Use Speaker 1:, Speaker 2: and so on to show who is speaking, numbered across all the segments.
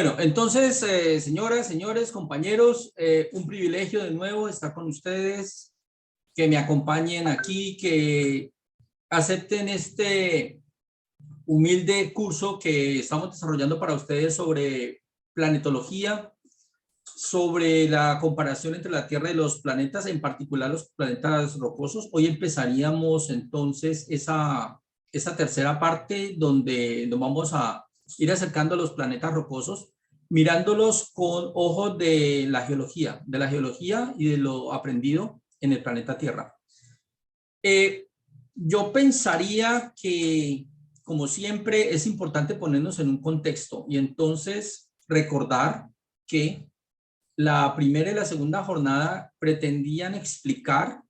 Speaker 1: Bueno, entonces, señoras, señores, compañeros, un privilegio de nuevo estar con ustedes, que me acompañen aquí, que acepten este humilde curso que estamos desarrollando para ustedes sobre planetología, sobre la comparación entre la Tierra y los planetas, en particular los planetas rocosos. Hoy empezaríamos entonces esa tercera parte donde nos vamos a ir acercando a los planetas rocosos, mirándolos con ojos de la geología y de lo aprendido en el planeta Tierra. Yo pensaría que, como siempre, es importante ponernos en un contexto y entonces recordar que la primera y la segunda jornada pretendían explicar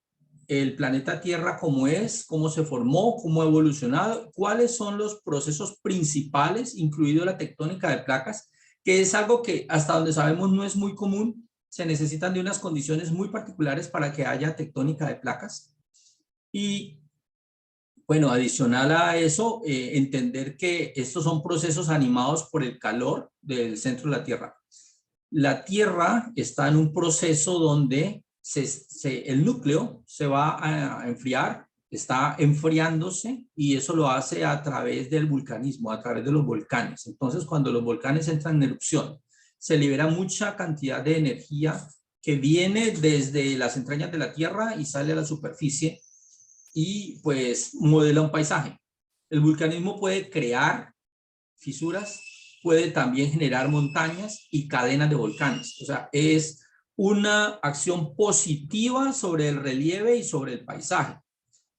Speaker 1: el planeta Tierra cómo es, cómo se formó, cómo ha evolucionado, cuáles son los procesos principales, incluido la tectónica de placas, que es algo que hasta donde sabemos no es muy común. Se necesitan de unas condiciones muy particulares para que haya tectónica de placas. Y bueno, adicional a eso, entender que estos son procesos animados por el calor del centro de la Tierra. La Tierra está en un proceso donde el núcleo se va a enfriar, está enfriándose y eso lo hace a través del vulcanismo, a través de los volcanes. Entonces, cuando los volcanes entran en erupción, se libera mucha cantidad de energía que viene desde las entrañas de la Tierra y sale a la superficie y pues modela un paisaje. El vulcanismo puede crear fisuras, puede también generar montañas y cadenas de volcanes. O sea, es una acción positiva sobre el relieve y sobre el paisaje.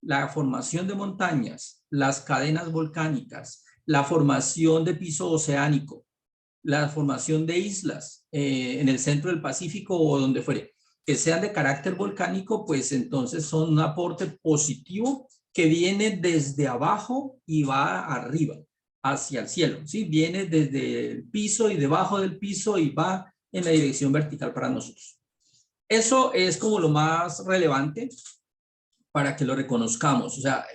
Speaker 1: La formación de montañas, las cadenas volcánicas, la formación de piso oceánico, la formación de islas en el centro del Pacífico o donde fuere, que sean de carácter volcánico, pues entonces son un aporte positivo que viene desde abajo y va arriba, hacia el cielo, ¿sí? Viene desde el piso y debajo del piso y va en la dirección vertical para nosotros. Eso es como lo más relevante para que lo reconozcamos. O sea,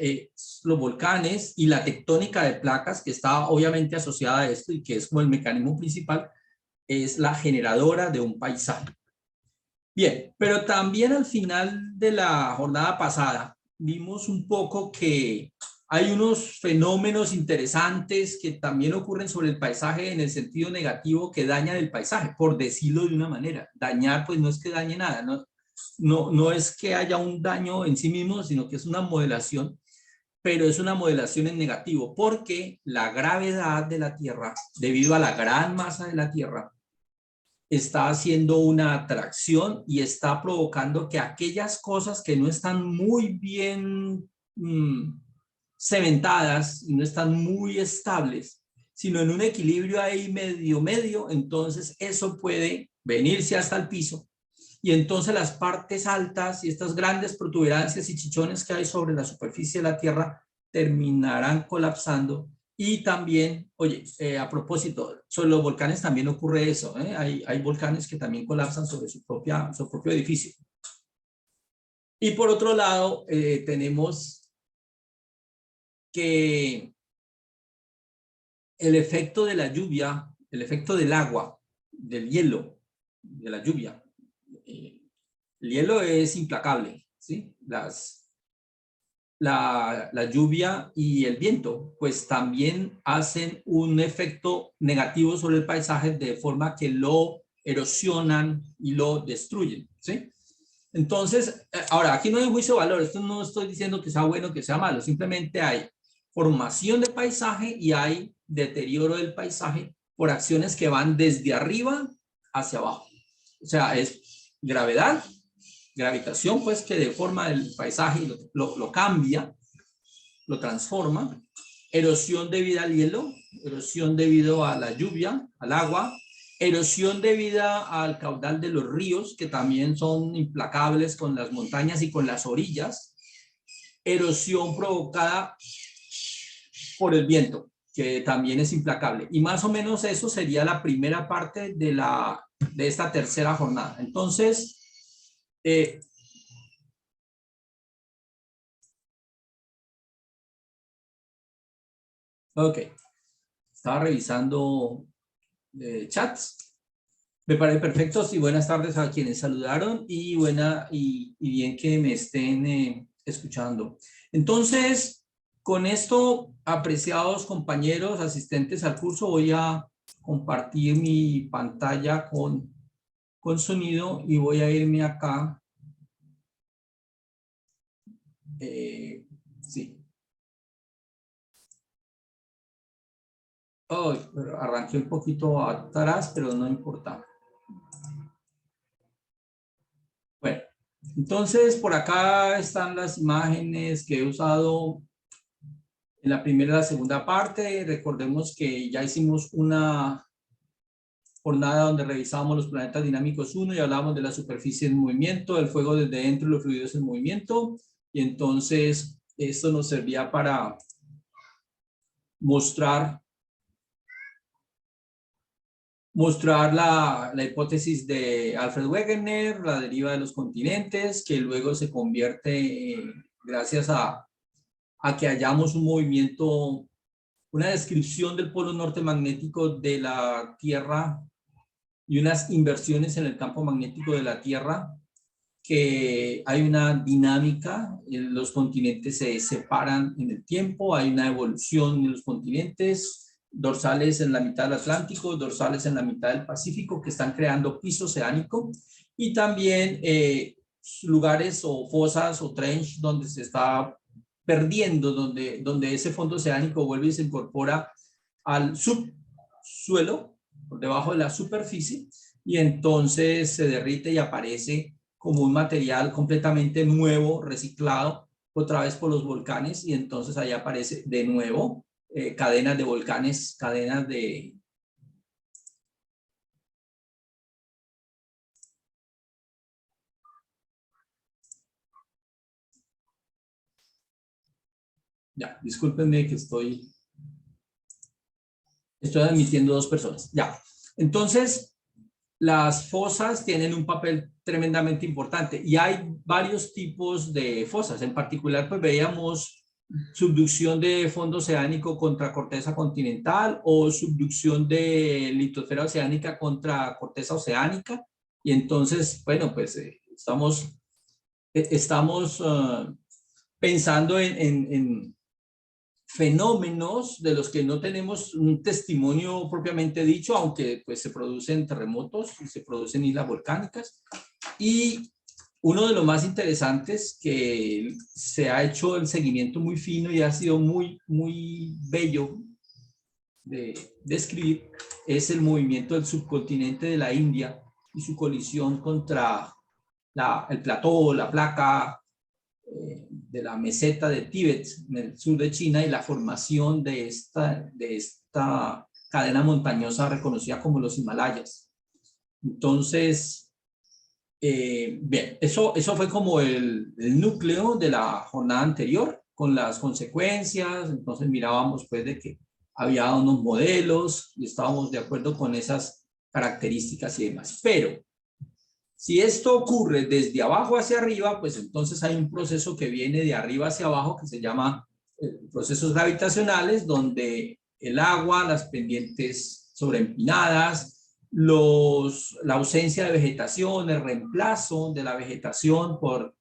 Speaker 1: los volcanes y la tectónica de placas, que está obviamente asociada a esto y que es como el mecanismo principal, es la generadora de un paisaje. Bien, pero también al final de la jornada pasada vimos un poco que hay unos fenómenos interesantes que también ocurren sobre el paisaje en el sentido negativo que dañan el paisaje, por decirlo de una manera. Dañar, pues no es que dañe nada, no es que haya un daño en sí mismo, sino que es una modelación, pero es una modelación en negativo, porque la gravedad de la Tierra, debido a la gran masa de la Tierra, está haciendo una atracción y está provocando que aquellas cosas que no están muy bien cementadas, no están muy estables, sino en un equilibrio ahí medio, entonces eso puede venirse hasta el piso y entonces las partes altas y estas grandes protuberancias y chichones que hay sobre la superficie de la Tierra terminarán colapsando. Y también, oye, a propósito, sobre los volcanes también ocurre eso, ¿eh? Hay volcanes que también colapsan sobre su propio edificio. Y por otro lado, tenemos que el efecto de la lluvia, el efecto del agua, del hielo, de la lluvia, el hielo es implacable, ¿sí? La lluvia y el viento, pues también hacen un efecto negativo sobre el paisaje de forma que lo erosionan y lo destruyen, ¿sí? Entonces, ahora, aquí no hay juicio de valor, esto no estoy diciendo que sea bueno o que sea malo, simplemente hay formación de paisaje y hay deterioro del paisaje por acciones que van desde arriba hacia abajo. O sea, es gravedad, gravitación, pues que deforma el paisaje y lo cambia, lo transforma, erosión debido al hielo, erosión debido a la lluvia, al agua, erosión debida al caudal de los ríos, que también son implacables con las montañas y con las orillas, erosión provocada por el viento, que también es implacable. Y más o menos eso sería la primera parte de esta tercera jornada. Entonces, ok, estaba revisando chats. Me parece perfecto. Sí, buenas tardes a quienes saludaron y bien que me estén escuchando. Entonces, con esto, apreciados compañeros, asistentes al curso, voy a compartir mi pantalla con sonido y voy a irme acá. Sí. Oh, arranqué un poquito atrás, pero no importa. Bueno, entonces por acá están las imágenes que he usado en la primera y la segunda parte. Recordemos que ya hicimos una jornada donde revisábamos los planetas dinámicos 1 y hablábamos de la superficie en movimiento, el fuego desde dentro y los fluidos en movimiento. Y entonces esto nos servía para mostrar la hipótesis de Alfred Wegener, la deriva de los continentes, que luego se convierte, gracias a que hallamos un movimiento, una descripción del polo norte magnético de la Tierra y unas inversiones en el campo magnético de la Tierra, que hay una dinámica, los continentes se separan en el tiempo, hay una evolución en los continentes, dorsales en la mitad del Atlántico, dorsales en la mitad del Pacífico, que están creando piso oceánico, y también lugares o fosas o trench donde se está perdiendo, donde ese fondo oceánico vuelve y se incorpora al subsuelo, por debajo de la superficie, y entonces se derrite y aparece como un material completamente nuevo, reciclado, otra vez por los volcanes, y entonces ahí aparece de nuevo cadenas de volcanes, cadenas de... Ya, discúlpenme que estoy admitiendo dos personas. Ya, entonces las fosas tienen un papel tremendamente importante y hay varios tipos de fosas. En particular, pues veíamos subducción de fondo oceánico contra corteza continental o subducción de litosfera oceánica contra corteza oceánica. Y entonces, bueno, pues estamos pensando en fenómenos de los que no tenemos un testimonio propiamente dicho, aunque pues se producen terremotos y se producen islas volcánicas. Y uno de los más interesantes que se ha hecho el seguimiento muy fino y ha sido muy, muy bello de describir es el movimiento del subcontinente de la India y su colisión contra el plató, la placa de la meseta de Tíbet en el sur de China y la formación de esta cadena montañosa reconocida como los Himalayas. Entonces, bien, eso fue como el núcleo de la jornada anterior con las consecuencias. Entonces mirábamos pues de que había unos modelos y estábamos de acuerdo con esas características y demás. Pero si esto ocurre desde abajo hacia arriba, pues entonces hay un proceso que viene de arriba hacia abajo que se llama procesos gravitacionales, donde el agua, las pendientes sobreempinadas, la ausencia de vegetación, el reemplazo de la vegetación por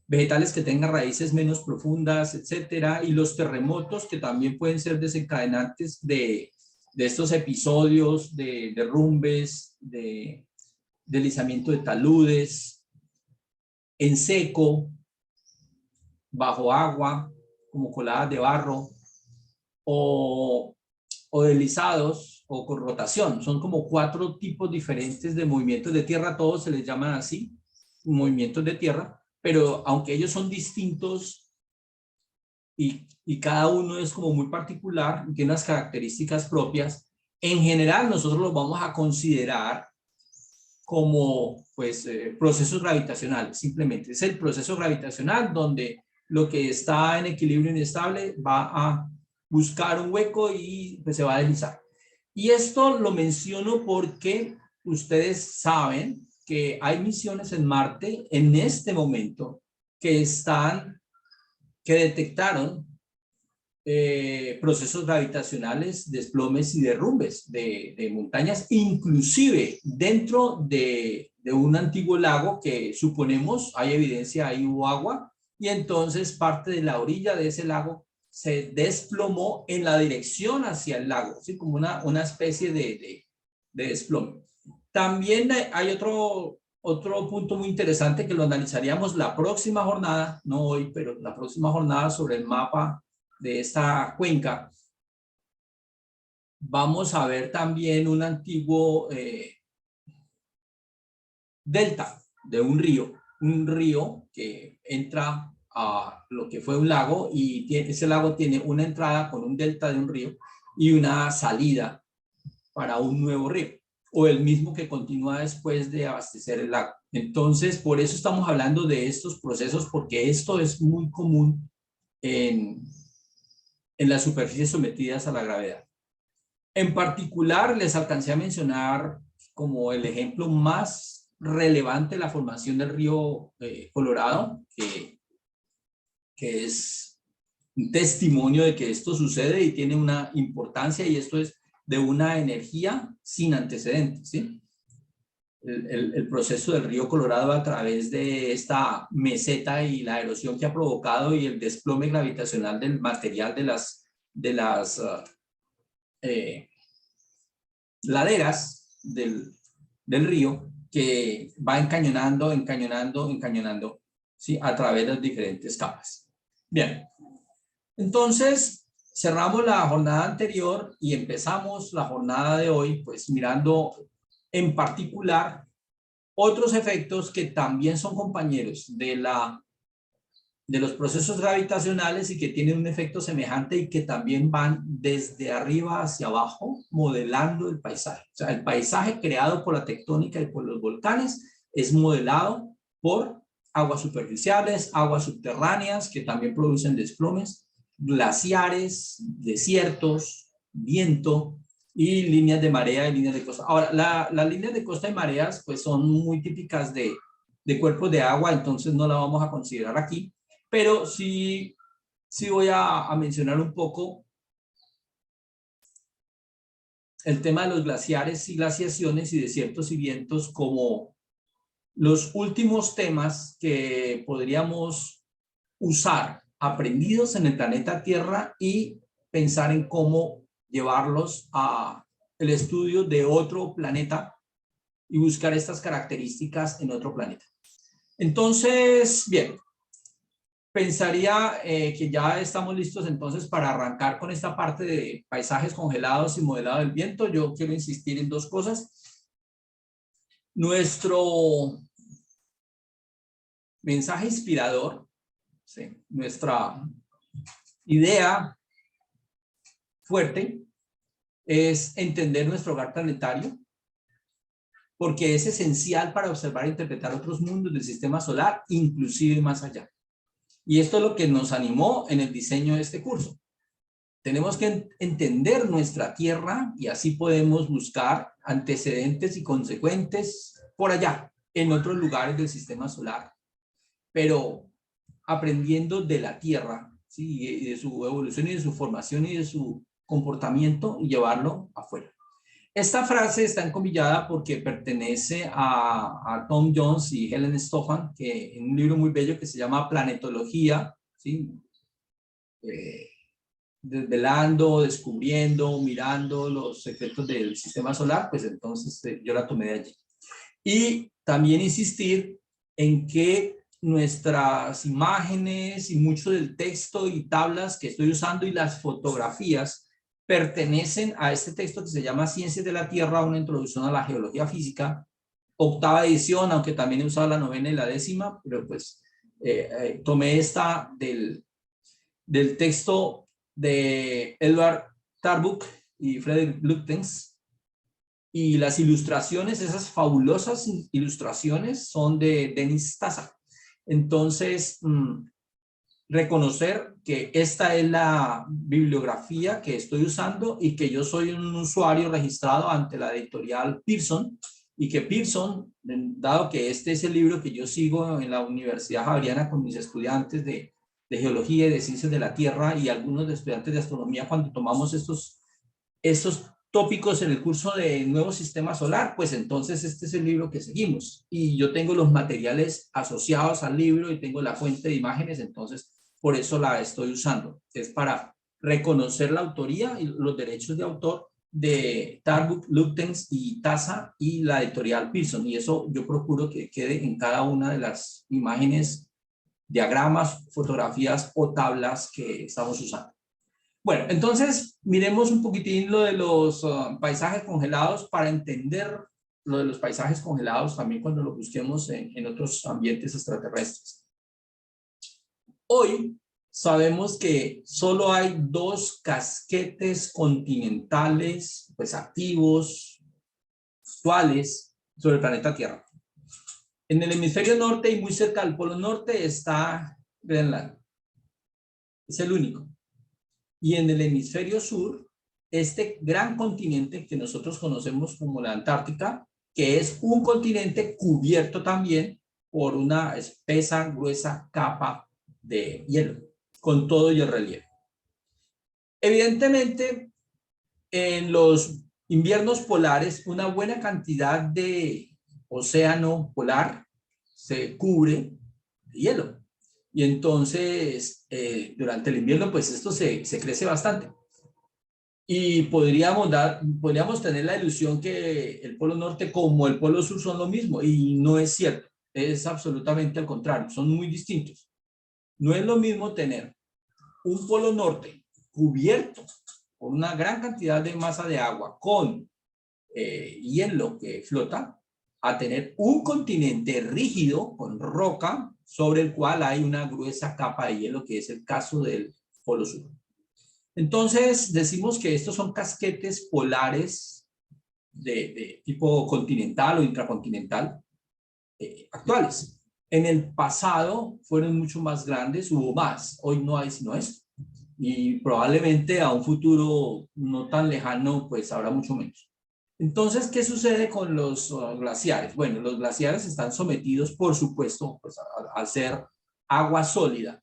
Speaker 1: vegetales que tengan raíces menos profundas, etcétera, y los terremotos que también pueden ser desencadenantes de estos episodios de derrumbes, de deslizamiento de taludes, en seco, bajo agua, como coladas de barro, o deslizados o con rotación. Son como 4 tipos diferentes de movimientos de tierra, todos se les llaman así, movimientos de tierra, pero aunque ellos son distintos y cada uno es como muy particular, tiene unas características propias, en general nosotros los vamos a considerar como pues procesos gravitacionales, simplemente. Es el proceso gravitacional donde lo que está en equilibrio inestable va a buscar un hueco y pues se va a deslizar. Y esto lo menciono porque ustedes saben que hay misiones en Marte en este momento que detectaron procesos gravitacionales, desplomes y derrumbes de montañas, inclusive dentro de un antiguo lago que suponemos hay evidencia, ahí hubo agua, y entonces parte de la orilla de ese lago se desplomó en la dirección hacia el lago, ¿sí? Como una especie de desplome. También hay otro punto muy interesante que lo analizaríamos la próxima jornada, no hoy, pero la próxima jornada sobre el mapa de esta cuenca. Vamos a ver también un antiguo delta de un río que entra a lo que fue un lago y ese lago tiene una entrada con un delta de un río y una salida para un nuevo río, o el mismo que continúa después de abastecer el lago. Entonces, por eso estamos hablando de estos procesos, porque esto es muy común en las superficies sometidas a la gravedad. En particular, les alcancé a mencionar como el ejemplo más relevante la formación del río Colorado, que es un testimonio de que esto sucede y tiene una importancia, y esto es de una energía sin antecedentes, ¿sí? El proceso del río Colorado a través de esta meseta y la erosión que ha provocado y el desplome gravitacional del material de las laderas del río, que va encañonando, ¿sí? A través de las diferentes capas. Bien, entonces cerramos la jornada anterior y empezamos la jornada de hoy, pues mirando en particular otros efectos que también son compañeros de los procesos gravitacionales y que tienen un efecto semejante y que también van desde arriba hacia abajo modelando el paisaje. O sea, el paisaje creado por la tectónica y por los volcanes es modelado por aguas superficiales, aguas subterráneas que también producen desplomes, glaciares, desiertos, viento y líneas de marea y líneas de costa. Ahora, las líneas de costa y mareas pues son muy típicas de cuerpos de agua, entonces no la vamos a considerar aquí. Pero sí voy a mencionar un poco el tema de los glaciares y glaciaciones y desiertos y vientos como los últimos temas que podríamos usar aprendidos en el planeta Tierra y pensar en cómo llevarlos a el estudio de otro planeta y buscar estas características en otro planeta. Entonces, bien. Pensaría que ya estamos listos entonces para arrancar con esta parte de paisajes congelados y modelado del viento. Yo quiero insistir en dos cosas. Nuestro mensaje inspirador, ¿sí? Nuestra idea fuerte es entender nuestro hogar planetario, porque es esencial para observar e interpretar otros mundos del sistema solar, inclusive más allá. Y esto es lo que nos animó en el diseño de este curso. Tenemos que entender nuestra Tierra y así podemos buscar antecedentes y consecuentes por allá, en otros lugares del sistema solar, pero aprendiendo de la Tierra, ¿sí? Y de su evolución y de su formación y de su comportamiento y llevarlo afuera. Esta frase está encomillada porque pertenece a Tom Jones y Helen Stofan, que en un libro muy bello que se llama Planetología, ¿sí? Desvelando, descubriendo, mirando los secretos del sistema solar, pues entonces yo la tomé de allí. Y también insistir en que nuestras imágenes y mucho del texto y tablas que estoy usando y las fotografías pertenecen a este texto que se llama Ciencias de la Tierra, una introducción a la geología física, octava edición, aunque también he usado la novena y la décima, pero pues tomé esta del texto de Edward Tarbuck y Frederick Lutyens, y las ilustraciones, esas fabulosas ilustraciones, son de Denis Taza. Entonces, reconocer que esta es la bibliografía que estoy usando y que yo soy un usuario registrado ante la editorial Pearson, y que Pearson, dado que este es el libro que yo sigo en la Universidad Javeriana con mis estudiantes de de geología y de ciencias de la Tierra y algunos de estudiantes de astronomía cuando tomamos estos tópicos en el curso de nuevo sistema solar, pues entonces este es el libro que seguimos. Y yo tengo los materiales asociados al libro y tengo la fuente de imágenes, entonces por eso la estoy usando. Es para reconocer la autoría y los derechos de autor de Tarbuk, Lutyens y Taza y la editorial Pearson. Y eso yo procuro que quede en cada una de las imágenes, diagramas, fotografías o tablas que estamos usando. Bueno, entonces miremos un poquitín lo de los paisajes congelados para entender lo de los paisajes congelados también cuando lo busquemos en otros ambientes extraterrestres. Hoy sabemos que solo hay 2 casquetes continentales pues, activos, actuales, sobre el planeta Tierra. En el hemisferio norte y muy cerca del polo norte está Groenlandia. Es el único. Y en el hemisferio sur, este gran continente que nosotros conocemos como la Antártica, que es un continente cubierto también por una espesa, gruesa capa de hielo, con todo y el relieve. Evidentemente, en los inviernos polares, una buena cantidad de océano polar se cubre de hielo. Y entonces, durante el invierno, pues esto se crece bastante. Y podríamos tener la ilusión que el polo norte como el polo sur son lo mismo, y no es cierto. Es absolutamente al contrario, son muy distintos. No es lo mismo tener un polo norte cubierto por una gran cantidad de masa de agua con hielo que flota, a tener un continente rígido con roca sobre el cual hay una gruesa capa de hielo, que es el caso del polo sur. Entonces decimos que estos son casquetes polares de tipo continental o intracontinental actuales. En el pasado fueron mucho más grandes, hubo más, hoy no hay sino esto. Y probablemente a un futuro no tan lejano pues habrá mucho menos. Entonces, ¿qué sucede con los glaciares? Bueno, los glaciares están sometidos, por supuesto, pues, a ser agua sólida,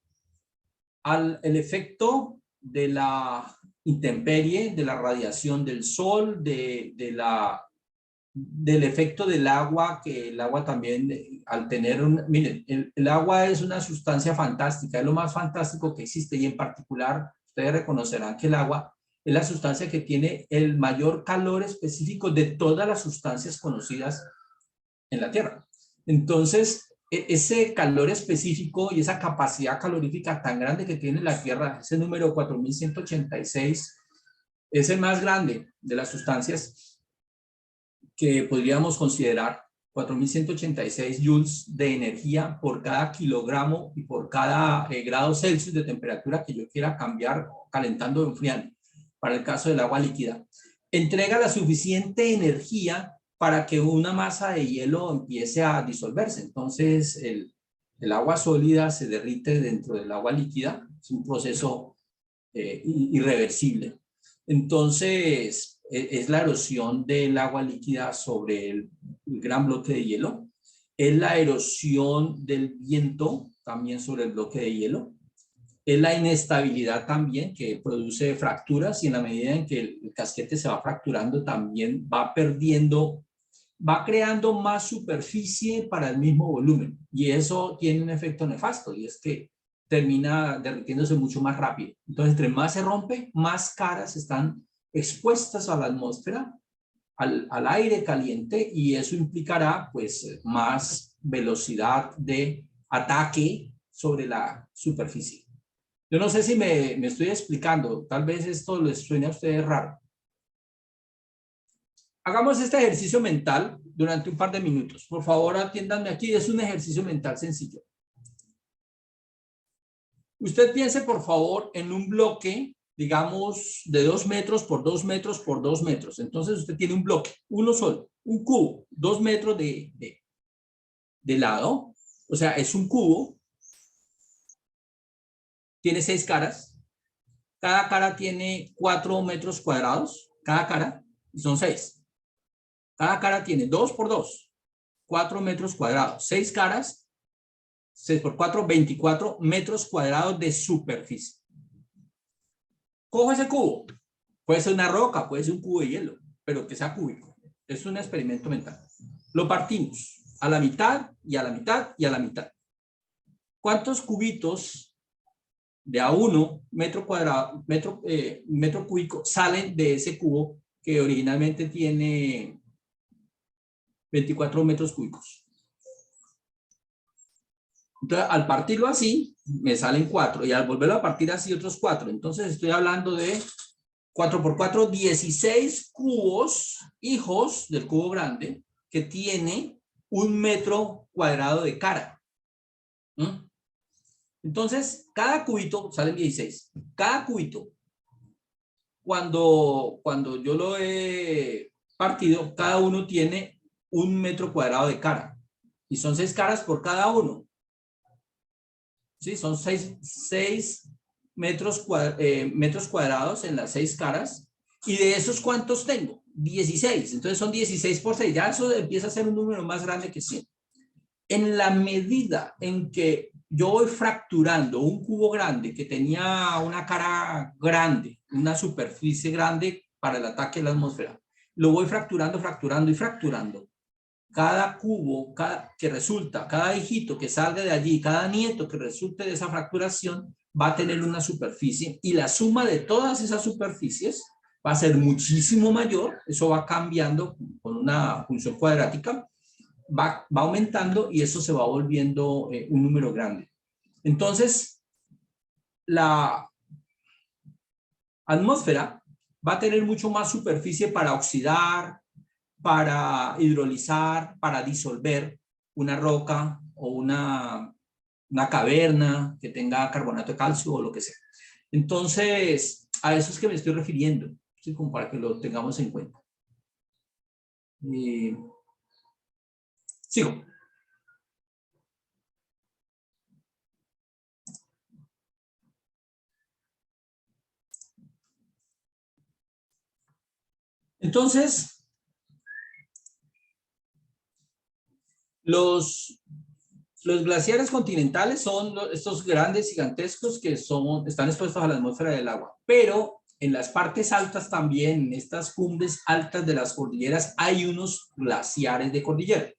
Speaker 1: el efecto de la intemperie, de la radiación del sol, del efecto del agua, que el agua también, al tener miren, el agua es una sustancia fantástica, es lo más fantástico que existe, y en particular, ustedes reconocerán que el agua es la sustancia que tiene el mayor calor específico de todas las sustancias conocidas en la Tierra. Entonces, ese calor específico y esa capacidad calorífica tan grande que tiene la Tierra, ese número 4186, es el más grande de las sustancias que podríamos considerar. 4186 joules de energía por cada kilogramo y por cada grado Celsius de temperatura que yo quiera cambiar, calentando o enfriando, para el caso del agua líquida. Entrega la suficiente energía para que una masa de hielo empiece a disolverse. Entonces, el agua sólida se derrite dentro del agua líquida. Es un proceso irreversible. Entonces, es la erosión del agua líquida sobre el gran bloque de hielo. Es la erosión del viento también sobre el bloque de hielo. Es la inestabilidad también, que produce fracturas, y en la medida en que el casquete se va fracturando también va perdiendo, va creando más superficie para el mismo volumen, y eso tiene un efecto nefasto, y es que termina derritiéndose mucho más rápido. Entonces, entre más se rompe, más caras están expuestas a la atmósfera, al aire caliente, y eso implicará pues más velocidad de ataque sobre la superficie. Yo no sé si me estoy explicando, tal vez esto les suene a ustedes raro. Hagamos este ejercicio mental durante un par de minutos. Por favor, atiéndanme aquí, es un ejercicio mental sencillo. Usted piense, por favor, en un bloque, digamos, de 2 metros por 2 metros por 2 metros. Entonces usted tiene un bloque, uno solo, un cubo, 2 metros de lado. O sea, es un cubo. Tiene 6 caras. Cada cara tiene 4 metros cuadrados. Cada cara, y son 6. Cada cara tiene 2 por 2, 4 metros cuadrados. 6 caras, 6 por 4, 24 metros cuadrados de superficie. Cojo ese cubo. Puede ser una roca, puede ser un cubo de hielo, pero que sea cúbico. Es un experimento mental. Lo partimos a la mitad y a la mitad y a la mitad. ¿Cuántos cubitos de a 1 metro cuadrado, metro cúbico salen de ese cubo que originalmente tiene 24 metros cúbicos? Entonces, al partirlo así, me salen 4 y al volverlo a partir así otros 4. Entonces, estoy hablando de 4 por 4, 16 cubos, hijos del cubo grande, que tiene 1 metro cuadrado de cara. ¿Mm? Entonces, cada cubito, salen 16. Cada cubito, cuando yo lo he partido, cada uno tiene 1 metro cuadrado de cara. Y son 6 caras por cada uno. ¿Sí? Son 6 metros cuadrados en las 6 caras. ¿Y de esos cuántos tengo? 16. Entonces son 16 por 6. Ya eso empieza a ser un número más grande que 100. En la medida en que yo voy fracturando un cubo grande que tenía una cara grande, una superficie grande para el ataque a la atmósfera, lo voy fracturando, fracturando y fracturando. Cada cubo que resulta, cada hijito que salga de allí, cada nieto que resulte de esa fracturación va a tener una superficie y la suma de todas esas superficies va a ser muchísimo mayor. Eso va cambiando con una función cuadrática, va aumentando y eso se va volviendo un número grande. Entonces, la atmósfera va a tener mucho más superficie para oxidar, para hidrolizar, para disolver una roca o una caverna que tenga carbonato de calcio o lo que sea. Entonces, a eso es que me estoy refiriendo, ¿sí? Como para que lo tengamos en cuenta. Sigo. Entonces, los glaciares continentales son estos grandes, gigantescos que están expuestos a la atmósfera del agua, pero en las partes altas también, en estas cumbres altas de las cordilleras, hay unos glaciares de cordillera,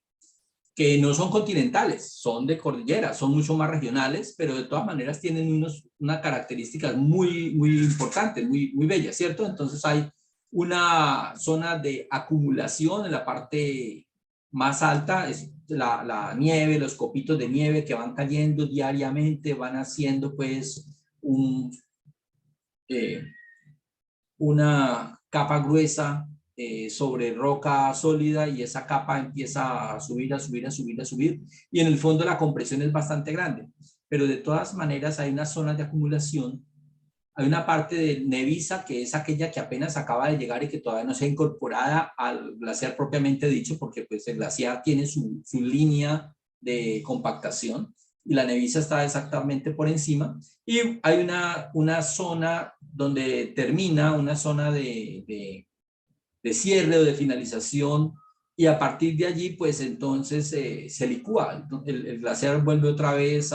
Speaker 1: que no son continentales, son de cordillera, son mucho más regionales, pero de todas maneras tienen unas características muy, muy importantes, muy, muy bellas, ¿cierto? Entonces hay una zona de acumulación en la parte más alta, es la nieve, los copitos de nieve que van cayendo diariamente, van haciendo pues una capa gruesa sobre roca sólida y esa capa empieza a subir, a subir, a subir, a subir y en el fondo la compresión es bastante grande, pero de todas maneras hay unas zonas de acumulación. Hay una parte de Nevisa que es aquella que apenas acaba de llegar y que todavía no se ha incorporado al glaciar propiamente dicho, porque pues el glaciar tiene su línea de compactación y la Nevisa está exactamente por encima. Y hay una zona donde termina, una zona de cierre o de finalización, y a partir de allí pues entonces se licúa. El glaciar vuelve otra vez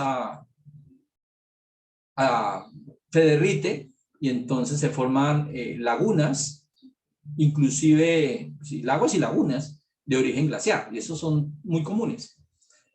Speaker 1: se derrite y entonces se forman lagunas, inclusive sí, lagos y lagunas de origen glaciar, y esos son muy comunes.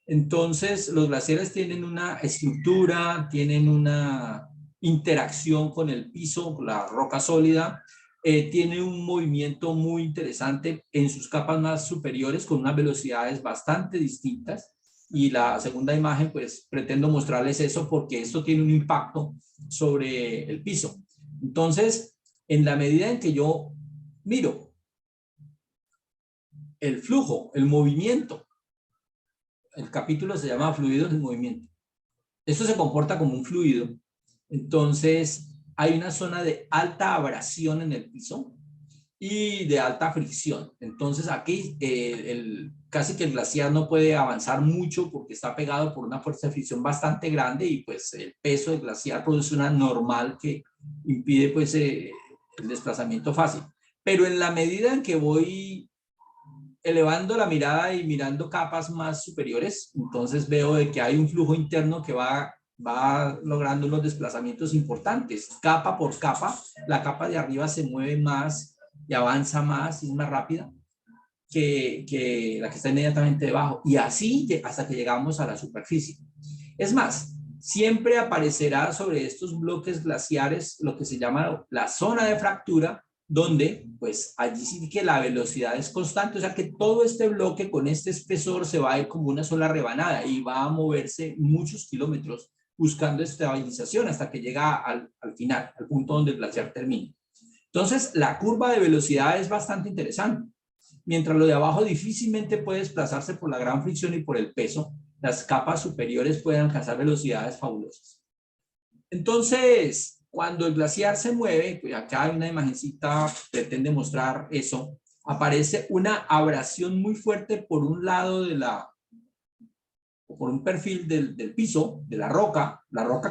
Speaker 1: Entonces los glaciares tienen una estructura, tienen una interacción con el piso, con la roca sólida, tiene un movimiento muy interesante en sus capas más superiores con unas velocidades bastante distintas. Y la segunda imagen, pues pretendo mostrarles eso porque esto tiene un impacto sobre el piso. Entonces, en la medida en que yo miro el flujo, el movimiento, el capítulo se llama fluidos en movimiento. Esto se comporta como un fluido. Entonces, hay una zona de alta abrasión en el piso y de alta fricción. Entonces, aquí casi que el glaciar no puede avanzar mucho porque está pegado por una fuerza de fricción bastante grande y pues el peso del glaciar produce una normal que impide pues el desplazamiento fácil. Pero en la medida en que voy elevando la mirada y mirando capas más superiores, entonces veo de que hay un flujo interno que va logrando unos desplazamientos importantes. Capa por capa, la capa de arriba se mueve más y avanza más y es más rápida que la que está inmediatamente debajo. Y así hasta que llegamos a la superficie. Es más, siempre aparecerá sobre estos bloques glaciares lo que se llama la zona de fractura, donde pues allí sí que la velocidad es constante, o sea que todo este bloque con este espesor se va a ir como una sola rebanada y va a moverse muchos kilómetros buscando estabilización hasta que llega al final, al punto donde el glaciar termina. Entonces, la curva de velocidad es bastante interesante. Mientras lo de abajo difícilmente puede desplazarse por la gran fricción y por el peso, las capas superiores pueden alcanzar velocidades fabulosas. Entonces, cuando el glaciar se mueve, pues acá hay una imagencita que pretende mostrar eso, aparece una abrasión muy fuerte por un lado de por un perfil del piso, de la roca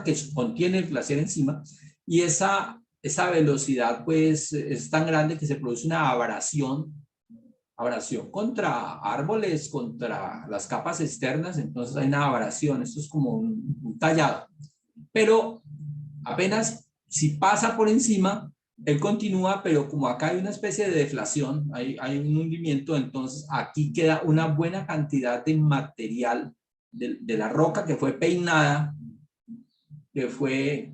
Speaker 1: que contiene el glaciar encima, y esa velocidad pues es tan grande que se produce una abrasión contra árboles, contra las capas externas, entonces hay una abrasión, esto es como un tallado, pero apenas si pasa por encima, él continúa, pero como acá hay una especie de deflación, hay un hundimiento, entonces aquí queda una buena cantidad de material de la roca que fue peinada, que fue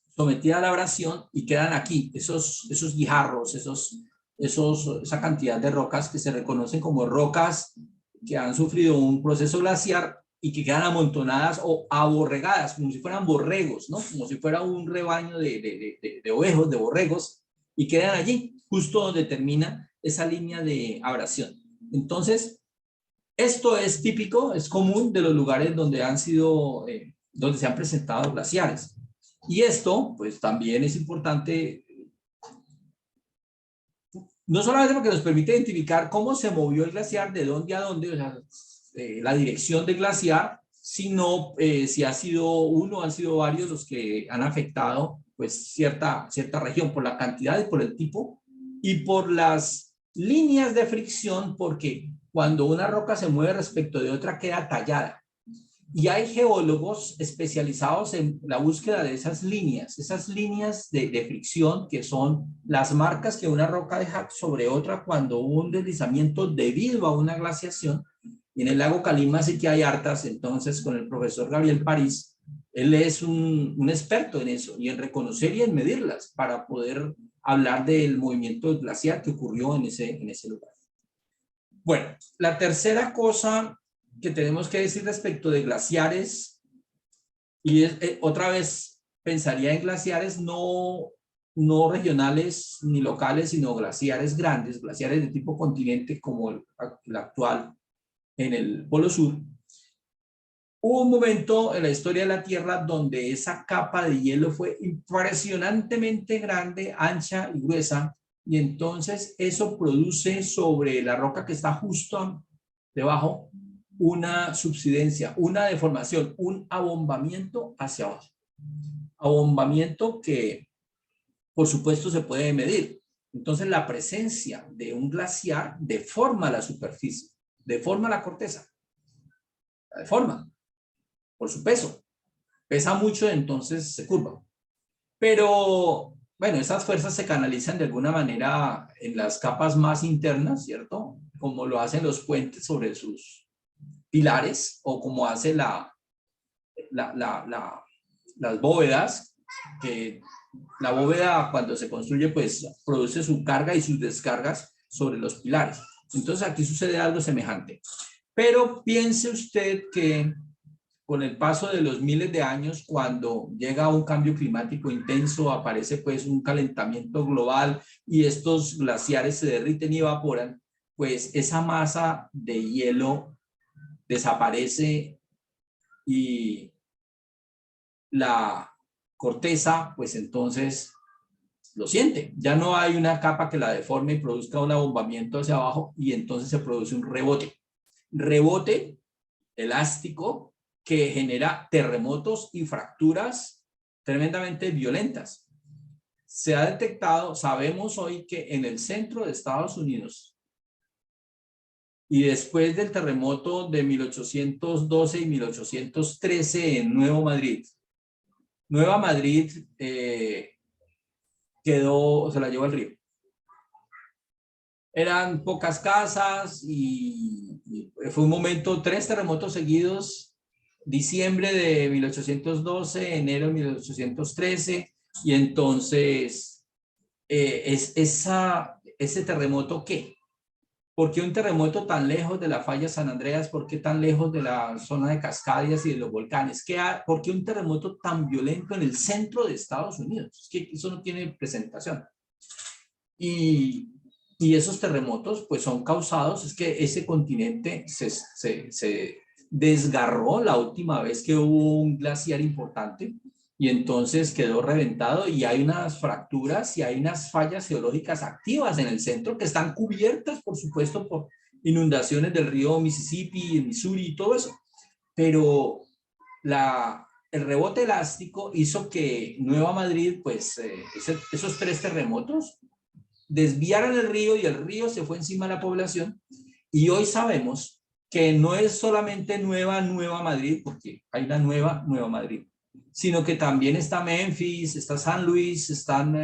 Speaker 1: sometida a la abrasión y quedan aquí esos guijarros, esa cantidad de rocas que se reconocen como rocas que han sufrido un proceso glaciar y que quedan amontonadas o aborregadas, como si fueran borregos, ¿no? Como si fuera un rebaño de ovejos, de borregos, y quedan allí, justo donde termina esa línea de abrasión. Entonces, esto es típico, es común de los lugares donde donde se han presentado glaciares. Y esto, pues también es importante, no solamente porque nos permite identificar cómo se movió el glaciar, de dónde a dónde, o sea, la dirección del glaciar, sino si ha sido uno, han sido varios los que han afectado pues cierta región por la cantidad y por el tipo y por las líneas de fricción, porque cuando una roca se mueve respecto de otra queda tallada. Y hay geólogos especializados en la búsqueda de esas líneas de fricción, que son las marcas que una roca deja sobre otra cuando hubo un deslizamiento debido a una glaciación. Y en el lago Calima sí que hay hartas, entonces con el profesor Gabriel París, él es un experto en eso y en reconocer y en medirlas para poder hablar del movimiento glaciar que ocurrió en ese lugar. Bueno, la tercera cosa que tenemos que decir respecto de glaciares, y otra vez pensaría en glaciares no regionales ni locales, sino glaciares grandes, glaciares de tipo continente como el actual en el Polo Sur. Hubo un momento en la historia de la Tierra donde esa capa de hielo fue impresionantemente grande, ancha y gruesa, y entonces eso produce sobre la roca que está justo debajo una subsidencia, una deformación, un abombamiento hacia abajo. Abombamiento que, por supuesto, se puede medir. Entonces, la presencia de un glaciar deforma la superficie, deforma la corteza, la deforma por su peso. Pesa mucho, entonces se curva. Pero, bueno, esas fuerzas se canalizan de alguna manera en las capas más internas, ¿cierto? Como lo hacen los puentes sobre sus pilares o como hace las bóvedas, que la bóveda cuando se construye pues produce su carga y sus descargas sobre los pilares. Entonces aquí sucede algo semejante. Pero piense usted que con el paso de los miles de años, cuando llega un cambio climático intenso, aparece pues un calentamiento global y estos glaciares se derriten y evaporan, pues esa masa de hielo desaparece y la corteza, pues entonces lo siente. Ya no hay una capa que la deforme y produzca un abombamiento hacia abajo y entonces se produce un rebote. Rebote elástico que genera terremotos y fracturas tremendamente violentas. Se ha detectado, sabemos hoy que en el centro de Estados Unidos, Y después del terremoto de 1812 y 1813 en Nuevo Madrid. Nueva Madrid se la llevó al río. Eran pocas casas y fue un momento, 3 terremotos seguidos, diciembre de 1812, enero de 1813, y entonces ese terremoto, ¿qué? ¿Por qué un terremoto tan lejos de la falla San Andreas? ¿Por qué tan lejos de la zona de Cascadias y de los volcanes? ¿Por qué un terremoto tan violento en el centro de Estados Unidos? Es que eso no tiene presentación. Y esos terremotos pues son causados, es que ese continente se desgarró la última vez que hubo un glaciar importante y entonces quedó reventado y hay unas fracturas y hay unas fallas geológicas activas en el centro que están cubiertas, por supuesto, por inundaciones del río Mississippi, el Missouri y todo eso. Pero el rebote elástico hizo que Nueva Madrid, pues esos 3 terremotos desviaron el río y el río se fue encima de la población. Y hoy sabemos que no es solamente Nueva Madrid, porque hay una Nueva Madrid, sino que también está Memphis, está San Luis, están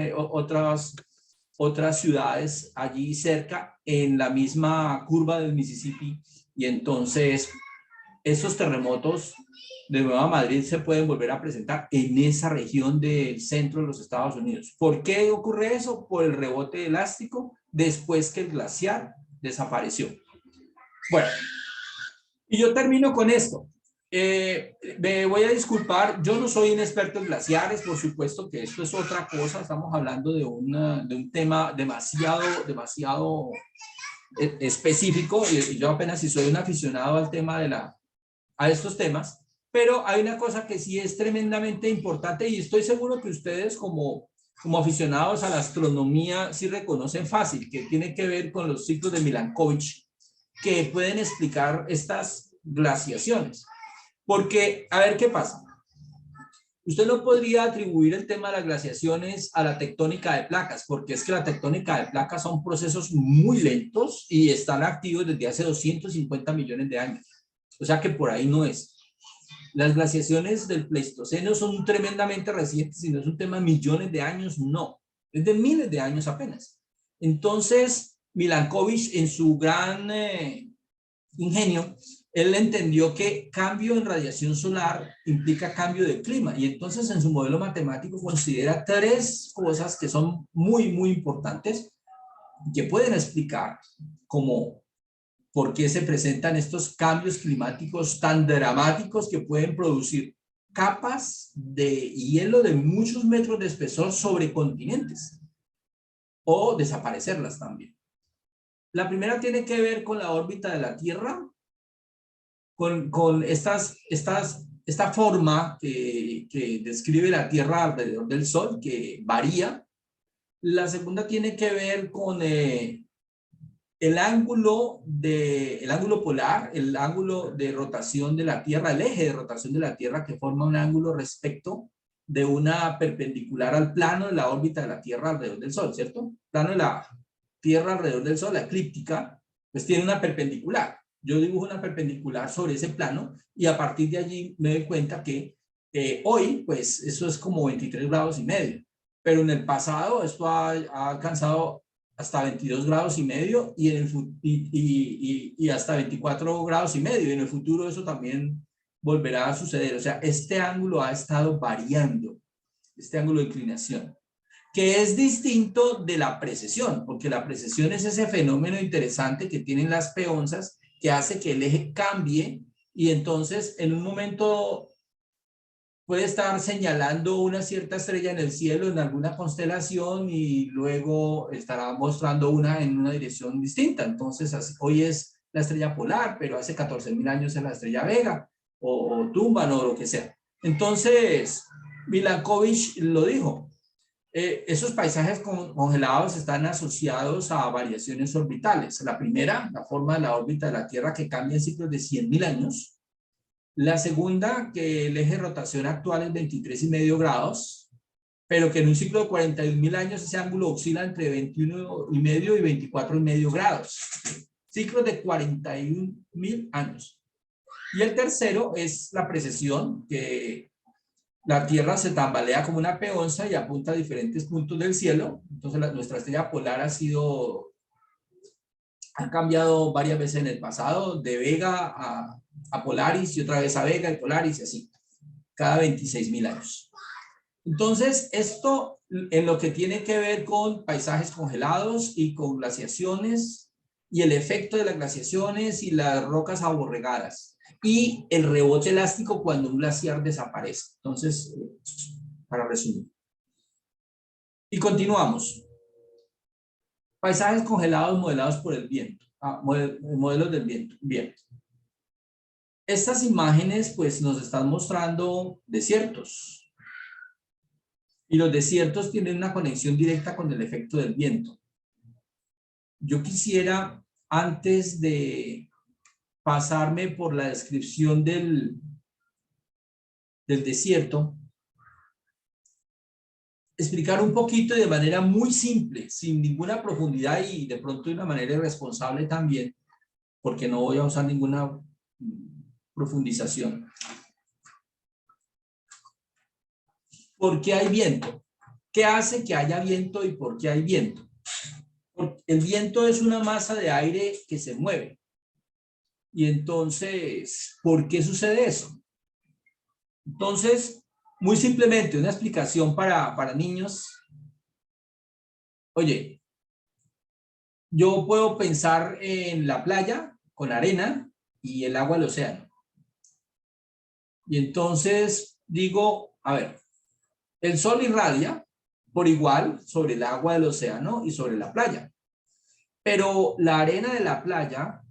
Speaker 1: otras ciudades allí cerca en la misma curva del Mississippi. Y entonces esos terremotos de Nueva Madrid se pueden volver a presentar en esa región del centro de los Estados Unidos. ¿Por qué ocurre eso? Por el rebote elástico después que el glaciar desapareció. Bueno, y yo termino con esto. Me voy a disculpar, yo no soy un experto en glaciares, por supuesto que esto es otra cosa, estamos hablando de un tema demasiado específico, y yo apenas si soy un aficionado al tema a estos temas, pero hay una cosa que sí es tremendamente importante y estoy seguro que ustedes como aficionados a la astronomía sí reconocen fácil, que tiene que ver con los ciclos de Milankovitch, que pueden explicar estas glaciaciones. Porque, a ver qué pasa. Usted no podría atribuir el tema de las glaciaciones a la tectónica de placas, porque es que la tectónica de placas son procesos muy lentos y están activos desde hace 250 millones de años. O sea que por ahí no es. Las glaciaciones del Pleistoceno son tremendamente recientes y no es un tema de millones de años, no. Es de miles de años apenas. Entonces, Milankovitch, en su gran ingenio, él entendió que cambio en radiación solar implica cambio de clima y entonces en su modelo matemático considera 3 cosas que son muy importantes que pueden explicar como por qué se presentan estos cambios climáticos tan dramáticos que pueden producir capas de hielo de muchos metros de espesor sobre continentes o desaparecerlas también. La primera tiene que ver con la órbita de la Tierra, con esta forma que describe la Tierra alrededor del Sol, que varía. La segunda tiene que ver con el ángulo polar, el ángulo de rotación de la Tierra, el eje de rotación de la Tierra que forma un ángulo respecto de una perpendicular al plano de la órbita de la Tierra alrededor del Sol, ¿cierto? Plano de la Tierra alrededor del Sol, la eclíptica, pues tiene una perpendicular. Yo dibujo una perpendicular sobre ese plano y a partir de allí me doy cuenta que hoy, pues eso es como 23 grados y medio, pero en el pasado esto ha alcanzado hasta 22 grados y medio y hasta 24 grados y medio. Y en el futuro eso también volverá a suceder. O sea, este ángulo ha estado variando, este ángulo de inclinación, que es distinto de la precesión, porque la precesión es ese fenómeno interesante que tienen las peonzas que hace que el eje cambie y entonces en un momento puede estar señalando una cierta estrella en el cielo, en alguna constelación, y luego estará mostrando una en una dirección distinta. Entonces, hoy es la estrella polar, pero hace 14.000 años es la estrella Vega, o Tumban, o lo que sea. Entonces, Milankovitch lo dijo. Esos paisajes congelados están asociados a variaciones orbitales. La primera, la forma de la órbita de la Tierra que cambia en ciclos de 100.000 años. La segunda, que el eje de rotación actual es 23,5 grados, pero que en un ciclo de 41.000 años ese ángulo oscila entre 21,5 y 24,5 grados. ciclos de 41.000 años. Y el tercero es la precesión, que la Tierra se tambalea como una peonza y apunta a diferentes puntos del cielo. Entonces nuestra estrella polar ha cambiado varias veces en el pasado, de Vega a Polaris y otra vez a Vega y Polaris y así, cada 26.000 años. Entonces, esto en lo que tiene que ver con paisajes congelados y con glaciaciones y el efecto de las glaciaciones y las rocas aborregadas y el rebote elástico cuando un glaciar desaparece. Entonces, para resumir. Y continuamos. Paisajes congelados modelados por el viento. Modelos del viento. Bien. Estas imágenes pues nos están mostrando desiertos. Y los desiertos tienen una conexión directa con el efecto del viento. Yo quisiera, antes de pasarme por la descripción del desierto, explicar un poquito de manera muy simple, sin ninguna profundidad y de pronto de una manera irresponsable también, porque no voy a usar ninguna profundización. ¿Por qué hay viento? ¿Qué hace que haya viento y por qué hay viento? Porque el viento es una masa de aire que se mueve. Y entonces, ¿por qué sucede eso? Entonces, muy simplemente, una explicación para niños. Oye, yo puedo pensar en la playa con arena y el agua del océano. Y entonces digo, a ver, el sol irradia por igual sobre el agua del océano y sobre la playa. Pero la arena de la playa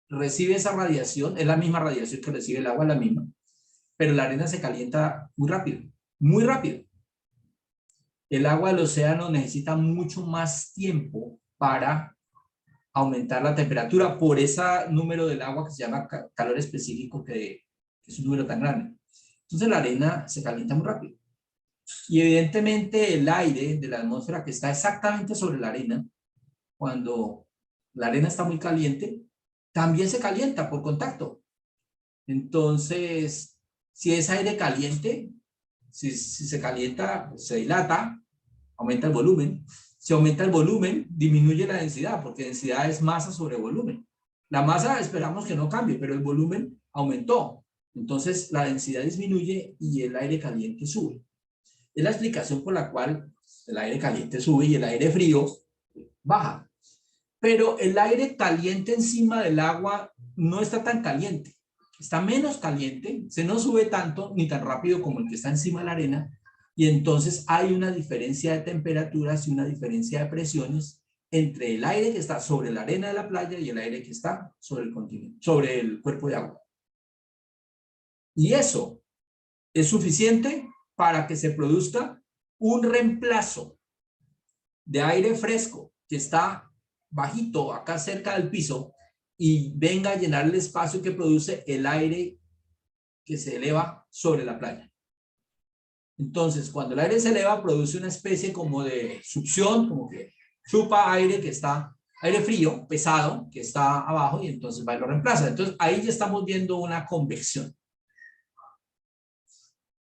Speaker 1: recibe esa radiación, es la misma radiación que recibe el agua, la misma, pero la arena se calienta muy rápido, muy rápido. El agua del océano necesita mucho más tiempo para aumentar la temperatura por ese número del agua que se llama calor específico, que es un número tan grande. Entonces la arena se calienta muy rápido. Y evidentemente el aire de la atmósfera que está exactamente sobre la arena, cuando la arena está muy caliente, también se calienta por contacto. Entonces, si es aire caliente, si se calienta, se dilata, aumenta el volumen. Si aumenta el volumen, disminuye la densidad, porque densidad es masa sobre volumen. La masa esperamos que no cambie, pero el volumen aumentó. Entonces, la densidad disminuye y el aire caliente sube. Es la explicación por la cual el aire caliente sube y el aire frío baja. Pero el aire caliente encima del agua no está tan caliente. Está menos caliente, se no sube tanto ni tan rápido como el que está encima de la arena, y entonces hay una diferencia de temperaturas y una diferencia de presiones entre el aire que está sobre la arena de la playa y el aire que está sobre el continente, sobre el cuerpo de agua. Y eso es suficiente para que se produzca un reemplazo de aire fresco que está bajito, acá cerca del piso, y venga a llenar el espacio que produce el aire que se eleva sobre la playa. Entonces, cuando el aire se eleva, produce una especie como de succión, como que chupa aire que está, aire frío, pesado, que está abajo, y entonces va y lo reemplaza. Entonces, ahí ya estamos viendo una convección.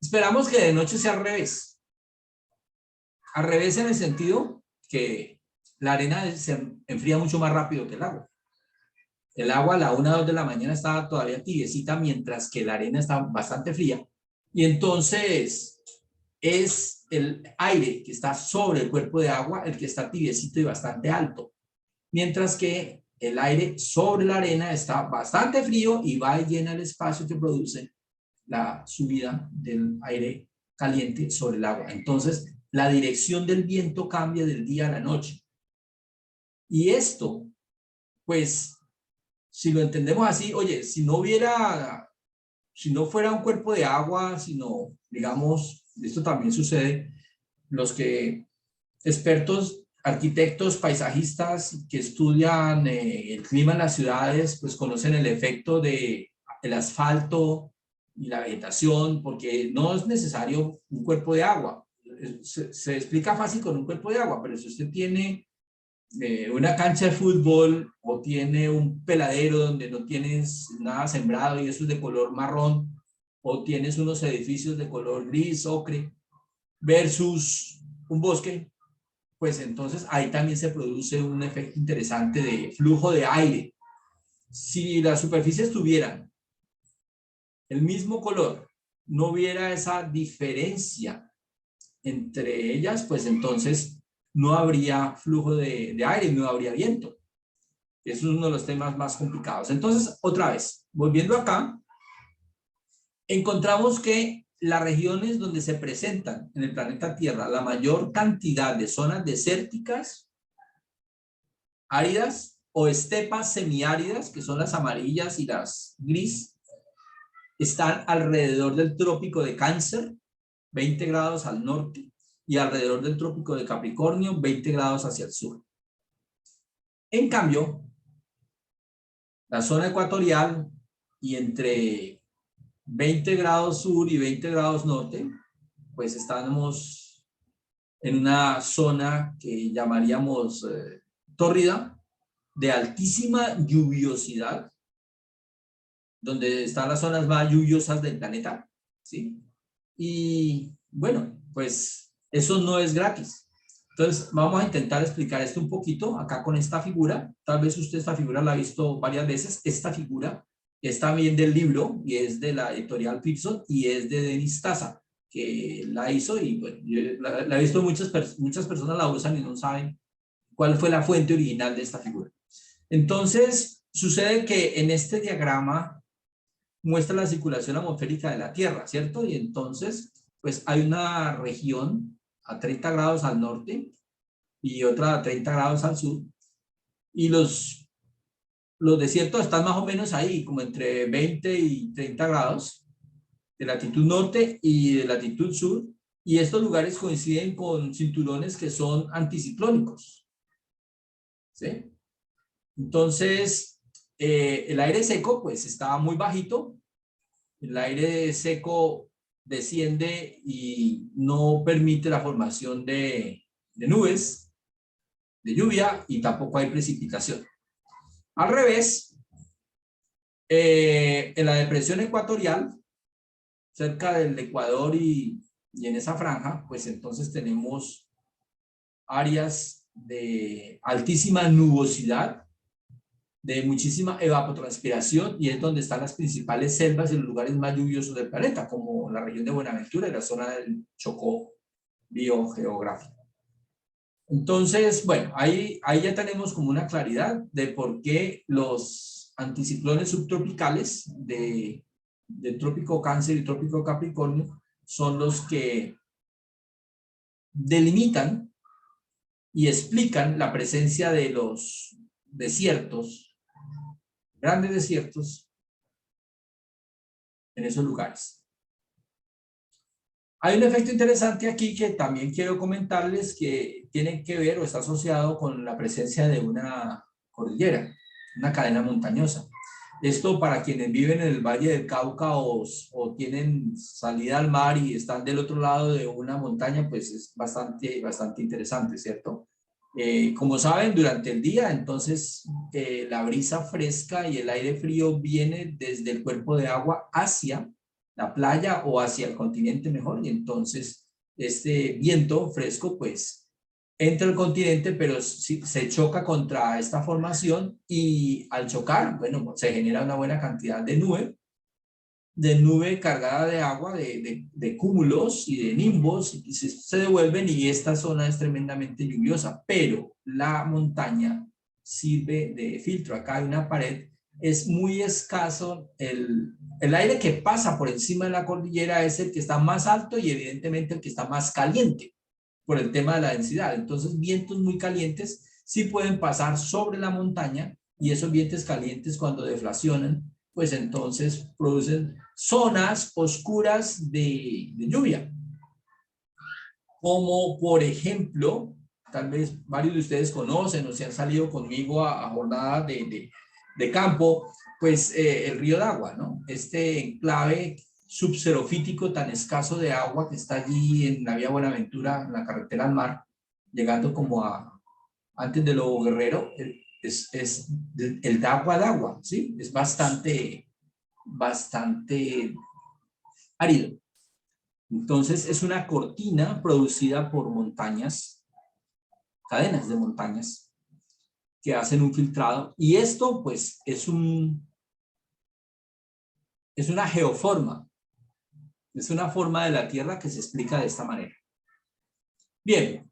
Speaker 1: Esperamos que de noche sea al revés. Al revés en el sentido que la arena se enfría mucho más rápido que el agua. El agua a la 1 o 2 de la mañana estaba todavía tibiecita, mientras que la arena está bastante fría. Y entonces es el aire que está sobre el cuerpo de agua el que está tibiecito y bastante alto. Mientras que el aire sobre la arena está bastante frío y va y llena el espacio que produce la subida del aire caliente sobre el agua. Entonces, la dirección del viento cambia del día a la noche. Y esto, pues, si lo entendemos así, oye, si no fuera un cuerpo de agua, sino, digamos, esto también sucede, los que, expertos, arquitectos, paisajistas que estudian el clima en las ciudades, pues conocen el efecto del asfalto y la vegetación, porque no es necesario un cuerpo de agua. Se explica fácil con un cuerpo de agua, pero si usted tiene una cancha de fútbol o tiene un peladero donde no tienes nada sembrado y eso es de color marrón, o tienes unos edificios de color gris, ocre, versus un bosque, pues entonces ahí también se produce un efecto interesante de flujo de aire. Si las superficies tuvieran el mismo color, no hubiera esa diferencia entre ellas, pues entonces no habría flujo de aire, no habría viento. Eso es uno de los temas más complicados. Entonces, otra vez, volviendo acá, encontramos que las regiones donde se presentan en el planeta Tierra la mayor cantidad de zonas desérticas, áridas o estepas semiáridas, que son las amarillas y las gris, están alrededor del trópico de Cáncer, 20 grados al norte, y alrededor del trópico de Capricornio, 20 grados hacia el sur. En cambio, la zona ecuatorial y entre 20 grados sur y 20 grados norte, pues estamos en una zona que llamaríamos tórrida, de altísima lluviosidad, donde están las zonas más lluviosas del planeta, ¿sí? Y bueno, pues eso no es gratis. Entonces vamos a intentar explicar esto un poquito acá con esta figura. Tal vez usted esta figura la ha visto varias veces. Esta figura es también del libro y es de la editorial Pearson y es de Denis Taza, que la hizo y bueno, yo la he visto muchas personas la usan y no saben cuál fue la fuente original de esta figura. Entonces sucede que en este diagrama muestra la circulación atmosférica de la Tierra, ¿cierto? Y entonces, pues hay una región a 30 grados al norte y otra a 30 grados al sur, y los desiertos están más o menos ahí, como entre 20 y 30 grados de latitud norte y de latitud sur, y estos lugares coinciden con cinturones que son anticiclónicos, ¿sí? Entonces, el aire seco, pues está muy bajito. El aire seco desciende y no permite la formación de nubes, de lluvia, y tampoco hay precipitación. Al revés, en la depresión ecuatorial, cerca del Ecuador y en esa franja, pues entonces tenemos áreas de altísima nubosidad, de muchísima evapotranspiración, y es donde están las principales selvas en los lugares más lluviosos del planeta, como la región de Buenaventura y la zona del Chocó biogeográfico. Entonces, bueno, ahí ya tenemos como una claridad de por qué los anticiclones subtropicales del trópico Cáncer y trópico Capricornio son los que delimitan y explican la presencia de los desiertos, grandes desiertos, en esos lugares. Hay un efecto interesante aquí que también quiero comentarles, que tiene que ver o está asociado con la presencia de una cordillera, una cadena montañosa. Esto, para quienes viven en el Valle del Cauca o tienen salida al mar y están del otro lado de una montaña, pues es bastante interesante, ¿cierto? Como saben, durante el día, entonces, la brisa fresca y el aire frío viene desde el cuerpo de agua hacia la playa o hacia el continente mejor, y entonces este viento fresco pues entra al continente, pero se choca contra esta formación, y al chocar, bueno, se genera una buena cantidad de nube cargada de agua, de cúmulos y de nimbos, y se devuelven, y esta zona es tremendamente lluviosa, pero la montaña sirve de filtro. Acá hay una pared, es muy escaso, el aire que pasa por encima de la cordillera es el que está más alto y evidentemente el que está más caliente por el tema de la densidad. Entonces, vientos muy calientes sí pueden pasar sobre la montaña, y esos vientos calientes, cuando deflacionan, pues entonces producen zonas oscuras de lluvia. Como por ejemplo, tal vez varios de ustedes conocen o se han salido conmigo a jornadas de campo, pues el río Dagua, ¿no? Este enclave subxerofítico tan escaso de agua que está allí en la vía Buenaventura, en la carretera al mar, llegando como a antes de Lobo Guerrero, es el Dagua Dagua, ¿sí? Es bastante árido. Entonces es una cortina producida por montañas, cadenas de montañas, que hacen un filtrado. Y esto, pues, es una geoforma. Es una forma de la Tierra que se explica de esta manera. Bien.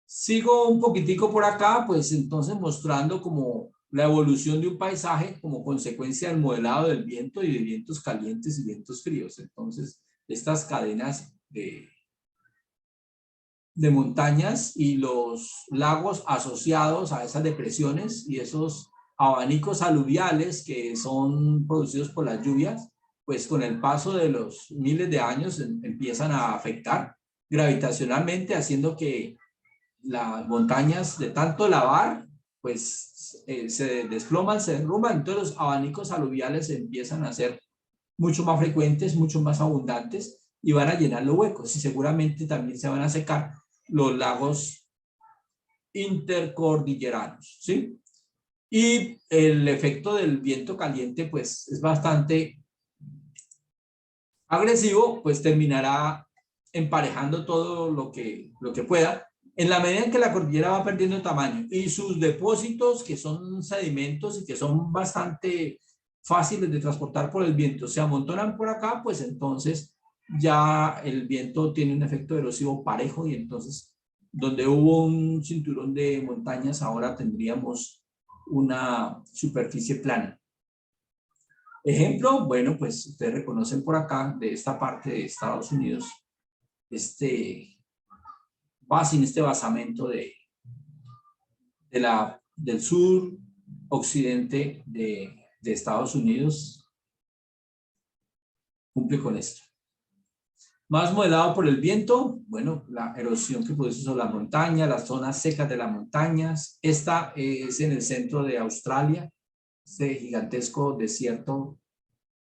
Speaker 1: Sigo un poquitico por acá, pues entonces mostrando como la evolución de un paisaje como consecuencia del modelado del viento y de vientos calientes y vientos fríos. Entonces, estas cadenas de montañas y los lagos asociados a esas depresiones y esos abanicos aluviales que son producidos por las lluvias, pues con el paso de los miles de años empiezan a afectar gravitacionalmente, haciendo que las montañas de tanto lavar, pues se desploman, se derrumban, entonces los abanicos aluviales empiezan a ser mucho más frecuentes, mucho más abundantes y van a llenar los huecos y seguramente también se van a secar los lagos intercordilleranos, ¿sí? Y el efecto del viento caliente, pues es bastante agresivo, pues terminará emparejando todo lo que pueda, en la medida en que la cordillera va perdiendo tamaño y sus depósitos, que son sedimentos y que son bastante fáciles de transportar por el viento, se amontonan por acá, pues entonces ya el viento tiene un efecto erosivo parejo y entonces donde hubo un cinturón de montañas, ahora tendríamos una superficie plana. Ejemplo, bueno, pues ustedes reconocen por acá, de esta parte de Estados Unidos, este basamento del sur occidente de Estados Unidos, cumple con esto. Más modelado por el viento, bueno, la erosión que produce sobre la montaña, las zonas secas de las montañas. Esta es en el centro de Australia, este gigantesco desierto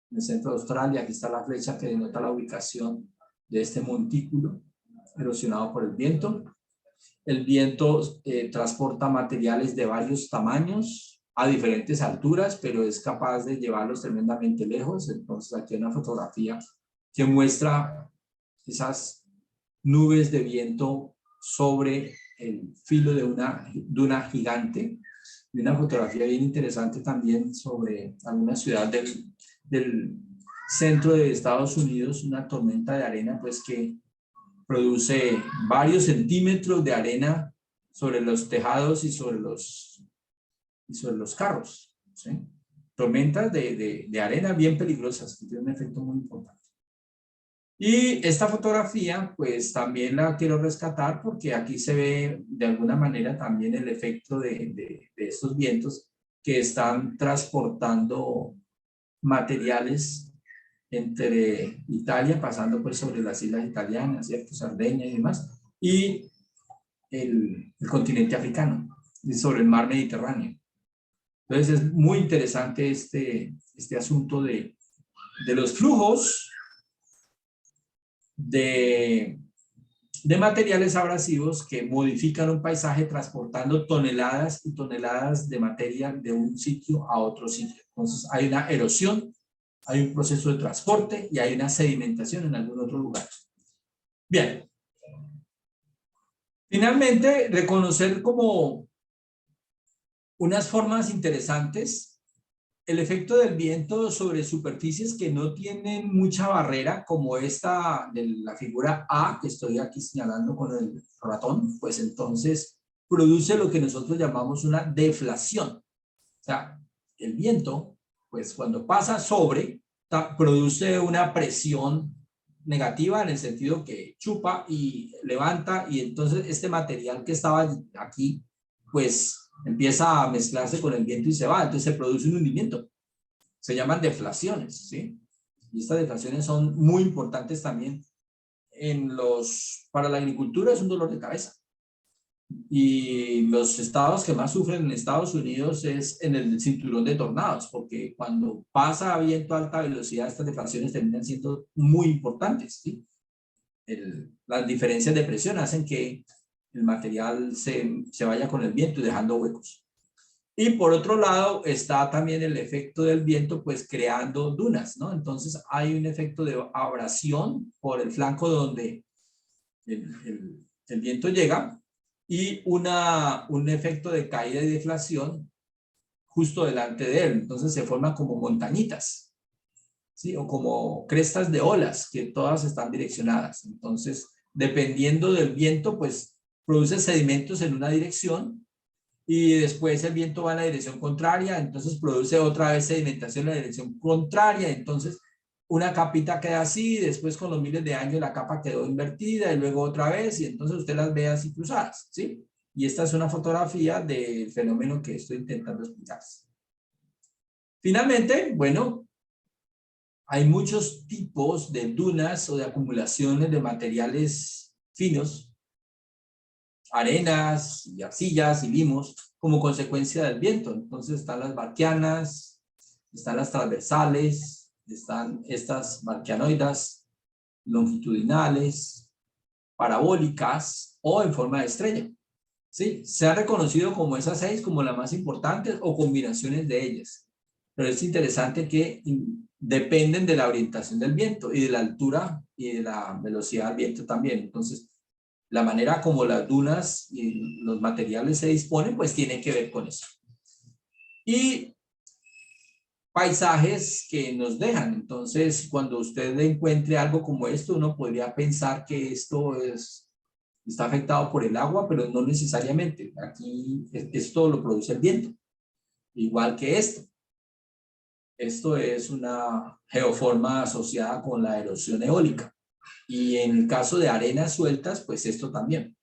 Speaker 1: en el centro de Australia. Aquí está la flecha que denota la ubicación de este montículo erosionado por el viento. El viento transporta materiales de varios tamaños a diferentes alturas, pero es capaz de llevarlos tremendamente lejos. Entonces aquí hay una fotografía que muestra esas nubes de viento sobre el filo de una duna gigante. Y una fotografía bien interesante también sobre alguna ciudad del centro de Estados Unidos, una tormenta de arena, pues que produce varios centímetros de arena sobre los tejados y sobre los carros, ¿sí? Tormentas de arena bien peligrosas que tienen un efecto muy importante. Y esta fotografía, pues también la quiero rescatar porque aquí se ve de alguna manera también el efecto de estos vientos que están transportando materiales entre Italia, pasando pues sobre las islas italianas, ¿cierto? Cerdeña y demás, y el continente africano, y sobre el mar Mediterráneo. Entonces es muy interesante este asunto de los flujos de materiales abrasivos que modifican un paisaje transportando toneladas y toneladas de materia de un sitio a otro sitio. Entonces hay una erosión, hay un proceso de transporte y hay una sedimentación en algún otro lugar. Bien. Finalmente, reconocer como unas formas interesantes el efecto del viento sobre superficies que no tienen mucha barrera, como esta de la figura A que estoy aquí señalando con el ratón, pues entonces produce lo que nosotros llamamos una deflación. O sea, el viento, pues cuando pasa sobre, produce una presión negativa en el sentido que chupa y levanta, y entonces este material que estaba aquí, pues empieza a mezclarse con el viento y se va, entonces se produce un hundimiento. Se llaman deflaciones, ¿sí? Y estas deflaciones son muy importantes también para la agricultura, es un dolor de cabeza. Y los estados que más sufren en Estados Unidos es en el cinturón de tornados, porque cuando pasa viento a alta velocidad, estas deflaciones terminan siendo muy importantes, ¿sí? Las diferencias de presión hacen que el material se vaya con el viento y dejando huecos. Y por otro lado está también el efecto del viento, pues creando dunas, ¿no? Entonces hay un efecto de abrasión por el flanco donde el viento llega y un efecto de caída y deflación justo delante de él. Entonces se forman como montañitas, ¿sí? O como crestas de olas que todas están direccionadas. Entonces, dependiendo del viento, pues produce sedimentos en una dirección y después el viento va en la dirección contraria, entonces produce otra vez sedimentación en la dirección contraria, entonces una capita queda así, después con los miles de años la capa quedó invertida y luego otra vez, y entonces usted las ve así cruzadas, ¿sí? Y esta es una fotografía del fenómeno que estoy intentando explicar. Finalmente, bueno, hay muchos tipos de dunas o de acumulaciones de materiales finos, arenas y arcillas y limos como consecuencia del viento. Entonces están las barquianas, están las transversales, están estas barquianoidas longitudinales, parabólicas o en forma de estrella. ¿Sí? Se ha reconocido como esas 6 como las más importantes o combinaciones de ellas. Pero es interesante que dependen de la orientación del viento y de la altura y de la velocidad del viento también. Entonces, la manera como las dunas y los materiales se disponen, pues tiene que ver con eso. Y paisajes que nos dejan. Entonces, cuando usted encuentre algo como esto, uno podría pensar que esto está afectado por el agua, pero no necesariamente. Aquí esto lo produce el viento, igual que esto. Esto es una geoforma asociada con la erosión eólica. Y en el caso de arenas sueltas, pues esto también.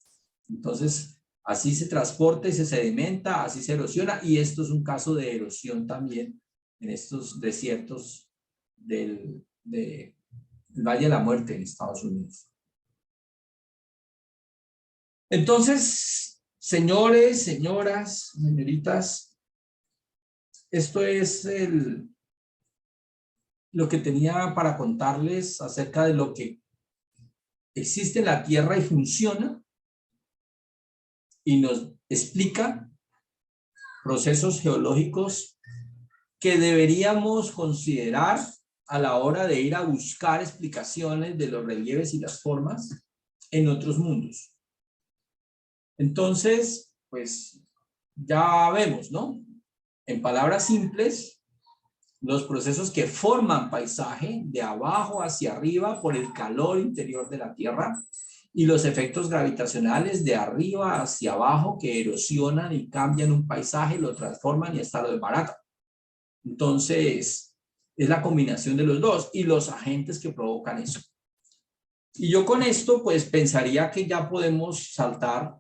Speaker 1: Entonces, así se transporta y se sedimenta, así se erosiona, y esto es un caso de erosión también en estos desiertos del Valle de la Muerte en Estados Unidos. Entonces, señores, señoras, señoritas, esto es lo que tenía para contarles acerca de lo que existe en la Tierra y funciona y nos explica procesos geológicos que deberíamos considerar a la hora de ir a buscar explicaciones de los relieves y las formas en otros mundos. Entonces, pues ya vemos, ¿no? En palabras simples, los procesos que forman paisaje de abajo hacia arriba por el calor interior de la Tierra y los efectos gravitacionales de arriba hacia abajo que erosionan y cambian un paisaje, lo transforman y hasta lo desbaratan. Entonces, es la combinación de los dos y los agentes que provocan eso. Y yo con esto, pues pensaría que ya podemos saltar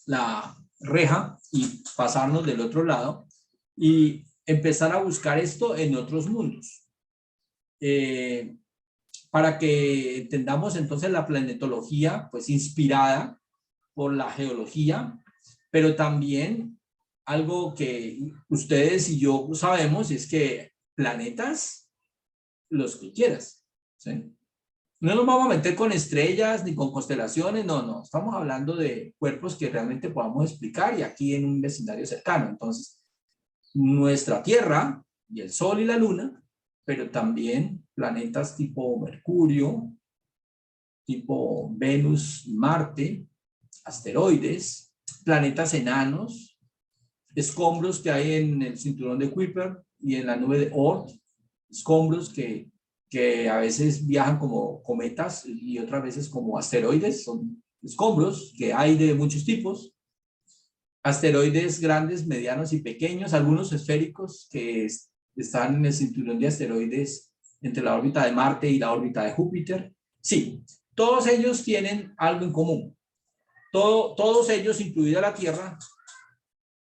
Speaker 1: la reja y pasarnos del otro lado y empezar a buscar esto en otros mundos. Para que entendamos entonces la planetología, pues inspirada por la geología, pero también algo que ustedes y yo sabemos es que planetas, los que quieras, ¿sí? No nos vamos a meter con estrellas ni con constelaciones, no. Estamos hablando de cuerpos que realmente podamos explicar y aquí en un vecindario cercano. Entonces, nuestra Tierra y el Sol y la Luna, pero también planetas tipo Mercurio, tipo Venus y Marte, asteroides, planetas enanos, escombros que hay en el cinturón de Kuiper y en la nube de Oort, escombros que a veces viajan como cometas y otras veces como asteroides, son escombros que hay de muchos tipos, asteroides grandes, medianos y pequeños, algunos esféricos que están en el cinturón de asteroides entre la órbita de Marte y la órbita de Júpiter. Sí, todos ellos tienen algo en común. Todos ellos, incluida la Tierra,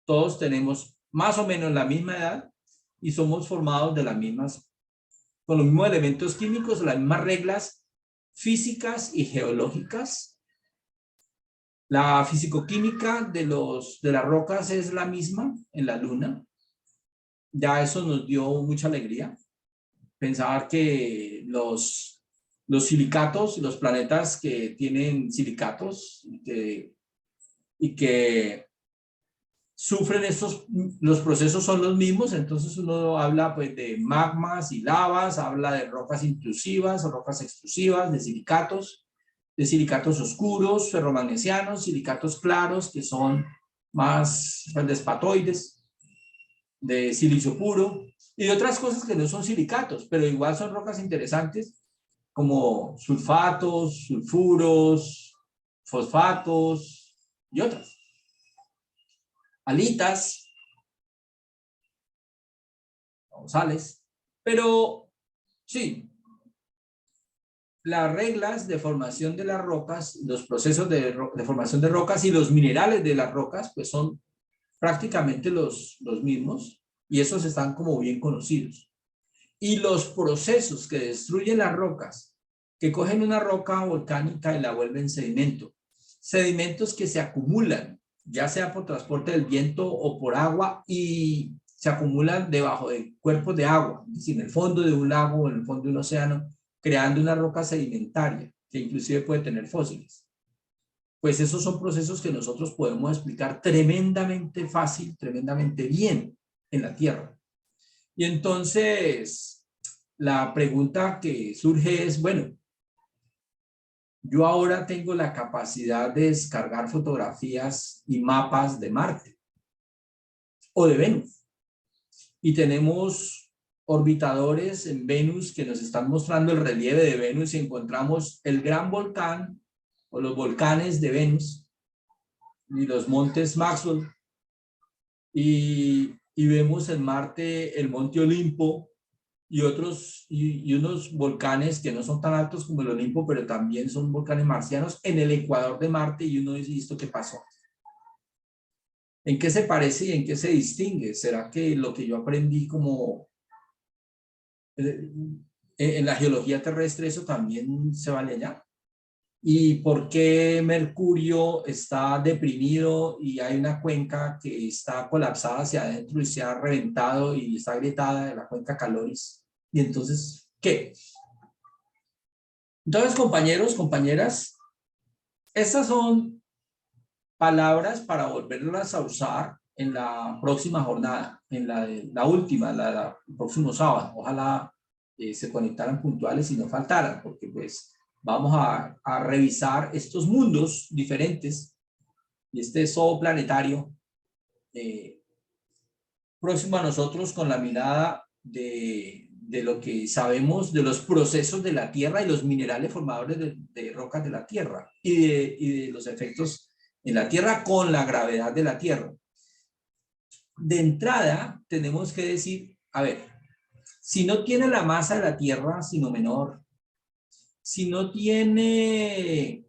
Speaker 1: todos tenemos más o menos la misma edad y somos formados de las mismas, con los mismos elementos químicos, las mismas reglas físicas y geológicas. La fisicoquímica de las rocas es la misma en la Luna. Ya eso nos dio mucha alegría. Pensar que los silicatos, los planetas que tienen silicatos, que y que sufren los procesos son los mismos, entonces uno habla pues de magmas y lavas, habla de rocas intrusivas o rocas extrusivas, de silicatos oscuros, ferromagnesianos, silicatos claros que son más feldespatoides, de silicio puro y de otras cosas que no son silicatos, pero igual son rocas interesantes como sulfatos, sulfuros, fosfatos y otras. Alitas, o sales, pero sí, las reglas de formación de las rocas, los procesos de formación de rocas y los minerales de las rocas, pues son prácticamente los mismos y esos están como bien conocidos. Y los procesos que destruyen las rocas, que cogen una roca volcánica y la vuelven sedimento, sedimentos que se acumulan, ya sea por transporte del viento o por agua y se acumulan debajo de cuerpos de agua, es decir, en el fondo de un lago o en el fondo de un océano, creando una roca sedimentaria que inclusive puede tener fósiles. Pues esos son procesos que nosotros podemos explicar tremendamente fácil, tremendamente bien en la Tierra. Y entonces, la pregunta que surge es, bueno, yo ahora tengo la capacidad de descargar fotografías y mapas de Marte o de Venus. Y tenemos orbitadores en Venus que nos están mostrando el relieve de Venus y encontramos el gran volcán o los volcanes de Venus y los montes Maxwell y vemos en Marte el monte Olimpo y otros y unos volcanes que no son tan altos como el Olimpo, pero también son volcanes marcianos en el ecuador de Marte y uno dice, ¿esto qué pasó? ¿En qué se parece y en qué se distingue? ¿Será que lo que yo aprendí como en la geología terrestre eso también se vale allá? ¿Y por qué Mercurio está deprimido y hay una cuenca que está colapsada hacia adentro y se ha reventado y está agrietada de la cuenca Caloris? Y entonces, ¿qué? Entonces, compañeros, compañeras, estas son palabras para volverlas a usar en la próxima jornada, en la última, el próximo sábado. Ojalá se conectaran puntuales y no faltaran, porque pues vamos a revisar estos mundos diferentes y este zoo planetario próximo a nosotros con la mirada de lo que sabemos de los procesos de la Tierra y los minerales formadores de rocas de la Tierra y de los efectos en la Tierra con la gravedad de la Tierra. De entrada, tenemos que decir, a ver, si no tiene la masa de la Tierra, sino menor, si no tiene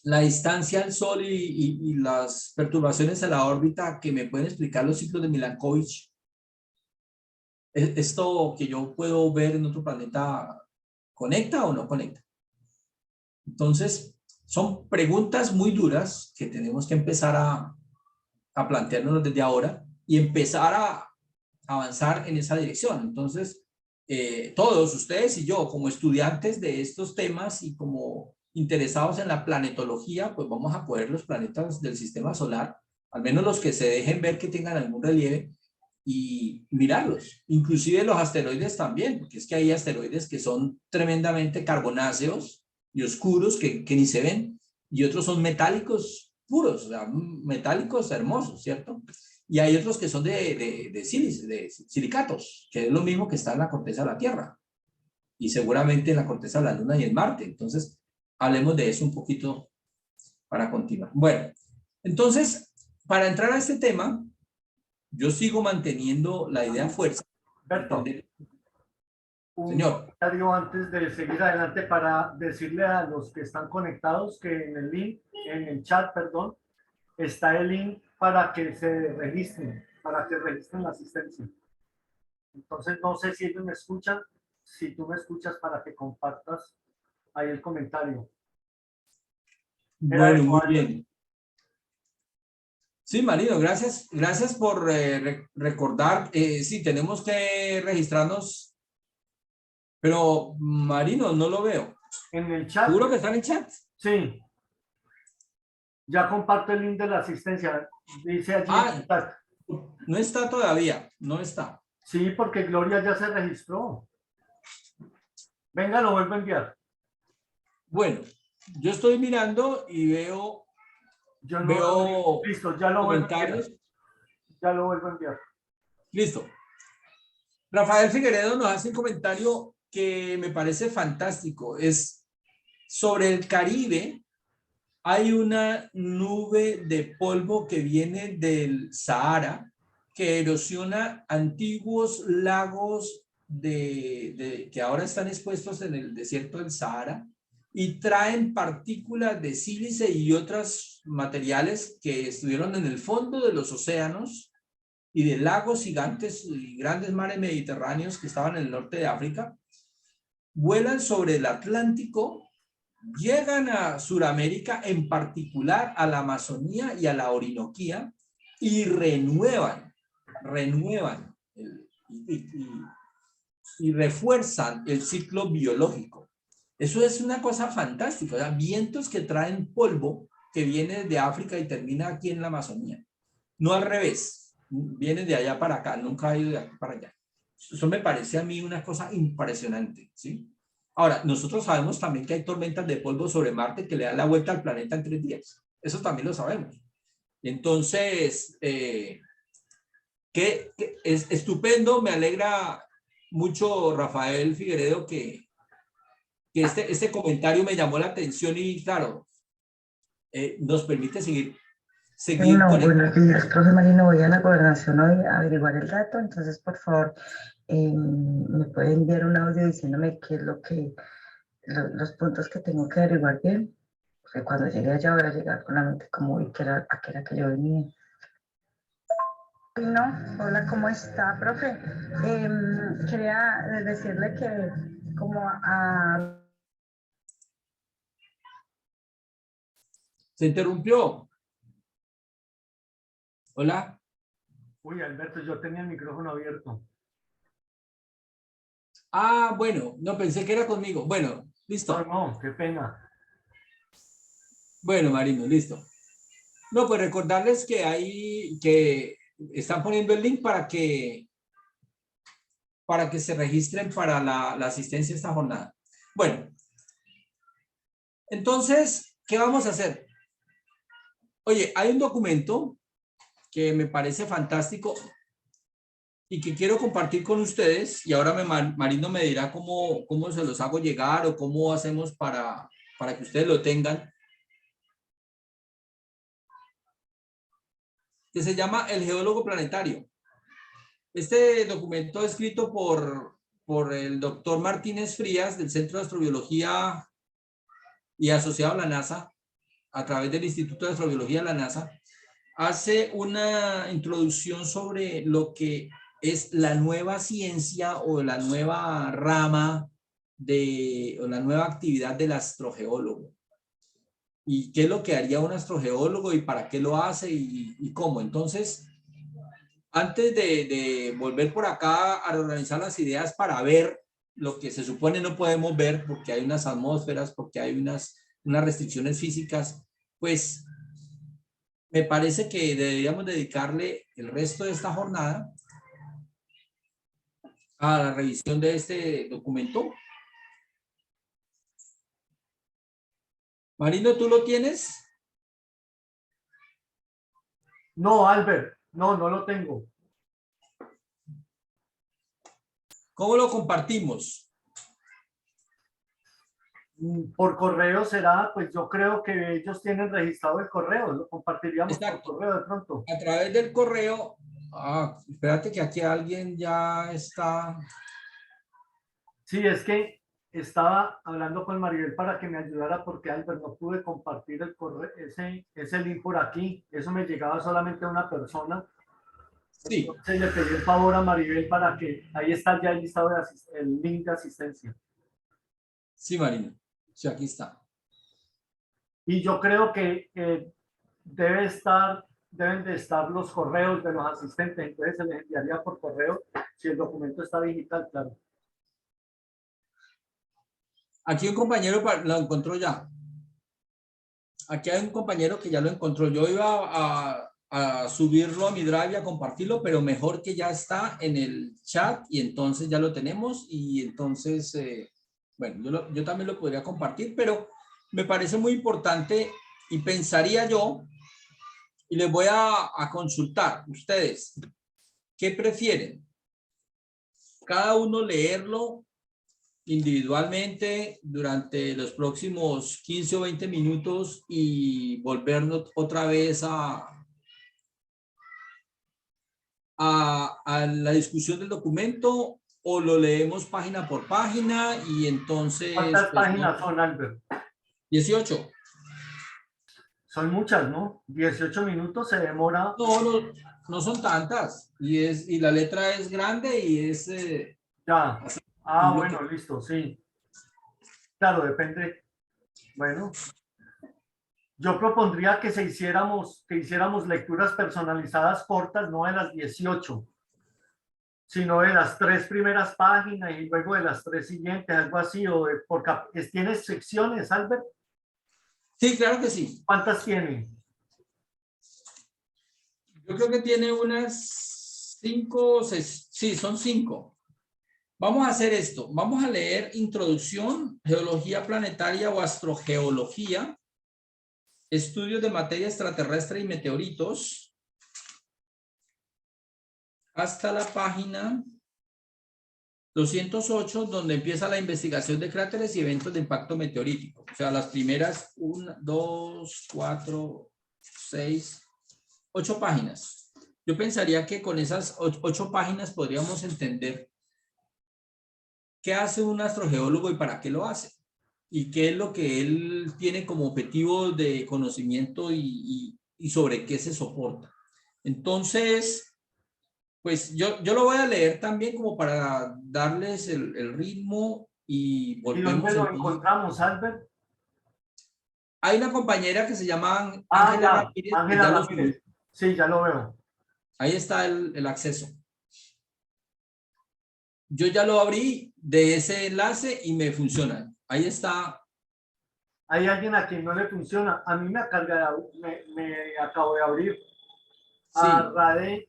Speaker 1: la distancia al Sol y las perturbaciones a la órbita que me pueden explicar los ciclos de Milankovitch, esto que yo puedo ver en otro planeta, ¿conecta o no conecta? Entonces, son preguntas muy duras que tenemos que empezar a plantearnos desde ahora y empezar a avanzar en esa dirección. Entonces, todos ustedes y yo, como estudiantes de estos temas y como interesados en la planetología, pues vamos a poder los planetas del sistema solar, al menos los que se dejen ver que tengan algún relieve, y mirarlos. Inclusive los asteroides también, porque es que hay asteroides que son tremendamente carbonáceos y oscuros que ni se ven, y otros son metálicos puros, o sea, metálicos hermosos, ¿cierto? Y hay otros que son de silicatos, que es lo mismo que está en la corteza de la Tierra y seguramente en la corteza de la Luna y en Marte. Entonces, hablemos de eso un poquito para continuar. Bueno, entonces, para entrar a este tema, yo sigo manteniendo la idea fuerza.
Speaker 2: Berto, un
Speaker 1: Señor.
Speaker 2: comentario antes de seguir adelante para decirle a los que están conectados que en el link, en el chat, perdón, está el link para que se registren, para que registren la asistencia. Entonces, no sé si ellos me escuchan, si tú me escuchas para que compartas ahí el comentario.
Speaker 1: Bueno, muy bien. Sí, Marino, gracias. Gracias por recordar. Sí, tenemos que registrarnos, pero Marino, no lo veo.
Speaker 2: En el chat.
Speaker 1: ¿Seguro que está en el chat?
Speaker 2: Sí. Ya comparto el link de la asistencia. Dice allí en el chat.
Speaker 1: No está todavía, no está.
Speaker 2: Sí, porque Gloria ya se registró. Venga, lo vuelvo a enviar.
Speaker 1: Bueno, yo estoy mirando y veo,
Speaker 2: Yo no
Speaker 1: veo
Speaker 2: listo, ya lo vuelvo a enviar.
Speaker 1: comentarios.
Speaker 2: Ya lo vuelvo a enviar.
Speaker 1: Listo. Rafael Figueredo nos hace un comentario que me parece fantástico. Es sobre el Caribe. Hay una nube de polvo que viene del Sahara que erosiona antiguos lagos que ahora están expuestos en el desierto del Sahara y traen partículas de sílice y otros materiales que estuvieron en el fondo de los océanos y de lagos gigantes y grandes mares mediterráneos que estaban en el norte de África, vuelan sobre el Atlántico, llegan a Sudamérica, en particular a la Amazonía y a la Orinoquía, y renuevan y refuerzan el ciclo biológico. Eso es una cosa fantástica, ¿verdad? Vientos que traen polvo que viene de África y termina aquí en la Amazonía. No al revés, viene de allá para acá, nunca ha ido de aquí para allá. Eso me parece a mí una cosa impresionante, ¿sí? Ahora, nosotros sabemos también que hay tormentas de polvo sobre Marte que le dan la vuelta al planeta en 3 días. Eso también lo sabemos. Entonces, que es estupendo, me alegra mucho, Rafael Figueredo, que este comentario me llamó la atención y, claro, nos permite seguir
Speaker 3: No,
Speaker 1: conectados.
Speaker 3: buenos días, profe Marino. Voy a la gobernación hoy a averiguar el dato, entonces por favor me puede enviar un audio diciéndome qué es lo que, los puntos que tengo que averiguar bien, porque cuando llegue allá voy a llegar con la mente como vi que era, a qué era que yo venía. No, hola, ¿cómo está, profe? Quería decirle que como a...
Speaker 1: Se interrumpió. Hola.
Speaker 2: Uy, Alberto, yo tenía el micrófono abierto.
Speaker 1: Ah, bueno, no pensé que era conmigo. Bueno, listo.
Speaker 2: No, qué pena.
Speaker 1: Bueno, Marino, listo. No, pues recordarles que están poniendo el link para que se registren para la asistencia a esta jornada. Bueno, entonces, ¿qué vamos a hacer? Oye, hay un documento que me parece fantástico y que quiero compartir con ustedes, y ahora Marino me dirá cómo se los hago llegar o cómo hacemos para que ustedes lo tengan, que se llama El Geólogo Planetario. Este documento es escrito por el doctor Martínez Frías del Centro de Astrobiología y asociado a la NASA, a través del Instituto de Astrobiología de la NASA, hace una introducción sobre lo que es la nueva ciencia o la nueva rama o la nueva actividad del astrogeólogo. Y qué es lo que haría un astrogeólogo y para qué lo hace y cómo. Entonces, antes de volver por acá a organizar las ideas para ver lo que se supone no podemos ver porque hay unas atmósferas, porque hay unas restricciones físicas, pues me parece que deberíamos dedicarle el resto de esta jornada a la revisión de este documento. Marino, ¿tú lo tienes?
Speaker 2: No, Albert, no lo tengo.
Speaker 1: ¿Cómo lo compartimos?
Speaker 2: Por correo será, pues yo creo que ellos tienen registrado el correo, lo compartiríamos por
Speaker 1: Exacto.
Speaker 2: correo de pronto.
Speaker 1: A través del correo. Espérate que aquí alguien ya está.
Speaker 2: Sí, es que estaba hablando con Maribel para que me ayudara porque Albert no pude compartir el correo, ese link por aquí, eso me llegaba solamente a una persona.
Speaker 1: Sí,
Speaker 2: Entonces le pedí el favor a Maribel para que ahí está ya el listado de el link de asistencia.
Speaker 1: sí, Marino. Sí, aquí está.
Speaker 2: Y yo creo que deben de estar los correos de los asistentes, entonces se les enviaría por correo si el documento está digital, claro.
Speaker 1: Aquí un compañero lo encontró ya. aquí hay un compañero que ya lo encontró. Yo iba a subirlo a mi Drive y a compartirlo, pero mejor que ya está en el chat y entonces ya lo tenemos y entonces, bueno, yo también lo podría compartir, pero me parece muy importante y pensaría yo, y les voy a consultar, ustedes, ¿qué prefieren? Cada uno leerlo individualmente durante los próximos 15 o 20 minutos y volvernos otra vez a la discusión del documento, o lo leemos página por página y entonces,
Speaker 2: ¿Cuántas
Speaker 1: pues,
Speaker 2: páginas son, Albert?
Speaker 1: 18.
Speaker 2: Son muchas, ¿no? 18 minutos se demora.
Speaker 1: No, no, no son tantas y la letra es grande y es
Speaker 2: Ya.
Speaker 1: un
Speaker 2: Ah,
Speaker 1: bloque.
Speaker 2: bueno, listo, sí. Claro, depende. Bueno, yo propondría que hiciéramos lecturas personalizadas cortas, no de las 18, sino de las 3 primeras páginas y luego de las 3 siguientes, algo así, o ¿tienes secciones, Albert?
Speaker 1: Sí, claro que sí.
Speaker 2: ¿Cuántas tiene?
Speaker 1: Yo creo que tiene unas 5, sí, son 5. Vamos a hacer esto. Vamos a leer Introducción, Geología Planetaria o Astrogeología, Estudios de Materia Extraterrestre y Meteoritos, hasta la página 208, donde empieza la investigación de cráteres y eventos de impacto meteorítico. O sea, las primeras 1, 2, 4, 6, 8 páginas. Yo pensaría que con esas 8 páginas podríamos entender qué hace un astrogeólogo y para qué lo hace. Y qué es lo que él tiene como objetivo de conocimiento y sobre qué se soporta. Entonces, pues yo lo voy a leer también como para darles el ritmo y
Speaker 2: ¿Y dónde
Speaker 1: volvemos
Speaker 2: lo
Speaker 1: entonces.
Speaker 2: encontramos, Albert?
Speaker 1: Hay una compañera que se llama
Speaker 2: Ah,
Speaker 1: Ángela
Speaker 2: ya,
Speaker 1: Ramírez, que
Speaker 2: Ángela
Speaker 1: ya lo subió.
Speaker 2: Ramírez. Sí, ya lo veo.
Speaker 1: Ahí está el acceso. Yo ya lo abrí de ese enlace y me funciona. Ahí está.
Speaker 2: Hay alguien a quien no le funciona. A mí me me acabo de abrir. A
Speaker 1: Sí,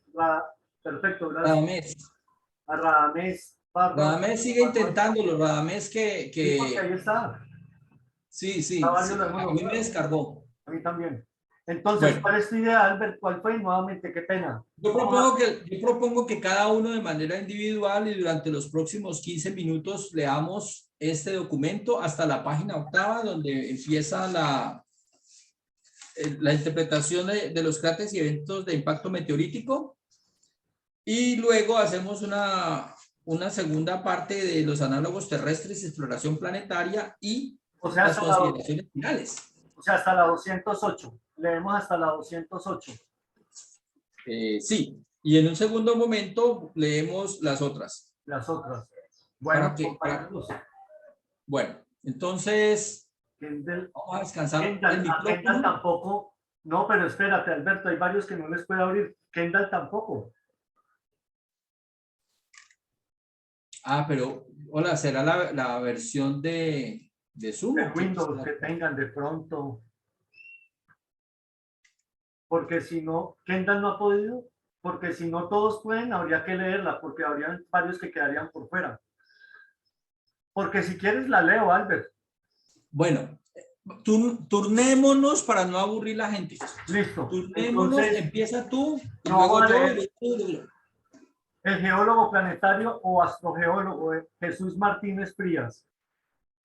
Speaker 2: perfecto, gracias.
Speaker 1: Radamés.
Speaker 2: A Radamés Parra.
Speaker 1: Radamés sigue intentándolo. Radamés
Speaker 2: Sí, porque ahí está.
Speaker 1: sí,
Speaker 2: Está
Speaker 1: sí,
Speaker 2: válido
Speaker 1: sí,
Speaker 2: de
Speaker 1: a
Speaker 2: nuevo.
Speaker 1: mí me descargó.
Speaker 2: A mí también. Entonces,
Speaker 1: Bueno,
Speaker 2: ¿cuál es tu idea, Albert? ¿Cuál fue? Nuevamente, qué pena.
Speaker 1: yo propongo que cada uno de manera individual y durante los próximos 15 minutos leamos este documento hasta la página 8, donde empieza la interpretación de los cráteres y eventos de impacto meteorítico. Y luego hacemos una segunda parte de los análogos terrestres, exploración planetaria y
Speaker 2: O sea,
Speaker 1: las consideraciones finales.
Speaker 2: hasta la 208. Leemos hasta la 208.
Speaker 1: Sí, y en un segundo momento leemos las otras.
Speaker 2: Las otras.
Speaker 1: ¿Para
Speaker 2: Bueno,
Speaker 1: qué?
Speaker 2: compañeros.
Speaker 1: Bueno, entonces
Speaker 2: Kendall,
Speaker 1: vamos a descansar el
Speaker 2: Kendall
Speaker 1: micrófono.
Speaker 2: tampoco. No, pero espérate, Alberto, hay varios que no les puedo abrir. Kendall tampoco.
Speaker 1: Ah, pero, hola, será la versión de Zoom.
Speaker 2: De
Speaker 1: ¿O qué?
Speaker 2: Windows que tengan de pronto. Porque si no, Kendall no ha podido. Porque si no todos pueden, habría que leerla, porque habría varios que quedarían por fuera. Porque si quieres la leo, Albert.
Speaker 1: Bueno, turnémonos para no aburrir la gente.
Speaker 2: Listo.
Speaker 1: Turnémonos,
Speaker 2: Entonces,
Speaker 1: empieza tú, y
Speaker 2: no vamos
Speaker 1: luego
Speaker 2: a
Speaker 1: yo,
Speaker 2: leer
Speaker 1: y luego yo.
Speaker 2: El geólogo planetario o astrogeólogo Jesús Martínez Frías,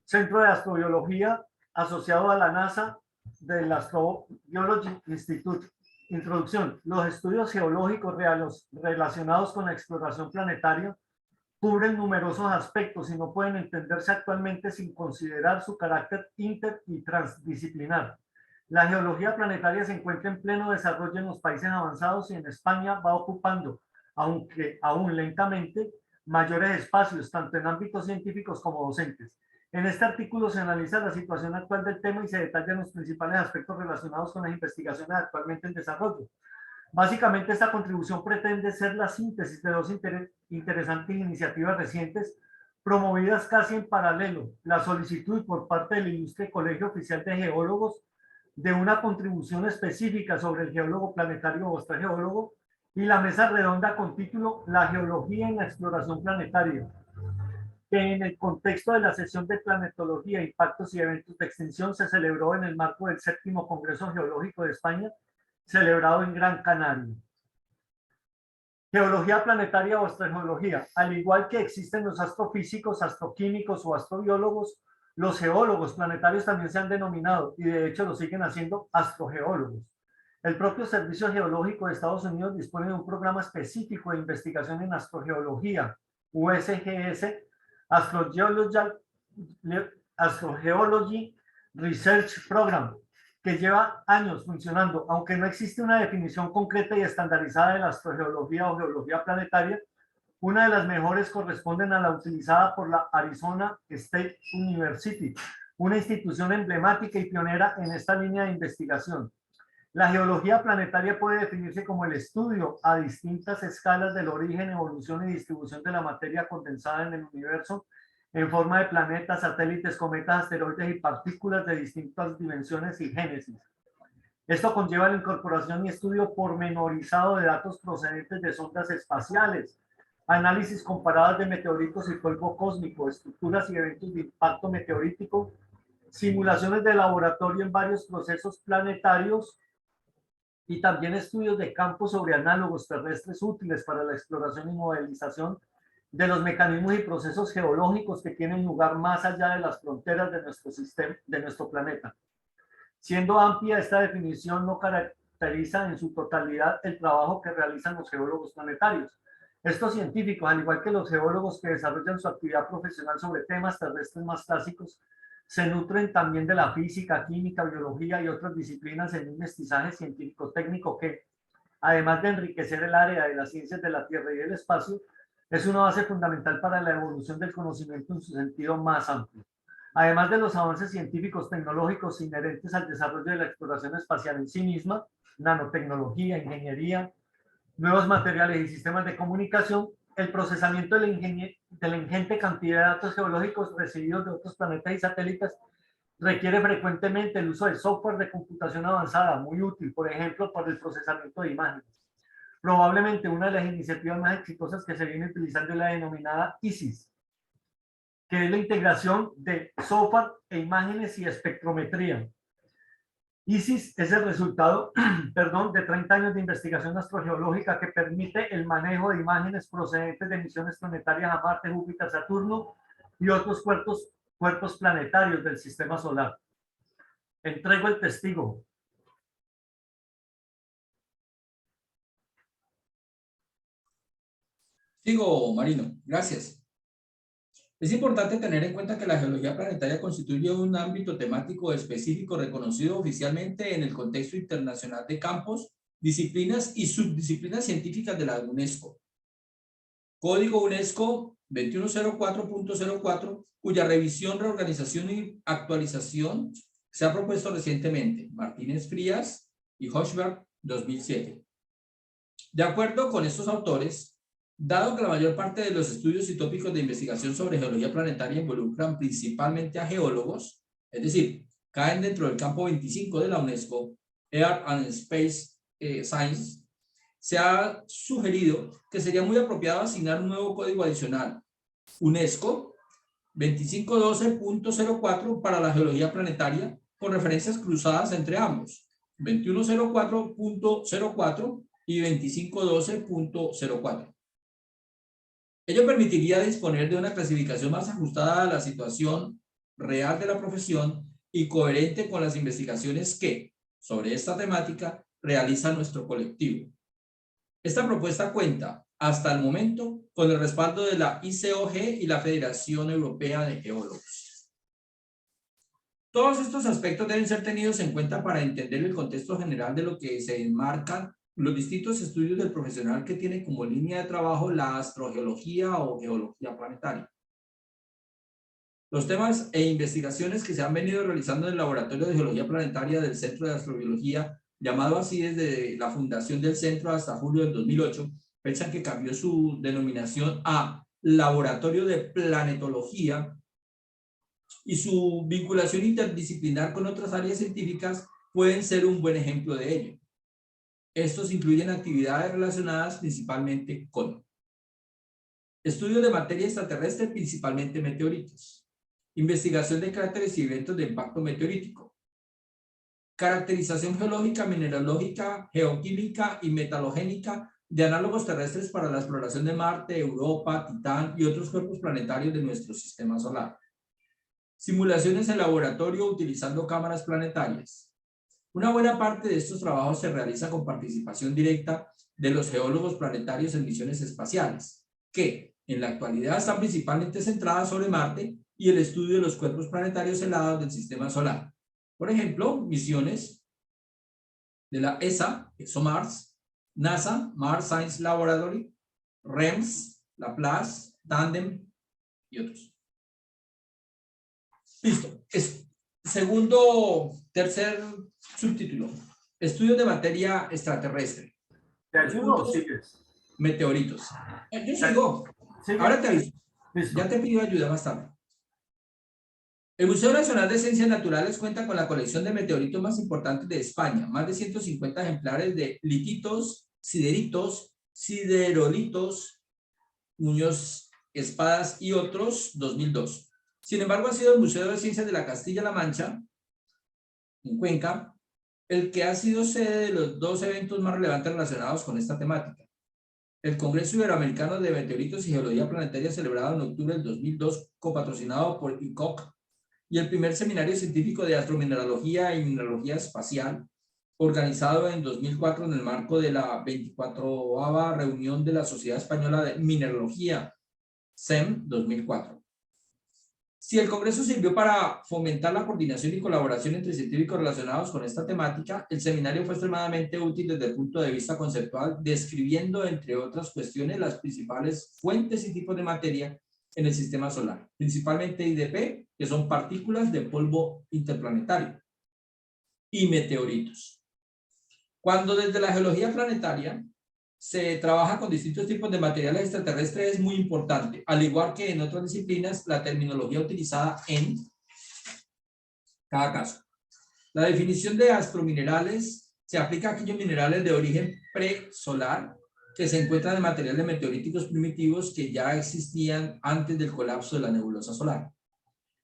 Speaker 2: Centro de Astrobiología asociado a la NASA del Astrobiology Institute. Introducción. Los estudios geológicos relacionados con la exploración planetaria cubren numerosos aspectos y no pueden entenderse actualmente sin considerar su carácter inter y transdisciplinar. La geología planetaria se encuentra en pleno desarrollo en los países avanzados y en España va ocupando, aunque aún lentamente, mayores espacios, tanto en ámbitos científicos como docentes. En este artículo se analiza la situación actual del tema y se detallan los principales aspectos relacionados con las investigaciones actualmente en desarrollo. Básicamente, esta contribución pretende ser la síntesis de dos interesantes iniciativas recientes promovidas casi en paralelo. La solicitud por parte del Ilustre Colegio Oficial de Geólogos de una contribución específica sobre el geólogo planetario o astrogeólogo, y la mesa redonda con título La geología en la exploración planetaria, que en el contexto de la sesión de planetología, impactos y eventos de extinción se celebró en el marco del 7º Congreso Geológico de España, celebrado en Gran Canaria. Geología planetaria o astrogeología. Al igual que existen los astrofísicos, astroquímicos o astrobiólogos, los geólogos planetarios también se han denominado, y de hecho lo siguen haciendo, astrogeólogos. El propio Servicio Geológico de Estados Unidos dispone de un programa específico de investigación en astrogeología, USGS, Astrogeology Research Program, que lleva años funcionando. Aunque no existe una definición concreta y estandarizada de la astrogeología o geología planetaria, una de las mejores corresponden a la utilizada por la Arizona State University, una institución emblemática y pionera en esta línea de investigación. La geología planetaria puede definirse como el estudio a distintas escalas del origen, evolución y distribución de la materia condensada en el universo en forma de planetas, satélites, cometas, asteroides y partículas de distintas dimensiones y génesis. Esto conlleva la incorporación y estudio pormenorizado de datos procedentes de sondas espaciales, análisis comparadas de meteoritos y polvo cósmico, estructuras y eventos de impacto meteorítico, simulaciones de laboratorio en varios procesos planetarios y también estudios de campo sobre análogos terrestres útiles para la exploración y modelización de los mecanismos y procesos geológicos que tienen lugar más allá de las fronteras de nuestro sistema, de nuestro planeta. Siendo amplia, esta definición no caracteriza en su totalidad el trabajo que realizan los geólogos planetarios. Estos científicos, al igual que los geólogos que desarrollan su actividad profesional sobre temas terrestres más clásicos, se nutren también de la física, química, biología y otras disciplinas en un mestizaje científico-técnico que, además de enriquecer el área de las ciencias de la Tierra y del espacio, es una base fundamental para la evolución del conocimiento en su sentido más amplio. Además de los avances científicos tecnológicos inherentes al desarrollo de la exploración espacial en sí misma, nanotecnología, ingeniería, nuevos materiales y sistemas de comunicación, el procesamiento de la ingente cantidad de datos geológicos recibidos de otros planetas y satélites requiere frecuentemente el uso de software de computación avanzada, muy útil, por ejemplo, para el procesamiento de imágenes. Probablemente una de las iniciativas más exitosas que se viene utilizando es la denominada ISIS, que es la integración de software e imágenes y espectrometría. ISIS es el resultado de 30 años de investigación astrogeológica que permite el manejo de imágenes procedentes de misiones planetarias a Marte, Júpiter, Saturno y otros cuerpos planetarios del sistema solar. Entrego el testigo.
Speaker 1: Sigo, Marino. Gracias. Es importante tener en cuenta que la geología planetaria constituye un ámbito temático específico reconocido oficialmente en el contexto internacional de campos, disciplinas y subdisciplinas científicas de la UNESCO. Código UNESCO 2104.04, cuya revisión, reorganización y actualización se ha propuesto recientemente, Martínez Frías y Hochberg, 2007. De acuerdo con estos autores, dado que la mayor parte de los estudios y tópicos de investigación sobre geología planetaria involucran principalmente a geólogos, es decir, caen dentro del campo 25 de la UNESCO, Earth and Space Science, se ha sugerido que sería muy apropiado asignar un nuevo código adicional, UNESCO 2512.04 para la geología planetaria, con referencias cruzadas entre ambos, 2104.04 y 2512.04. Ello permitiría disponer de una clasificación más ajustada a la situación real de la profesión y coherente con las investigaciones que, sobre esta temática, realiza nuestro colectivo. Esta propuesta cuenta, hasta el momento, con el respaldo de la ICOG y la Federación Europea de Geólogos. Todos estos aspectos deben ser tenidos en cuenta para entender el contexto general de lo que se enmarcan los distintos estudios del profesional que tiene como línea de trabajo la astrogeología o geología planetaria. Los temas e investigaciones que se han venido realizando en el Laboratorio de Geología Planetaria del Centro de Astrobiología, llamado así desde la fundación del centro hasta julio del 2008, fecha que cambió su denominación a Laboratorio de Planetología, y su vinculación interdisciplinar con otras áreas científicas, pueden ser un buen ejemplo de ello. Estos incluyen actividades relacionadas principalmente con estudios de materia extraterrestre, principalmente meteoritos, investigación de cráteres y eventos de impacto meteorítico, caracterización geológica, mineralógica, geoquímica y metalogénica de análogos terrestres para la exploración de Marte, Europa, Titán y otros cuerpos planetarios de nuestro sistema solar. Simulaciones en laboratorio utilizando cámaras planetarias. Una buena parte de estos trabajos se realiza con participación directa de los geólogos planetarios en misiones espaciales, que en la actualidad están principalmente centradas sobre Marte y el estudio de los cuerpos planetarios helados del sistema solar. Por ejemplo, misiones de la ESA, ExoMars, NASA, Mars Science Laboratory, REMS, Laplace, Tandem y otros. Listo. Tercer subtítulo. Estudios de materia extraterrestre.
Speaker 2: ¿Te ayudo o sigues?
Speaker 1: Meteoritos. Yo sigo. Ahora te aviso. Ya te pido ayuda más tarde. El Museo Nacional de Ciencias Naturales cuenta con la colección de meteoritos más importantes de España, más de 150 ejemplares de lititos, sideritos, siderolitos, Muñoz Espadas y otros, 2002. Sin embargo, ha sido el Museo de Ciencias de la Castilla-La Mancha, en Cuenca, el que ha sido sede de los dos eventos más relevantes relacionados con esta temática. El Congreso Iberoamericano de Meteoritos y Geología Planetaria, celebrado en octubre del 2002, copatrocinado por ICOC, y el primer seminario científico de astromineralogía y mineralogía espacial, organizado en 2004 en el marco de la 24ª reunión de la Sociedad Española de Mineralogía, SEM 2004. Si el Congreso sirvió para fomentar la coordinación y colaboración entre científicos relacionados con esta temática, el seminario fue extremadamente útil desde el punto de vista conceptual, describiendo, entre otras cuestiones, las principales fuentes y tipos de materia en el sistema solar, principalmente IDP, que son partículas de polvo interplanetario, y meteoritos. Cuando desde la geología planetaria se trabaja con distintos tipos de materiales extraterrestres, es muy importante, al igual que en otras disciplinas, la terminología utilizada en cada caso. La definición de astrominerales se aplica a aquellos minerales de origen presolar que se encuentran en materiales meteoríticos primitivos que ya existían antes del colapso de la nebulosa solar.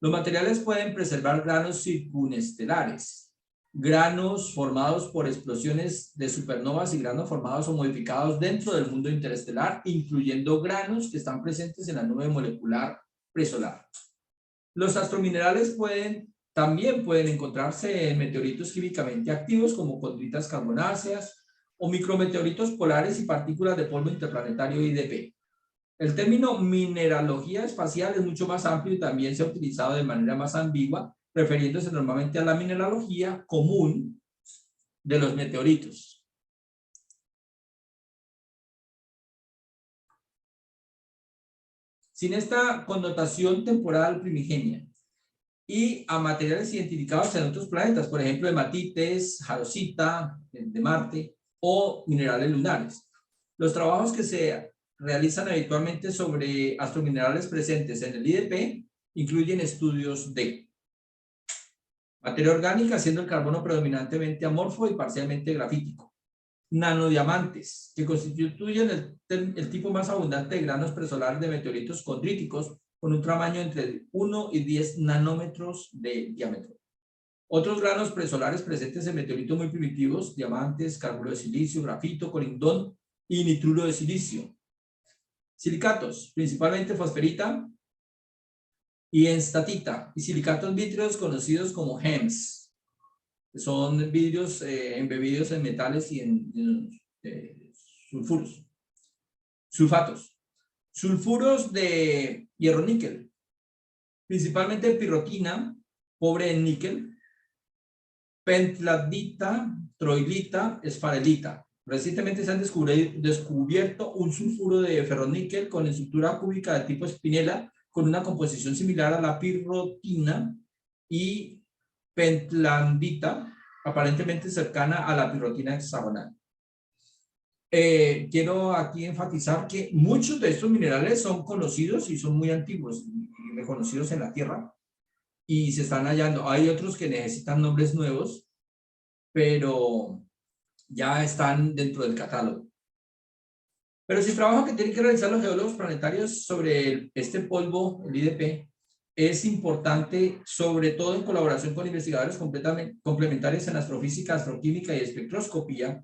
Speaker 1: Los materiales pueden preservar granos circunestelares, granos formados por explosiones de supernovas y granos formados o modificados dentro del mundo interestelar, incluyendo granos que están presentes en la nube molecular presolar. Los astrominerales también pueden encontrarse en meteoritos químicamente activos como condritas carbonáceas o micrometeoritos polares y partículas de polvo interplanetario IDP. El término mineralogía espacial es mucho más amplio y también se ha utilizado de manera más ambigua, refiriéndose normalmente a la mineralogía común de los meteoritos. Sin esta connotación temporal primigenia y a materiales identificados en otros planetas, por ejemplo, hematites, jarosita, de Marte, o minerales lunares. Los trabajos que se realizan habitualmente sobre astrominerales presentes en el IDP incluyen estudios de materia orgánica, siendo el carbono predominantemente amorfo y parcialmente grafítico. Nanodiamantes, que constituyen el tipo más abundante de granos presolares de meteoritos condríticos con un tamaño entre 1 y 10 nanómetros de diámetro. Otros granos presolares presentes en meteoritos muy primitivos, diamantes, carburo de silicio, grafito, corindón y nitruro de silicio. Silicatos, principalmente fosferita y enstatita, y silicatos vítreos conocidos como GEMS, que son vidrios embebidos en metales y en sulfuros. Sulfatos. Sulfuros de hierro-níquel, principalmente pirrotina, pobre en níquel, pentlandita, troilita, esfarelita. Recientemente se han descubierto un sulfuro de ferroníquel con estructura cúbica de tipo espinela con una composición similar a la pirrotina y pentlandita, aparentemente cercana a la pirrotina hexagonal. Quiero aquí enfatizar que muchos de estos minerales son conocidos y son muy antiguos y reconocidos en la Tierra y se están hallando. Hay otros que necesitan nombres nuevos pero ya están dentro del catálogo. Pero si el trabajo que tienen que realizar los geólogos planetarios sobre este polvo, el IDP, es importante, sobre todo en colaboración con investigadores complementarios en astrofísica, astroquímica y espectroscopía.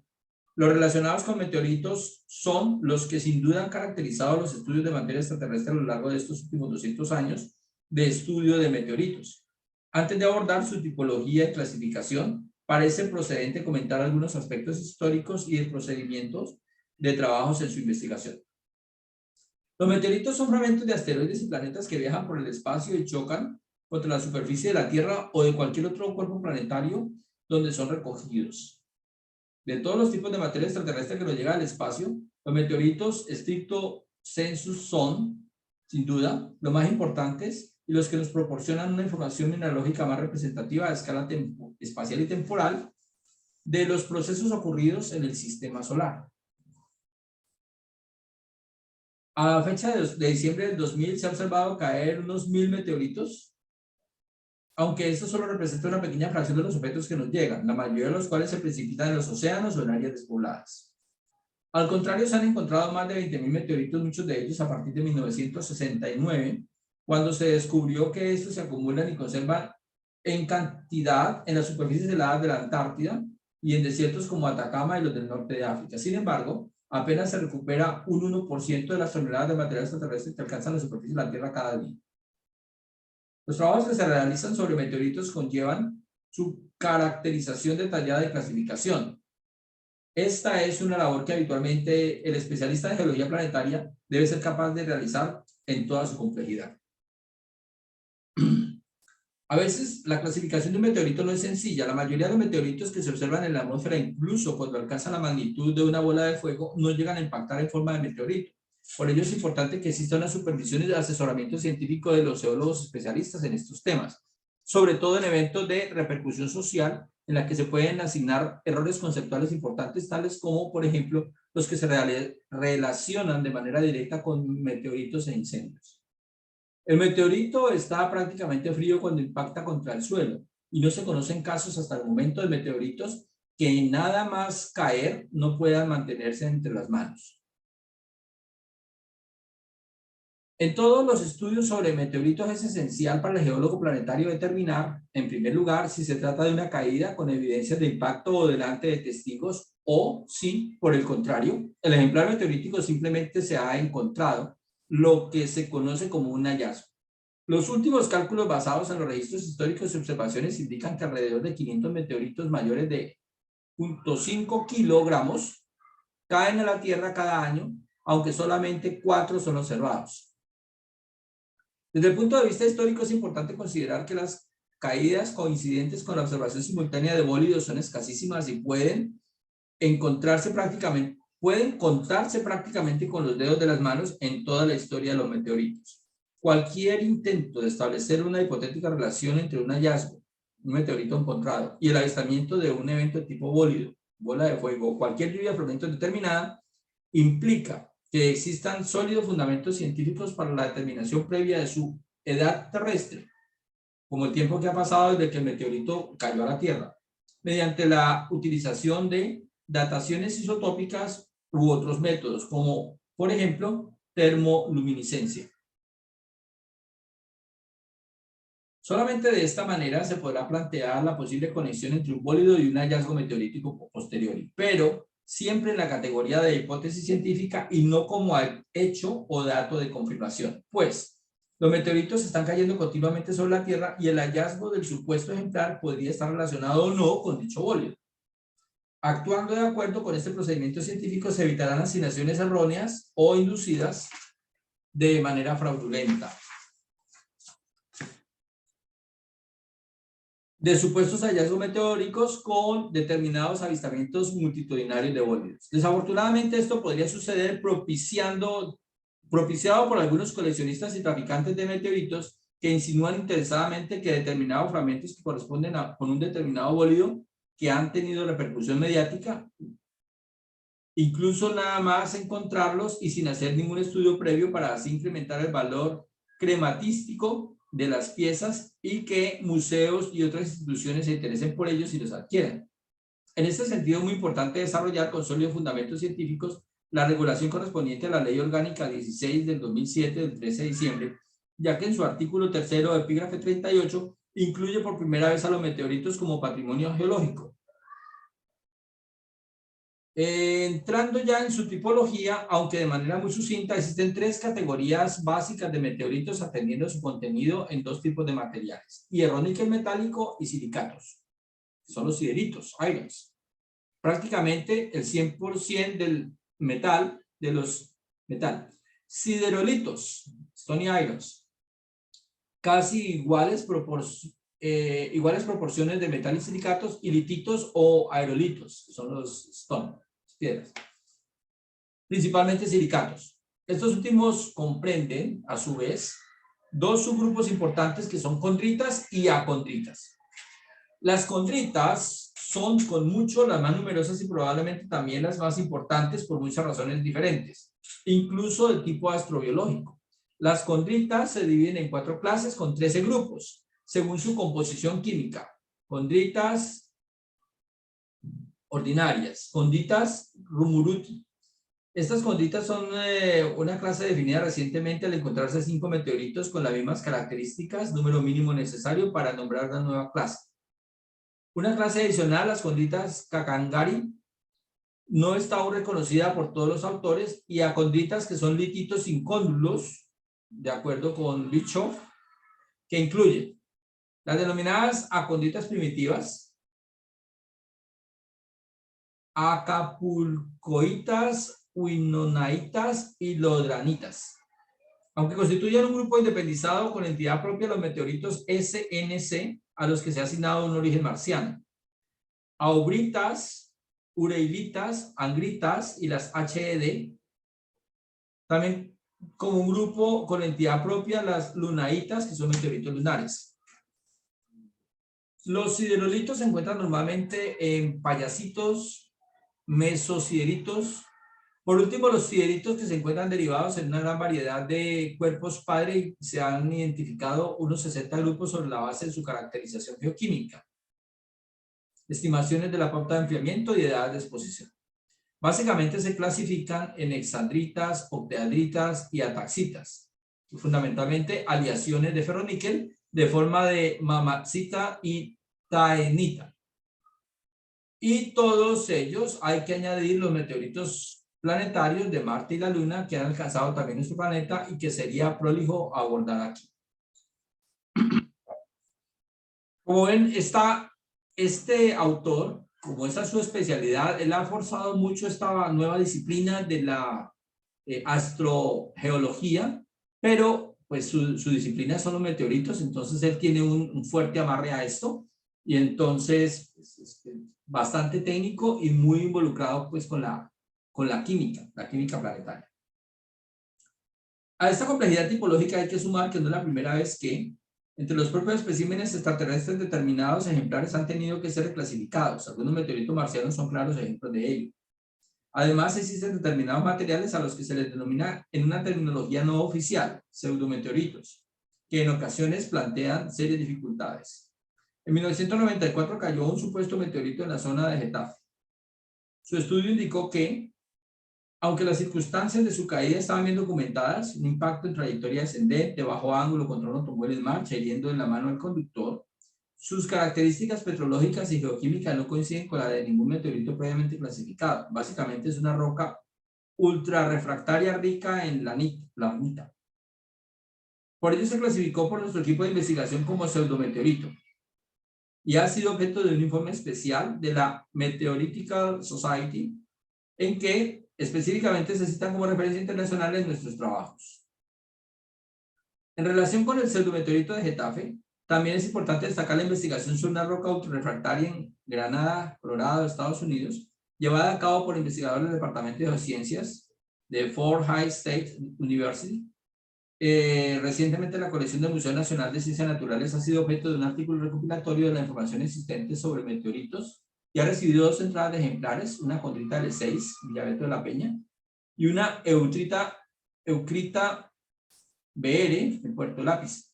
Speaker 1: Los relacionados con meteoritos son los que sin duda han caracterizado los estudios de materia extraterrestre a lo largo de estos últimos 200 años de estudio de meteoritos. Antes de abordar su tipología y clasificación, parece procedente comentar algunos aspectos históricos y de procedimientos de trabajos en su investigación. Los meteoritos son fragmentos de asteroides y planetas que viajan por el espacio y chocan contra la superficie de la Tierra o de cualquier otro cuerpo planetario donde son recogidos. De todos los tipos de materia extraterrestre que nos llega al espacio, los meteoritos estricto sensu son, sin duda, los más importantes y los que nos proporcionan una información mineralógica más representativa a escala espacial y temporal de los procesos ocurridos en el sistema solar. A fecha de diciembre del 2000 se ha observado caer unos 1000 meteoritos, aunque esto solo representa una pequeña fracción de los objetos que nos llegan, la mayoría de los cuales se precipitan en los océanos o en áreas despobladas. Al contrario, se han encontrado más de 20.000 meteoritos, muchos de ellos a partir de 1969, cuando se descubrió que estos se acumulan y conservan en cantidad en las superficies heladas de la Antártida y en desiertos como Atacama y los del norte de África. Sin embargo, apenas se recupera un 1% de las toneladas de material extraterrestre que alcanzan la superficie de la Tierra cada día. Los trabajos que se realizan sobre meteoritos conllevan su caracterización detallada y clasificación. Esta es una labor que habitualmente el especialista de geología planetaria debe ser capaz de realizar en toda su complejidad. A veces la clasificación de un meteorito no es sencilla. La mayoría de los meteoritos que se observan en la atmósfera, incluso cuando alcanzan la magnitud de una bola de fuego, no llegan a impactar en forma de meteorito. Por ello es importante que exista una supervisión y asesoramiento científico de los geólogos especialistas en estos temas, sobre todo en eventos de repercusión social en la que se pueden asignar errores conceptuales importantes, tales como, por ejemplo, los que se relacionan de manera directa con meteoritos e incendios. El meteorito está prácticamente frío cuando impacta contra el suelo y no se conocen casos hasta el momento de meteoritos que nada más caer no puedan mantenerse entre las manos. En todos los estudios sobre meteoritos es esencial para el geólogo planetario determinar, en primer lugar, si se trata de una caída con evidencias de impacto o delante de testigos, o si, por el contrario, el ejemplar meteorítico simplemente se ha encontrado, lo que se conoce como un hallazgo. Los últimos cálculos basados en los registros históricos y observaciones indican que alrededor de 500 meteoritos mayores de 0.5 kilogramos caen a la Tierra cada año, aunque solamente 4 son observados. Desde el punto de vista histórico es importante considerar que las caídas coincidentes con la observación simultánea de bólidos son escasísimas y pueden contarse prácticamente con los dedos de las manos en toda la historia de los meteoritos. Cualquier intento de establecer una hipotética relación entre un hallazgo, un meteorito encontrado, y el avistamiento de un evento de tipo bólido, bola de fuego o cualquier lluvia de fragmentos determinada, implica que existan sólidos fundamentos científicos para la determinación previa de su edad terrestre, como el tiempo que ha pasado desde que el meteorito cayó a la Tierra, mediante la utilización de dataciones isotópicas u otros métodos, como, por ejemplo, termoluminiscencia. Solamente de esta manera se podrá plantear la posible conexión entre un bólido y un hallazgo meteorítico posterior, pero siempre en la categoría de hipótesis científica y no como hecho o dato de confirmación, pues los meteoritos están cayendo continuamente sobre la Tierra y el hallazgo del supuesto ejemplar podría estar relacionado o no con dicho bólido. Actuando de acuerdo con este procedimiento científico se evitarán asignaciones erróneas o inducidas de manera fraudulenta de supuestos hallazgos meteóricos con determinados avistamientos multitudinarios de bólidos. Desafortunadamente esto podría suceder propiciado por algunos coleccionistas y traficantes de meteoritos que insinúan interesadamente que determinados fragmentos que corresponden con un determinado bólido que han tenido repercusión mediática, incluso nada más encontrarlos y sin hacer ningún estudio previo para así incrementar el valor crematístico de las piezas y que museos y otras instituciones se interesen por ellos y los adquieran. En este sentido, es muy importante desarrollar con sólidos fundamentos científicos la regulación correspondiente a la Ley Orgánica 16 del 2007, del 13 de diciembre, ya que en su artículo 3º, epígrafe 38, incluye por primera vez a los meteoritos como patrimonio geológico. Entrando ya en su tipología, aunque de manera muy sucinta, existen 3 categorías básicas de meteoritos atendiendo su contenido en 2 tipos de materiales: hierro, níquel metálico y silicatos. Son los sideritos, irons. Prácticamente el 100% del metal, de los siderolitos, stony irons, casi iguales proporciones de metal y silicatos, y lititos o aerolitos, que son los stone, piedras. Principalmente silicatos. Estos últimos comprenden, a su vez, 2 subgrupos importantes que son condritas y acondritas. Las condritas son con mucho las más numerosas y probablemente también las más importantes por muchas razones diferentes, incluso del tipo astrobiológico. Las condritas se dividen en 4 clases con 13 grupos, según su composición química. Condritas ordinarias, condritas rumuruti. Estas condritas son una clase definida recientemente al encontrarse 5 meteoritos con las mismas características, número mínimo necesario para nombrar una nueva clase. Una clase adicional, las condritas Kakangari, no está aún reconocida por todos los autores, y acondritas que son lititos incóndulos, de acuerdo con Bischoff, que incluyen las denominadas acondritas primitivas, acapulcoitas, winonaitas y lodranitas. Aunque constituyen un grupo independizado con entidad propia, los meteoritos SNC, a los que se ha asignado un origen marciano. Aubritas, ureilitas, angritas y las HED. También como un grupo con entidad propia las lunaitas, que son meteoritos lunares. Los siderolitos se encuentran normalmente en payasitos, mesosideritos. Por último, los sideritos, que se encuentran derivados en una gran variedad de cuerpos padre, y se han identificado unos 60 grupos sobre la base de su caracterización geoquímica, estimaciones de la pauta de enfriamiento y edad de exposición. Básicamente se clasifican en hexandritas, octeandritas y ataxitas, fundamentalmente aleaciones de ferroníquel de forma de mamaxita y taenita. Y todos ellos hay que añadir los meteoritos planetarios de Marte y la Luna, que han alcanzado también nuestro planeta y que sería prolijo abordar aquí. Como ven, este autor, como esa es su especialidad, él ha forzado mucho esta nueva disciplina de la astrogeología, pero pues su disciplina son los meteoritos, entonces él tiene un fuerte amarre a esto, y entonces pues, bastante técnico y muy involucrado pues con la química planetaria. A esta complejidad tipológica hay que sumar que no es la primera vez que entre los propios especímenes extraterrestres determinados ejemplares han tenido que ser reclasificados. Algunos meteoritos marcianos son claros ejemplos de ello. Además, existen determinados materiales a los que se les denomina en una terminología no oficial pseudometeoritos, que en ocasiones plantean serias dificultades. En 1994 cayó un supuesto meteorito en la zona de Getafe. Su estudio indicó que, aunque las circunstancias de su caída estaban bien documentadas, un impacto en trayectoria descendente, bajo ángulo contra un automóvil en marcha, hiriendo en la mano al conductor, sus características petrológicas y geoquímicas no coinciden con la de ningún meteorito previamente clasificado. Básicamente es una roca ultra refractaria rica en lanita. Por ello se clasificó por nuestro equipo de investigación como pseudometeorito y ha sido objeto de un informe especial de la Meteoritical Society, en que específicamente se citan como referencia internacional en nuestros trabajos. En relación con el pseudometeorito de Getafe, también es importante destacar la investigación sobre una roca ultrarrefractaria en Granada, Colorado, Estados Unidos, llevada a cabo por investigadores del Departamento de Geociencias de Fort Hays State University. Recientemente la colección del Museo Nacional de Ciencias Naturales ha sido objeto de un artículo recopilatorio de la información existente sobre meteoritos y ha recibido 2 entradas de ejemplares, una condrita L6, Villaveto de la Peña, y una eucrita BR en Puerto Lápiz.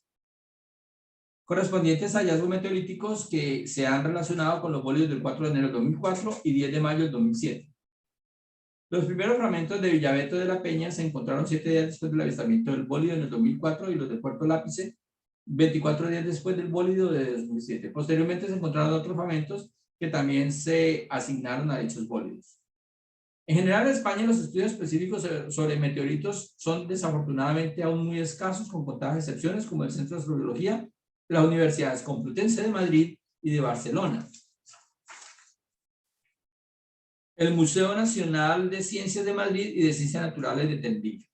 Speaker 1: correspondientes a hallazgos meteoríticos que se han relacionado con los bólidos del 4 de enero del 2004 y 10 de mayo del 2007. Los primeros fragmentos de Villaveto de la Peña se encontraron 7 días después del avistamiento del bólido en el 2004 y los de Puerto Lápice 24 días después del bólido de 2007. Posteriormente se encontraron otros fragmentos que también se asignaron a dichos bólidos. En general, en España los estudios específicos sobre meteoritos son desafortunadamente aún muy escasos, con contadas excepciones como el Centro de Astrobiología de las Universidades Complutense de Madrid y de Barcelona. El Museo Nacional de Ciencias de Madrid y de Ciencias Naturales de Tendilla.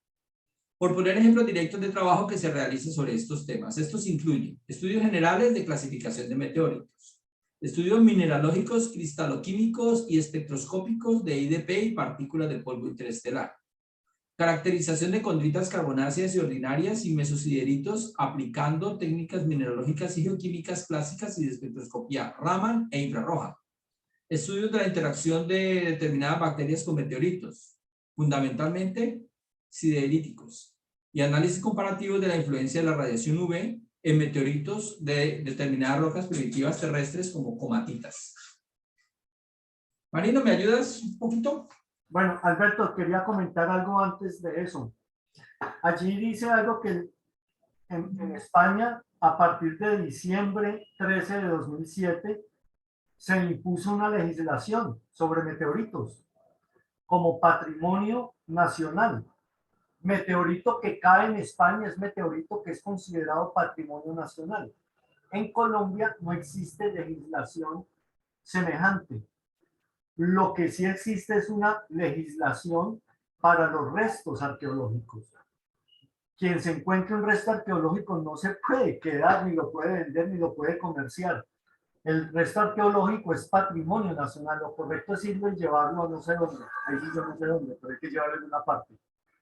Speaker 1: Por poner ejemplos directos de trabajo que se realiza sobre estos temas, estos incluyen estudios generales de clasificación de meteoritos, estudios mineralógicos, cristaloquímicos y espectroscópicos de IDP y partículas de polvo interestelar, caracterización de condritas carbonáceas y ordinarias y mesosideritos aplicando técnicas mineralógicas y geoquímicas clásicas y de espectroscopía Raman e infrarroja, estudios de la interacción de determinadas bacterias con meteoritos, fundamentalmente sideríticos, y análisis comparativos de la influencia de la radiación UV en meteoritos de determinadas rocas primitivas terrestres como comatitas. Marino, ¿me ayudas un poquito?
Speaker 2: Bueno, Alberto, quería comentar algo antes de eso. Allí dice algo que en España, a partir de diciembre 13 de 2007, se impuso una legislación sobre meteoritos como patrimonio nacional. Meteorito que cae en España es meteorito que es considerado patrimonio nacional. En Colombia no existe legislación semejante. Lo que sí existe es una legislación para los restos arqueológicos. Quien se encuentre un resto arqueológico no se puede quedar, ni lo puede vender, ni lo puede comerciar. El resto arqueológico es patrimonio nacional. Lo correcto es irlo y llevarlo a no sé dónde. Ahí sí yo no sé dónde, pero hay que llevarlo en una parte.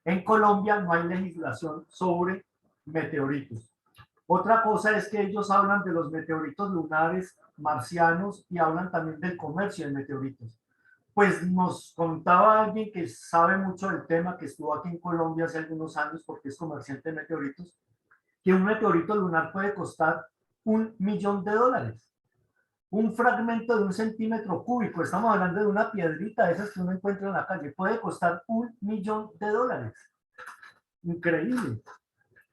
Speaker 2: En Colombia no hay legislación sobre meteoritos. Otra cosa es que ellos hablan de los meteoritos lunares marcianos y hablan también del comercio de meteoritos. Pues nos contaba alguien que sabe mucho del tema, que estuvo aquí en Colombia hace algunos años porque es comerciante de meteoritos, que un meteorito lunar puede costar $1.000.000. Un fragmento de 1 centímetro cúbico, estamos hablando de una piedrita, esas que uno encuentra en la calle, puede costar $1.000.000. Increíble.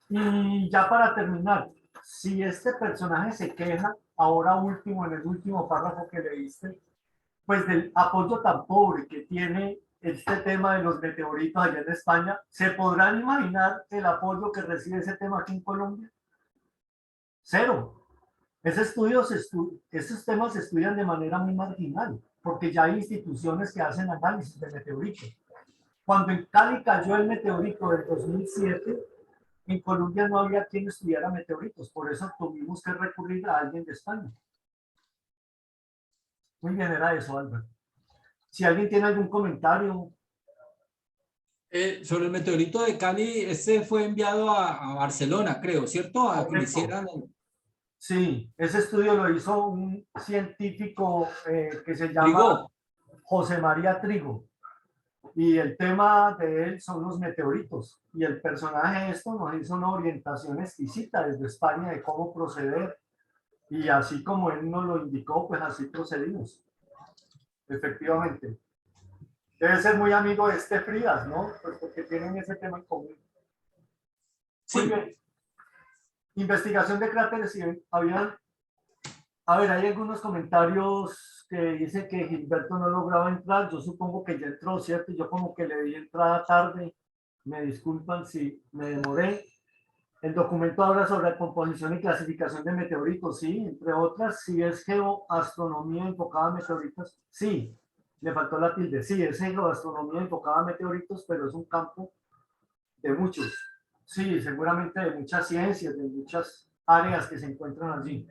Speaker 2: Y ya para terminar, si este personaje se queja, ahora último, en el último párrafo que leíste, pues del apoyo tan pobre que tiene este tema de los meteoritos allá en España, ¿se podrán imaginar el apoyo que recibe ese tema aquí en Colombia? Cero. Esos temas se estudian de manera muy marginal, porque ya hay instituciones que hacen análisis de meteoritos. Cuando en Cali cayó el meteorito del 2007, en Colombia no había quien estudiara meteoritos, por eso tuvimos que recurrir a alguien de España. Muy bien, era eso, Álvaro. Si alguien tiene algún comentario.
Speaker 1: Sobre el meteorito de Cali, ese fue enviado a Barcelona, creo, ¿cierto? A que lo hicieran.
Speaker 2: Sí, ese estudio lo hizo un científico que se llama
Speaker 1: Trigo.
Speaker 2: José María Trigo. Y el tema de él son los meteoritos. Y el personaje esto nos hizo una orientación exquisita desde España de cómo proceder. Y así como él nos lo indicó, pues así procedimos. Efectivamente. Debe ser muy amigo de este Frías, ¿no? Pues porque tienen ese tema en común.
Speaker 1: Sí.
Speaker 2: Muy bien. Investigación de cráteres. Habían... A ver, hay algunos comentarios que dicen que Gilberto no lograba entrar. Yo supongo que ya entró, ¿cierto? Yo como que le di entrada tarde. Me disculpan si me demoré. El documento habla sobre composición y clasificación de meteoritos, sí, entre otras. Si es geoastronomía enfocada a meteoritos, sí. Le faltó la tilde. Sí, es geoastronomía enfocada a meteoritos, pero es un campo de muchos. Sí, seguramente de muchas ciencias, de muchas áreas que se encuentran allí.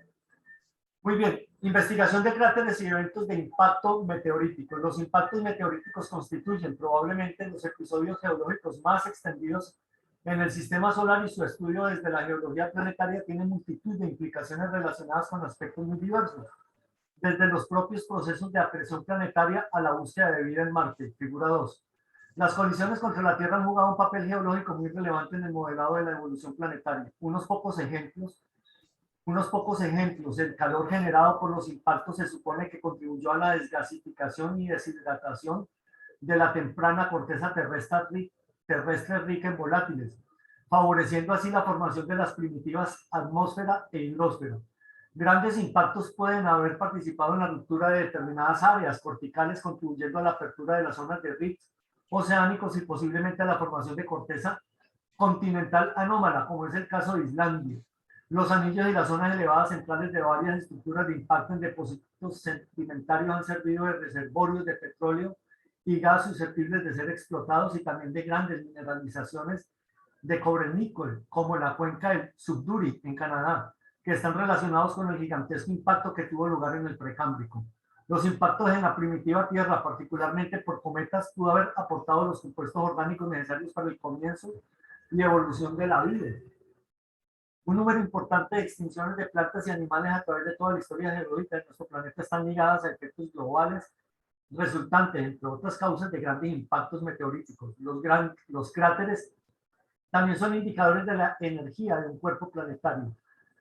Speaker 2: Muy bien, investigación de cráteres y eventos de impacto meteorítico. Los impactos meteoríticos constituyen probablemente los episodios geológicos más extendidos en el sistema solar, y su estudio desde la geología planetaria tiene multitud de implicaciones relacionadas con aspectos muy diversos, desde los propios procesos de acreción planetaria a la búsqueda de vida en Marte. Figura 2. Las colisiones contra la Tierra han jugado un papel geológico muy relevante en el modelado de la evolución planetaria. Unos pocos ejemplos Unos pocos ejemplos: el calor generado por los impactos se supone que contribuyó a la desgasificación y deshidratación de la temprana corteza terrestre rica en volátiles, favoreciendo así la formación de las primitivas atmósfera e hidrosfera. Grandes impactos pueden haber participado en la ruptura de determinadas áreas corticales, contribuyendo a la apertura de las zonas de rifts oceánicos y posiblemente a la formación de corteza continental anómala, como es el caso de Islandia. Los anillos y las zonas elevadas centrales de varias estructuras de impacto en depósitos sedimentarios han servido de reservorios de petróleo y gas susceptibles de ser explotados, y también de grandes mineralizaciones de cobre níquel, como la cuenca del Sudbury en Canadá, que están relacionados con el gigantesco impacto que tuvo lugar en el Precámbrico. Los impactos en la primitiva Tierra, particularmente por cometas, pudo haber aportado los compuestos orgánicos necesarios para el comienzo y evolución de la vida. Un número importante de extinciones de plantas y animales a través de toda la historia geológica de nuestro planeta están ligadas a efectos globales resultantes, entre otras causas, de grandes impactos meteoríticos. Los cráteres también son indicadores de la energía de un cuerpo planetario.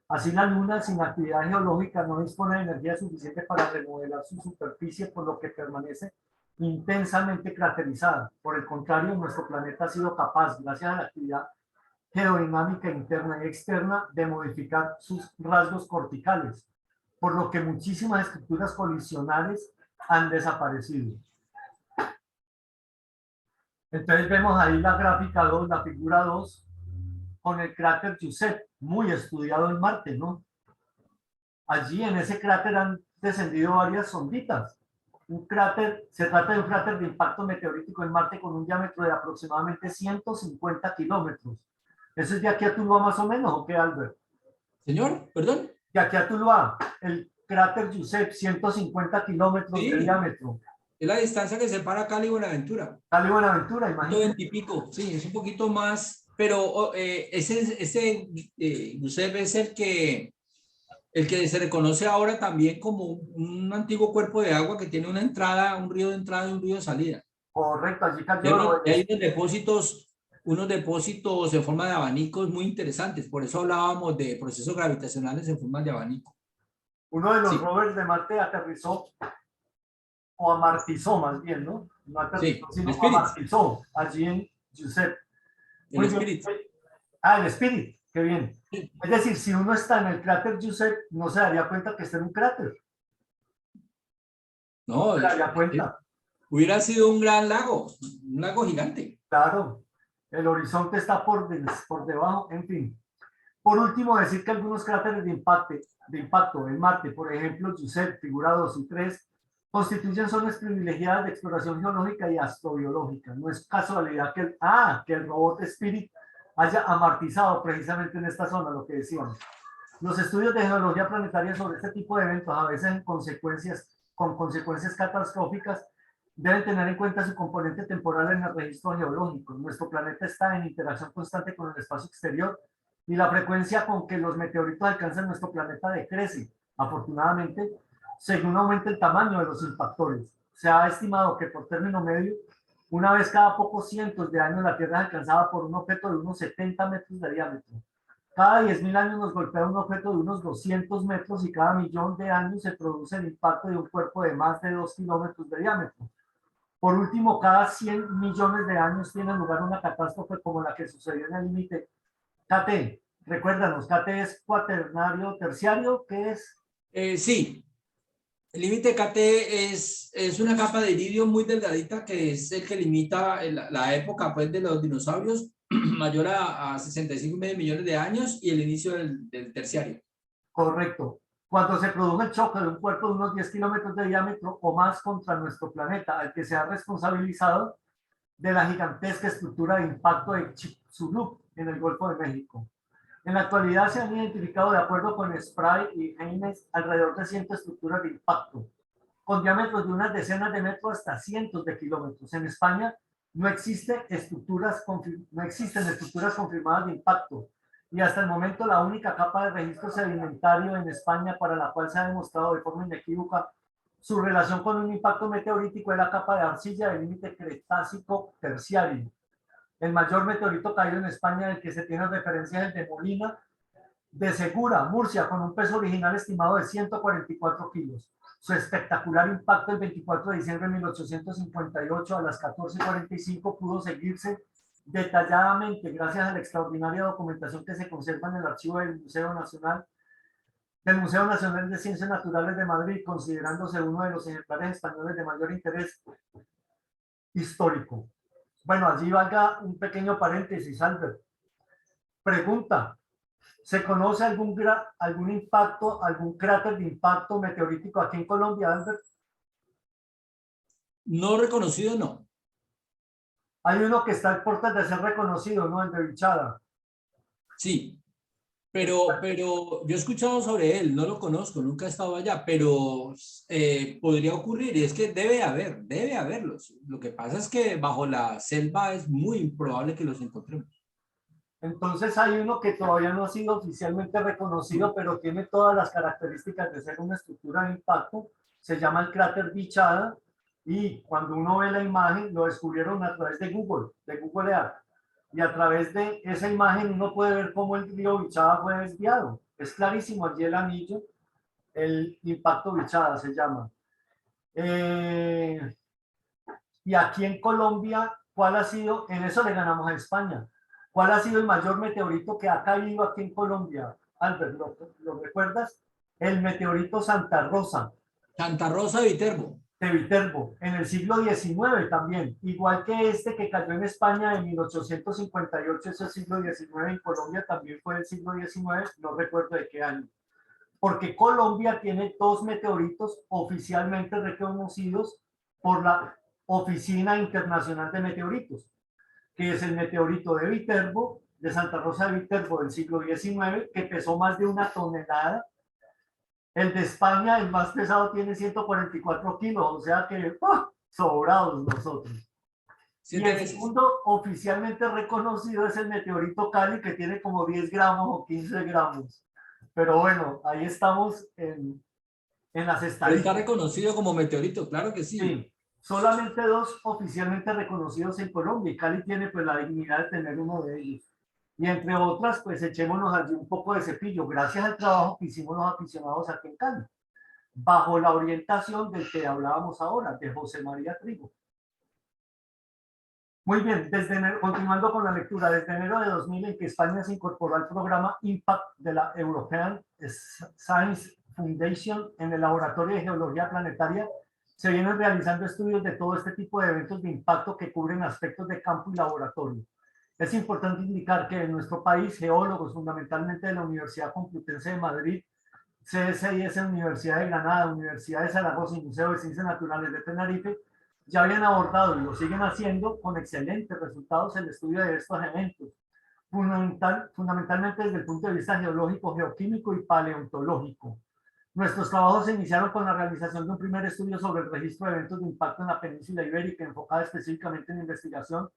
Speaker 2: Así, la Luna, sin actividad geológica, no dispone de energía suficiente para remodelar su superficie, por lo que permanece intensamente craterizada. Por el contrario, nuestro planeta ha sido capaz, gracias a la actividad geodinámica interna y externa, de modificar sus rasgos corticales, por lo que muchísimas estructuras colisionales han desaparecido. Entonces vemos ahí la gráfica 2, la figura 2, con el cráter Giuseppe, muy estudiado en Marte, ¿no? Allí en ese cráter han descendido varias sonditas. Se trata de un cráter de impacto meteorítico en Marte con un diámetro de aproximadamente 150 kilómetros. ¿Eso es de aquí a Tuluá más o menos, o qué, Albert?
Speaker 1: Señor, perdón.
Speaker 2: De aquí a Tuluá, el cráter Giuseppe, 150 kilómetros de diámetro.
Speaker 1: Es la distancia que separa Cali y Buenaventura.
Speaker 2: Cali y Buenaventura, imagínate.
Speaker 1: 120 y pico, sí, es un poquito más, pero ese Giuseppe es el que se reconoce ahora también como un antiguo cuerpo de agua que tiene una entrada, un río de entrada y un río de salida.
Speaker 2: Correcto, allí cayó.
Speaker 1: Y hay unos depósitos en forma de abanicos muy interesantes, por eso hablábamos de procesos gravitacionales en forma de abanico.
Speaker 2: Uno de los rovers de Marte aterrizó, o amartizó más bien, ¿no? No aterrizó, sino amartizó allí en Giuseppe.
Speaker 1: El Spirit.
Speaker 2: El Spirit, qué bien. Sí. Es decir, si uno está en el cráter Giuseppe, no se daría cuenta que está en un cráter.
Speaker 1: No,
Speaker 2: se daría cuenta.
Speaker 1: Hubiera sido un gran lago, un lago gigante.
Speaker 2: Claro, el horizonte está por debajo, en fin. Por último, decir que algunos cráteres de impacto en Marte, por ejemplo, Giuseppe, figura 2 y 3, constituyen zonas privilegiadas de exploración geológica y astrobiológica. No es casualidad que el robot Spirit haya amartizado precisamente en esta zona, lo que decíamos. Los estudios de geología planetaria sobre este tipo de eventos, a veces con consecuencias catastróficas, deben tener en cuenta su componente temporal en el registro geológico. Nuestro planeta está en interacción constante con el espacio exterior, y la frecuencia con que los meteoritos alcanzan nuestro planeta decrece, afortunadamente, según aumenta el tamaño de los impactores. Se ha estimado que, por término medio, una vez cada pocos cientos de años la Tierra es alcanzada por un objeto de unos 70 metros de diámetro. Cada 10.000 años nos golpea un objeto de unos 200 metros, y cada millón de años se produce el impacto de un cuerpo de más de 2 kilómetros de diámetro. Por último, cada 100 millones de años tiene lugar una catástrofe como la que sucedió en el límite KT. Recuérdanos, KT es cuaternario terciario, ¿qué es?
Speaker 1: Sí, el límite KT es una capa de iridio muy delgadita, que es el que limita la época, pues, de los dinosaurios, mayor a 65 millones de años, y el inicio del terciario.
Speaker 2: Correcto. Cuando se produjo el choque de un cuerpo de unos 10 kilómetros de diámetro o más contra nuestro planeta, al que se ha responsabilizado de la gigantesca estructura de impacto de Chicxulub en el Golfo de México. En la actualidad se han identificado, de acuerdo con Spray y Haynes, alrededor de 100 estructuras de impacto, con diámetros de unas decenas de metros hasta cientos de kilómetros. En España no existen estructuras confirmadas de impacto, y hasta el momento la única capa de registro sedimentario en España para la cual se ha demostrado de forma inequívoca su relación con un impacto meteorítico es la capa de arcilla del límite Cretácico terciario. El mayor meteorito caído en España del que se tiene referencia es el de Molina, De Segura, Murcia, con un peso original estimado de 144 kilos. Su espectacular impacto el 24 de diciembre de 1858 a las 14:45 pudo seguirse detalladamente gracias a la extraordinaria documentación que se conserva en el archivo del Museo Nacional de Ciencias Naturales de Madrid, considerándose uno de los ejemplares españoles de mayor interés histórico. Bueno, allí valga un pequeño paréntesis, Albert. Pregunta: ¿se conoce algún impacto, algún cráter de impacto meteorítico aquí en Colombia, Albert?
Speaker 1: No reconocido, no.
Speaker 2: Hay uno que está en puertas de ser reconocido, ¿no? El de Vichada.
Speaker 1: Sí, pero yo he escuchado sobre él, no lo conozco, nunca he estado allá, pero podría ocurrir y es que debe haberlos. Lo que pasa es que bajo la selva es muy improbable que los encontremos.
Speaker 2: Entonces hay uno que todavía no ha sido oficialmente reconocido, pero tiene todas las características de ser una estructura de impacto. Se llama el cráter Vichada y cuando uno ve la imagen lo descubrieron a través de Google Earth. Y a través de esa imagen uno puede ver cómo el río Vichada fue desviado. Es clarísimo allí el anillo, el impacto Vichada se llama. Y aquí en Colombia, ¿cuál ha sido? En eso le ganamos a España. ¿Cuál ha sido el mayor meteorito que ha caído aquí en Colombia? Albert, ¿lo recuerdas? El meteorito Santa Rosa.
Speaker 1: Santa Rosa de Viterbo.
Speaker 2: De Viterbo, en el siglo XIX también, igual que este que cayó en España en 1858, ese siglo XIX, en Colombia también fue el siglo XIX, no recuerdo de qué año, porque Colombia tiene dos meteoritos oficialmente reconocidos por la Oficina Internacional de Meteoritos, que es el meteorito de Viterbo, de Santa Rosa de Viterbo del siglo XIX, que pesó más de 1 tonelada. El de España, el más pesado, tiene 144 kilos, o sea que sobrados nosotros. Y el segundo oficialmente reconocido es el meteorito Cali, que tiene como 10 gramos o 15 gramos. Pero bueno, ahí estamos en las estadísticas.
Speaker 1: Está reconocido como meteorito, claro que sí.
Speaker 2: Sí, solamente dos oficialmente reconocidos en Colombia y Cali tiene pues la dignidad de tener uno de ellos. Y entre otras, pues echémonos allí un poco de cepillo, gracias al trabajo que hicimos los aficionados aquí en Cali, bajo la orientación del que hablábamos ahora, de José María Trigo. Muy bien, continuando con la lectura, desde enero de 2000 en que España se incorporó al programa IMPACT de la European Science Foundation en el Laboratorio de Geología Planetaria, se vienen realizando estudios de todo este tipo de eventos de impacto que cubren aspectos de campo y laboratorio. Es importante indicar que en nuestro país, geólogos, fundamentalmente de la Universidad Complutense de Madrid, CSIS, Universidad de Granada, Universidad de Zaragoza y Museo de Ciencias Naturales de Tenerife, ya habían abordado y lo siguen haciendo con excelentes resultados el estudio de estos eventos, fundamentalmente desde el punto de vista geológico, geoquímico y paleontológico. Nuestros trabajos se iniciaron con la realización de un primer estudio sobre el registro de eventos de impacto en la península ibérica, enfocada específicamente en la investigación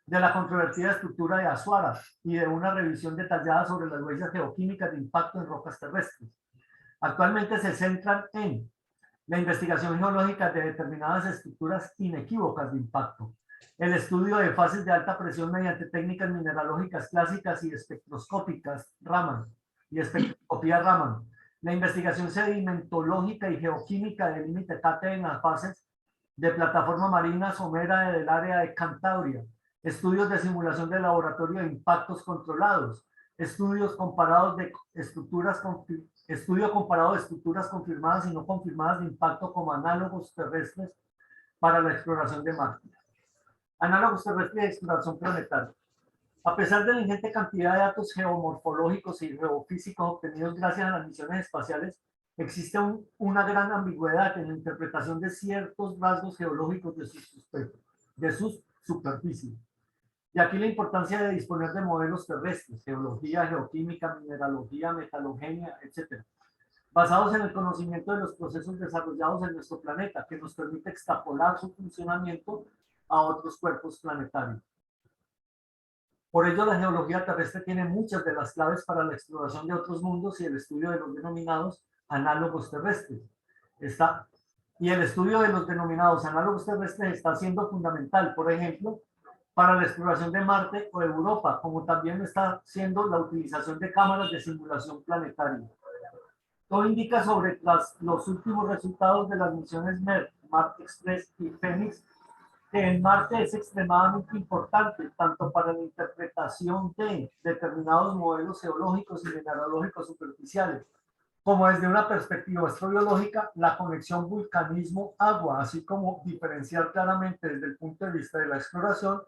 Speaker 2: de la controvertida estructura de Azuara y de una revisión detallada sobre las huellas geoquímicas de impacto en rocas terrestres. Actualmente se centran en la investigación geológica de determinadas estructuras inequívocas de impacto, el estudio de fases de alta presión mediante técnicas mineralógicas clásicas y espectroscópicas Raman y espectroscopía Raman, la investigación sedimentológica y geoquímica del límite Kate en las fases de plataforma marina somera del área de Cantabria, estudios de simulación de laboratorio de impactos controlados, estudios comparados de estructuras estudio comparado de estructuras confirmadas y no confirmadas de impacto como análogos terrestres para la exploración de Marte. Análogos terrestres de exploración planetaria. A pesar de la ingente cantidad de datos geomorfológicos y geofísicos obtenidos gracias a las misiones espaciales, existe una gran ambigüedad en la interpretación de ciertos rasgos geológicos de sus superficies. Y aquí la importancia de disponer de modelos terrestres, geología, geoquímica, mineralogía, metalogenia, etc., basados en el conocimiento de los procesos desarrollados en nuestro planeta, que nos permite extrapolar su funcionamiento a otros cuerpos planetarios. Por ello, la geología terrestre tiene muchas de las claves para la exploración de otros mundos y el estudio de los denominados análogos terrestres. Y el estudio de los denominados análogos terrestres está siendo fundamental, por ejemplo, para la exploración de Marte o Europa, como también está siendo la utilización de cámaras de simulación planetaria. Todo indica sobre los últimos resultados de las misiones MER, Marte Express y Phoenix, que en Marte es extremadamente importante, tanto para la interpretación de determinados modelos geológicos y mineralógicos superficiales, como desde una perspectiva astrobiológica, la conexión vulcanismo-agua, así como diferenciar claramente desde el punto de vista de la exploración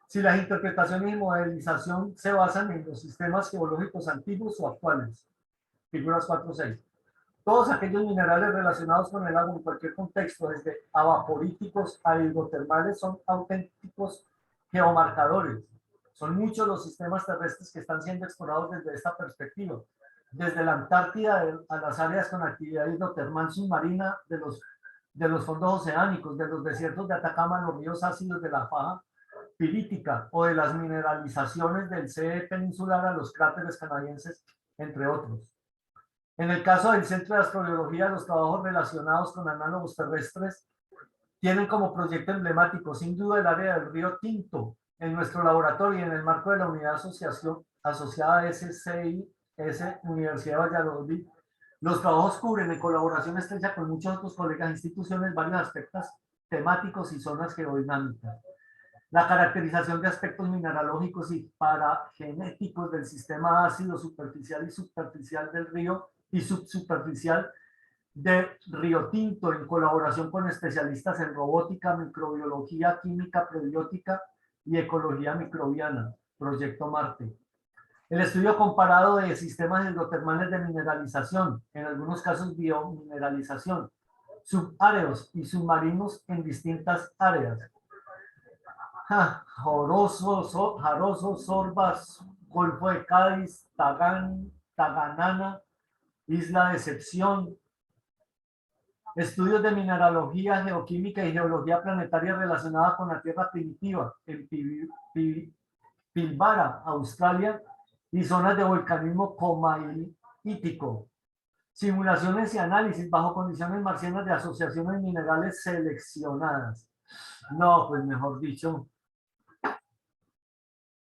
Speaker 2: si las interpretaciones y modelización se basan en los sistemas geológicos antiguos o actuales. Figuras 4-6. Todos aquellos minerales relacionados con el agua en cualquier contexto, desde avaporíticos a hidrotermales, son auténticos geomarcadores. Son muchos los sistemas terrestres que están siendo explorados desde esta perspectiva. Desde la Antártida a las áreas con actividad hidrotermal submarina de los fondos oceánicos, de los desiertos de Atacama, los ríos ácidos de la faja pirítica o de las mineralizaciones del CE peninsular a los cráteres canadienses, entre otros. En el caso del Centro de Astrobiología, los trabajos relacionados con análogos terrestres tienen como proyecto emblemático, sin duda, el área del río Tinto. En nuestro laboratorio y en el marco de la unidad asociada a SCIS, Universidad de Valladolid, los trabajos cubren en colaboración estrecha con muchos otros colegas e instituciones varios aspectos temáticos y zonas geodinámicas. La caracterización de aspectos mineralógicos y paragenéticos del sistema ácido superficial y subsuperficial del río y subsuperficial de Río Tinto, en colaboración con especialistas en robótica, microbiología, química prebiótica y ecología microbiana, Proyecto Marte. El estudio comparado de sistemas hidrotermales de mineralización, en algunos casos biomineralización, subáreos y submarinos en distintas áreas. Jaroso, Sorbas, Golfo de Cádiz, Taganana, Isla Decepción. Estudios de mineralogía, geoquímica y geología planetaria relacionada con la Tierra primitiva en Pilbara, Australia, y zonas de volcanismo comaítico. Simulaciones y análisis bajo condiciones marcianas de asociaciones minerales seleccionadas. No, pues mejor dicho,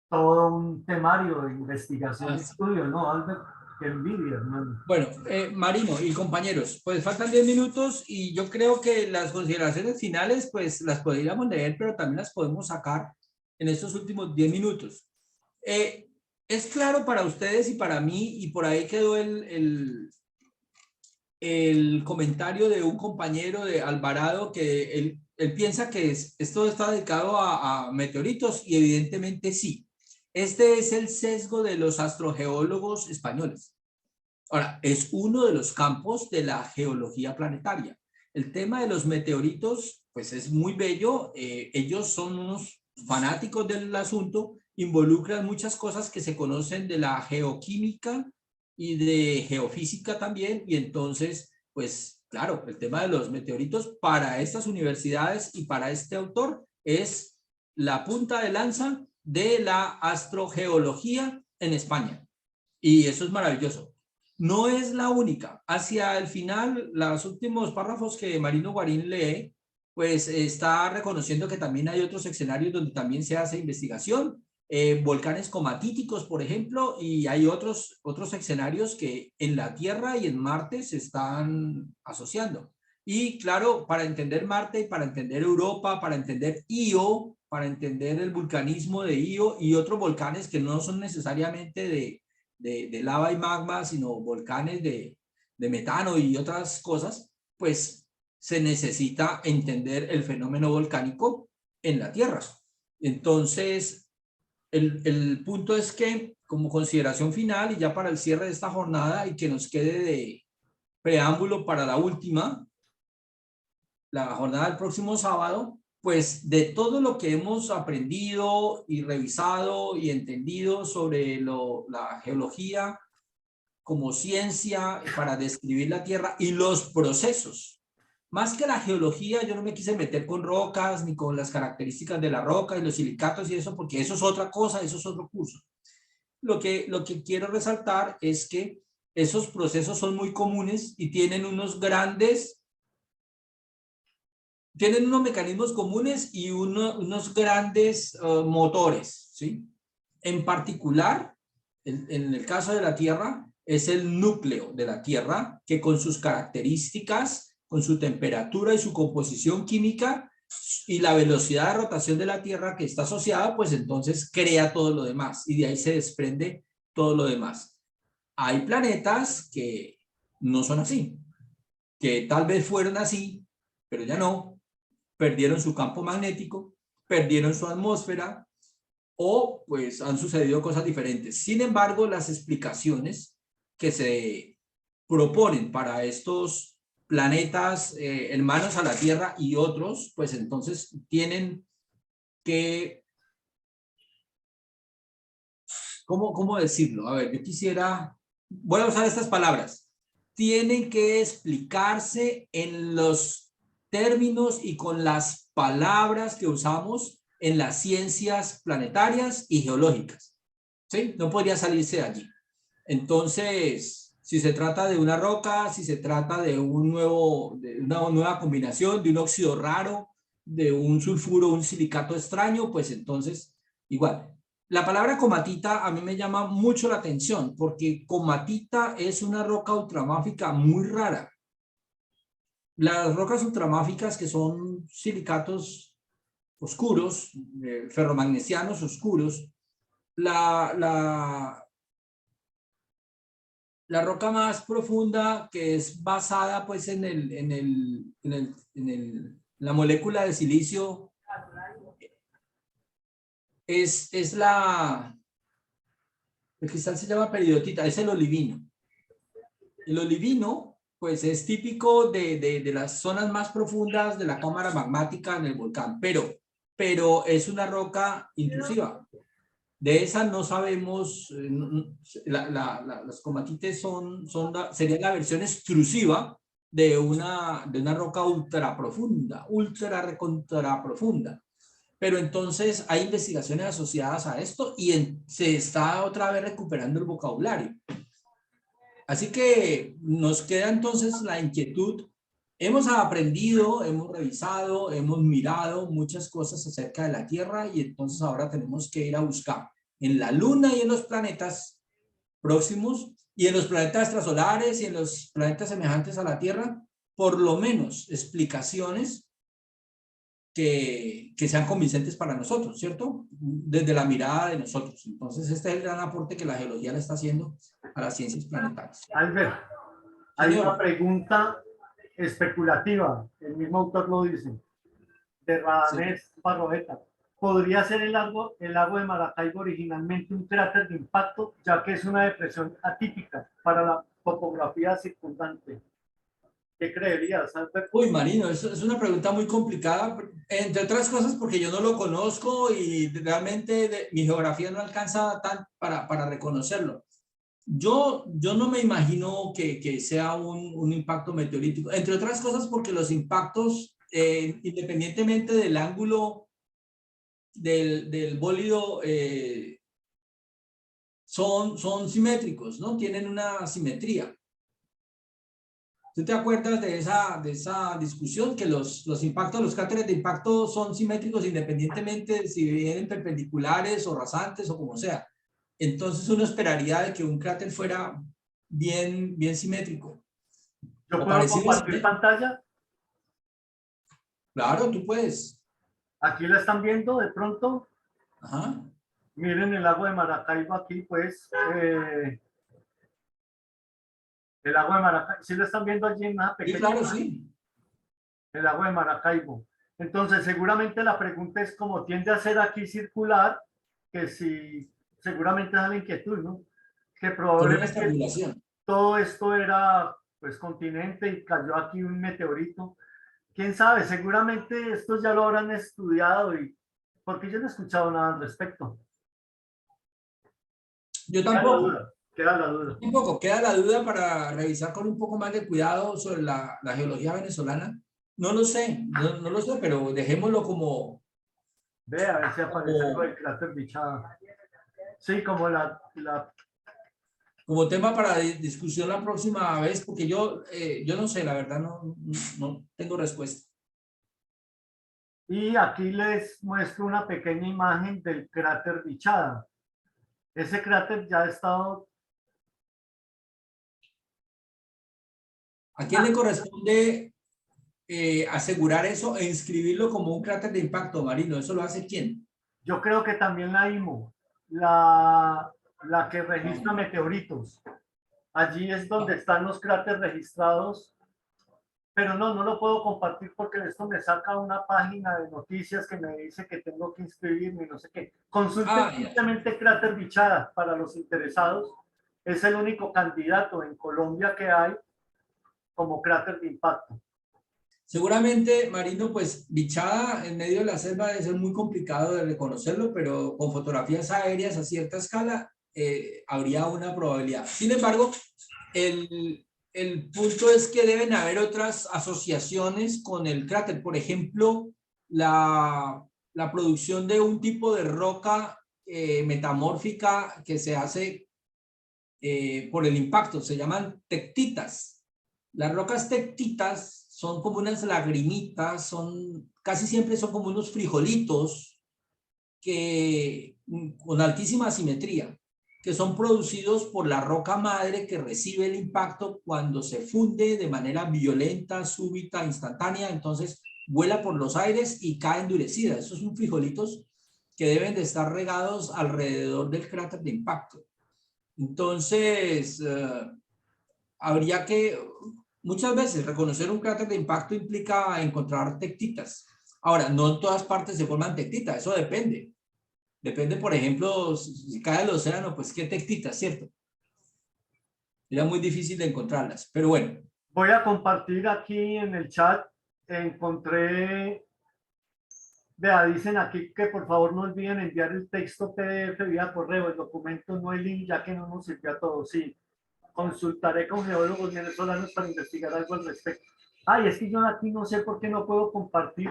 Speaker 2: todo un temario de investigación y estudio, ¿no, Albert? Qué envidia, hermano.
Speaker 1: Bueno, Marino y compañeros, pues faltan 10 minutos y yo creo que las consideraciones finales, pues las podríamos leer, pero también las podemos sacar en estos últimos 10 minutos. Es claro para ustedes y para mí, y por ahí quedó el comentario de un compañero de Alvarado, que él piensa que esto está dedicado a meteoritos, y evidentemente sí. Este es el sesgo de los astrogeólogos españoles. Ahora, es uno de los campos de la geología planetaria. El tema de los meteoritos, pues es muy bello. Ellos son unos fanáticos del asunto, involucran muchas cosas que se conocen de la geoquímica y de geofísica también, y entonces, pues claro, el tema de los meteoritos para estas universidades y para este autor es la punta de lanza de la astrogeología en España, y eso es maravilloso. No es la única. Hacia el final, los últimos párrafos que Marino Guarín lee, pues está reconociendo que también hay otros escenarios donde también se hace investigación, volcanes comatíticos, por ejemplo, y hay otros escenarios que en la Tierra y en Marte se están asociando. Y claro, para entender Marte, para entender Europa, para entender Io, para entender el vulcanismo de Io y otros volcanes que no son necesariamente de lava y magma, sino volcanes de metano y otras cosas, pues se necesita entender el fenómeno volcánico en la Tierra. Entonces, el punto es que, como consideración final y ya para el cierre de esta jornada, y que nos quede de preámbulo para la última, la jornada del próximo sábado, pues de todo lo que hemos aprendido y revisado y entendido sobre la geología como ciencia para describir la Tierra y los procesos. Más que la geología, yo no me quise meter con rocas ni con las características de la roca y los silicatos y eso, porque eso es otra cosa, eso es otro curso. Lo que quiero resaltar es que esos procesos son muy comunes y tienen unos grandes tienen unos mecanismos comunes y unos grandes motores, ¿sí? En particular, en el caso de la Tierra, es el núcleo de la Tierra que con sus características, con su temperatura y su composición química y la velocidad de rotación de la Tierra que está asociada, pues entonces crea todo lo demás y de ahí se desprende todo lo demás. Hay planetas que no son así, que tal vez fueron así, pero ya no, perdieron su campo magnético, perdieron su atmósfera, o pues han sucedido cosas diferentes. Sin embargo, las explicaciones que se proponen para estos planetas hermanos a la Tierra y otros, pues entonces tienen que, ¿cómo decirlo? A ver, yo quisiera, voy a usar estas palabras, tienen que explicarse en los términos y con las palabras que usamos en las ciencias planetarias y geológicas. ¿Sí? No podría salirse de allí. Entonces, si se trata de una roca, si se trata de de una nueva combinación, de un óxido raro, de un sulfuro, un silicato extraño, pues entonces, igual. La palabra comatita a mí me llama mucho la atención porque comatita es una roca ultramáfica muy rara. Las rocas ultramáficas, que son silicatos oscuros, ferromagnesianos oscuros, la, la, la roca más profunda, que es basada pues la molécula de silicio, es el cristal se llama peridotita, es el olivino. El olivino pues es típico de las zonas más profundas de la cámara magmática en el volcán, pero es una roca intrusiva. De esa no sabemos, las comatites sería la versión extrusiva de una roca ultra profunda, ultra recontra profunda. Pero entonces hay investigaciones asociadas a esto y se está otra vez recuperando el vocabulario. Así que nos queda entonces la inquietud. Hemos aprendido, hemos revisado, hemos mirado muchas cosas acerca de la Tierra y entonces ahora tenemos que ir a buscar en la Luna y en los planetas próximos y en los planetas extrasolares y en los planetas semejantes a la Tierra, por lo menos explicaciones que sean convincentes para nosotros, ¿cierto? Desde la mirada de nosotros. Entonces, este es el gran aporte que la geología le está haciendo a las ciencias planetarias.
Speaker 2: Albert, hay una pregunta especulativa, el mismo autor lo dice, de Radamés Barroeta. ¿Podría ser el lago de Maracaibo originalmente un cráter de impacto, ya que es una depresión atípica para la topografía circundante? ¿Qué creerías, Albert?
Speaker 1: Uy, Marino, eso es una pregunta muy complicada, entre otras cosas porque yo no lo conozco y realmente mi geografía no alcanza para reconocerlo. Yo no me imagino que sea un impacto meteorítico, entre otras cosas porque los impactos, independientemente del ángulo del bólido, son simétricos, ¿no? Tienen una simetría. ¿Tú te acuerdas de esa discusión que los impactos, los cráteres de impacto son simétricos independientemente de si vienen perpendiculares o rasantes o como sea? Entonces uno esperaría de que un cráter fuera bien simétrico.
Speaker 2: ¿Yo
Speaker 1: O
Speaker 2: puedo
Speaker 1: parecido
Speaker 2: compartir pantalla?
Speaker 1: Claro, tú puedes.
Speaker 2: Aquí la están viendo de pronto.
Speaker 1: Ajá.
Speaker 2: Miren el lago de Maracaibo aquí, pues. El lago de Maracaibo. ¿Sí lo están viendo allí en una pequeña?
Speaker 1: Sí, claro, sí.
Speaker 2: El lago de Maracaibo. Entonces, seguramente la pregunta es como tiende a ser aquí circular, que si seguramente es la inquietud, ¿no? Que
Speaker 1: Con una
Speaker 2: probablemente
Speaker 1: estrangulación.
Speaker 2: todo esto era pues continente y cayó aquí un meteorito. ¿Quién sabe? Seguramente estos ya lo habrán estudiado y porque yo no he escuchado nada al respecto.
Speaker 1: Yo
Speaker 2: Queda la
Speaker 1: tampoco.
Speaker 2: duda, queda la duda.
Speaker 1: Un poco, queda la duda para revisar con un poco más de cuidado sobre la geología venezolana. No lo sé, no lo sé, pero dejémoslo
Speaker 2: Ve a ver si aparece algo del cráter Bichada. Sí, como
Speaker 1: como tema para discusión la próxima vez, porque yo no sé, la verdad no tengo respuesta.
Speaker 2: Y aquí les muestro una pequeña imagen del cráter Bichada. Ese cráter ya ha estado...
Speaker 1: ¿A quién le corresponde asegurar eso e inscribirlo como un cráter de impacto marino? ¿Eso lo hace quién?
Speaker 2: Yo creo que también la IMO, la que registra meteoritos. Allí es donde están los cráteres registrados, pero no lo puedo compartir porque esto me saca una página de noticias que me dice que tengo que inscribirme y no sé qué. Consulten simplemente Cráter Bichada para los interesados. Es el único candidato en Colombia que hay como cráter de impacto.
Speaker 1: Seguramente, Marino, pues Bichada en medio de la selva debe ser muy complicado de reconocerlo, pero con fotografías aéreas a cierta escala habría una probabilidad. Sin embargo, el punto es que deben haber otras asociaciones con el cráter. Por ejemplo, la producción de un tipo de roca metamórfica que se hace por el impacto. Se llaman tectitas. Las rocas tectitas son como unas lagrimitas, casi siempre son como unos frijolitos con altísima simetría, que son producidos por la roca madre que recibe el impacto cuando se funde de manera violenta, súbita, instantánea, entonces vuela por los aires y cae endurecida. Esos son frijolitos que deben de estar regados alrededor del cráter de impacto. Entonces, habría que, muchas veces, reconocer un cráter de impacto implica encontrar tectitas. Ahora, no en todas partes se forman tectitas, eso depende. Depende, por ejemplo, si cae al océano, pues qué tectitas, ¿cierto? Sería muy difícil de encontrarlas, pero bueno.
Speaker 2: Voy a compartir aquí en el chat, encontré, vea, dicen aquí que por favor no olviden enviar el texto PDF vía correo, el documento no el link, ya que no nos sirvió a todos, sí. Consultaré con geólogos venezolanos para investigar algo al respecto. Ay, es que yo aquí no sé por qué no puedo compartir,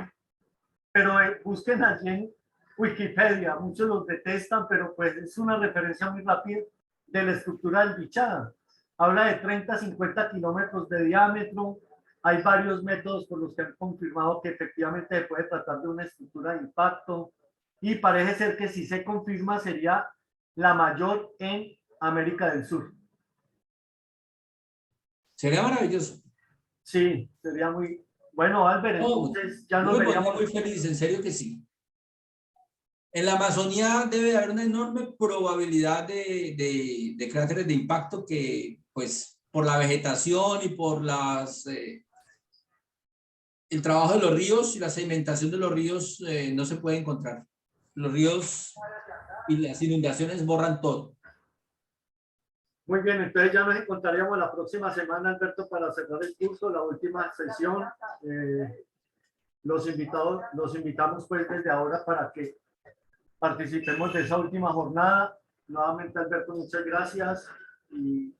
Speaker 2: pero busquen allí en Wikipedia, muchos los detestan, pero pues es una referencia muy rápida de la estructura del Bichada. Habla de 30 a 50 kilómetros de diámetro. Hay varios métodos por los que han confirmado que efectivamente se puede tratar de una estructura de impacto y parece ser que si se confirma sería la mayor en América del Sur.
Speaker 1: Sería maravilloso.
Speaker 2: Sí, sería muy bueno, Albert. Entonces ya nos veríamos.
Speaker 1: Muy feliz, en serio que sí. En la Amazonía debe haber una enorme probabilidad de cráteres de impacto que, pues, por la vegetación y por el trabajo de los ríos y la sedimentación de los ríos no se puede encontrar. Los ríos y las inundaciones borran todo.
Speaker 2: Muy bien, entonces ya nos encontraríamos la próxima semana, Alberto, para cerrar el curso, la última sesión. Los invitamos pues desde ahora para que participemos de esa última jornada. Nuevamente, Alberto, muchas gracias. Y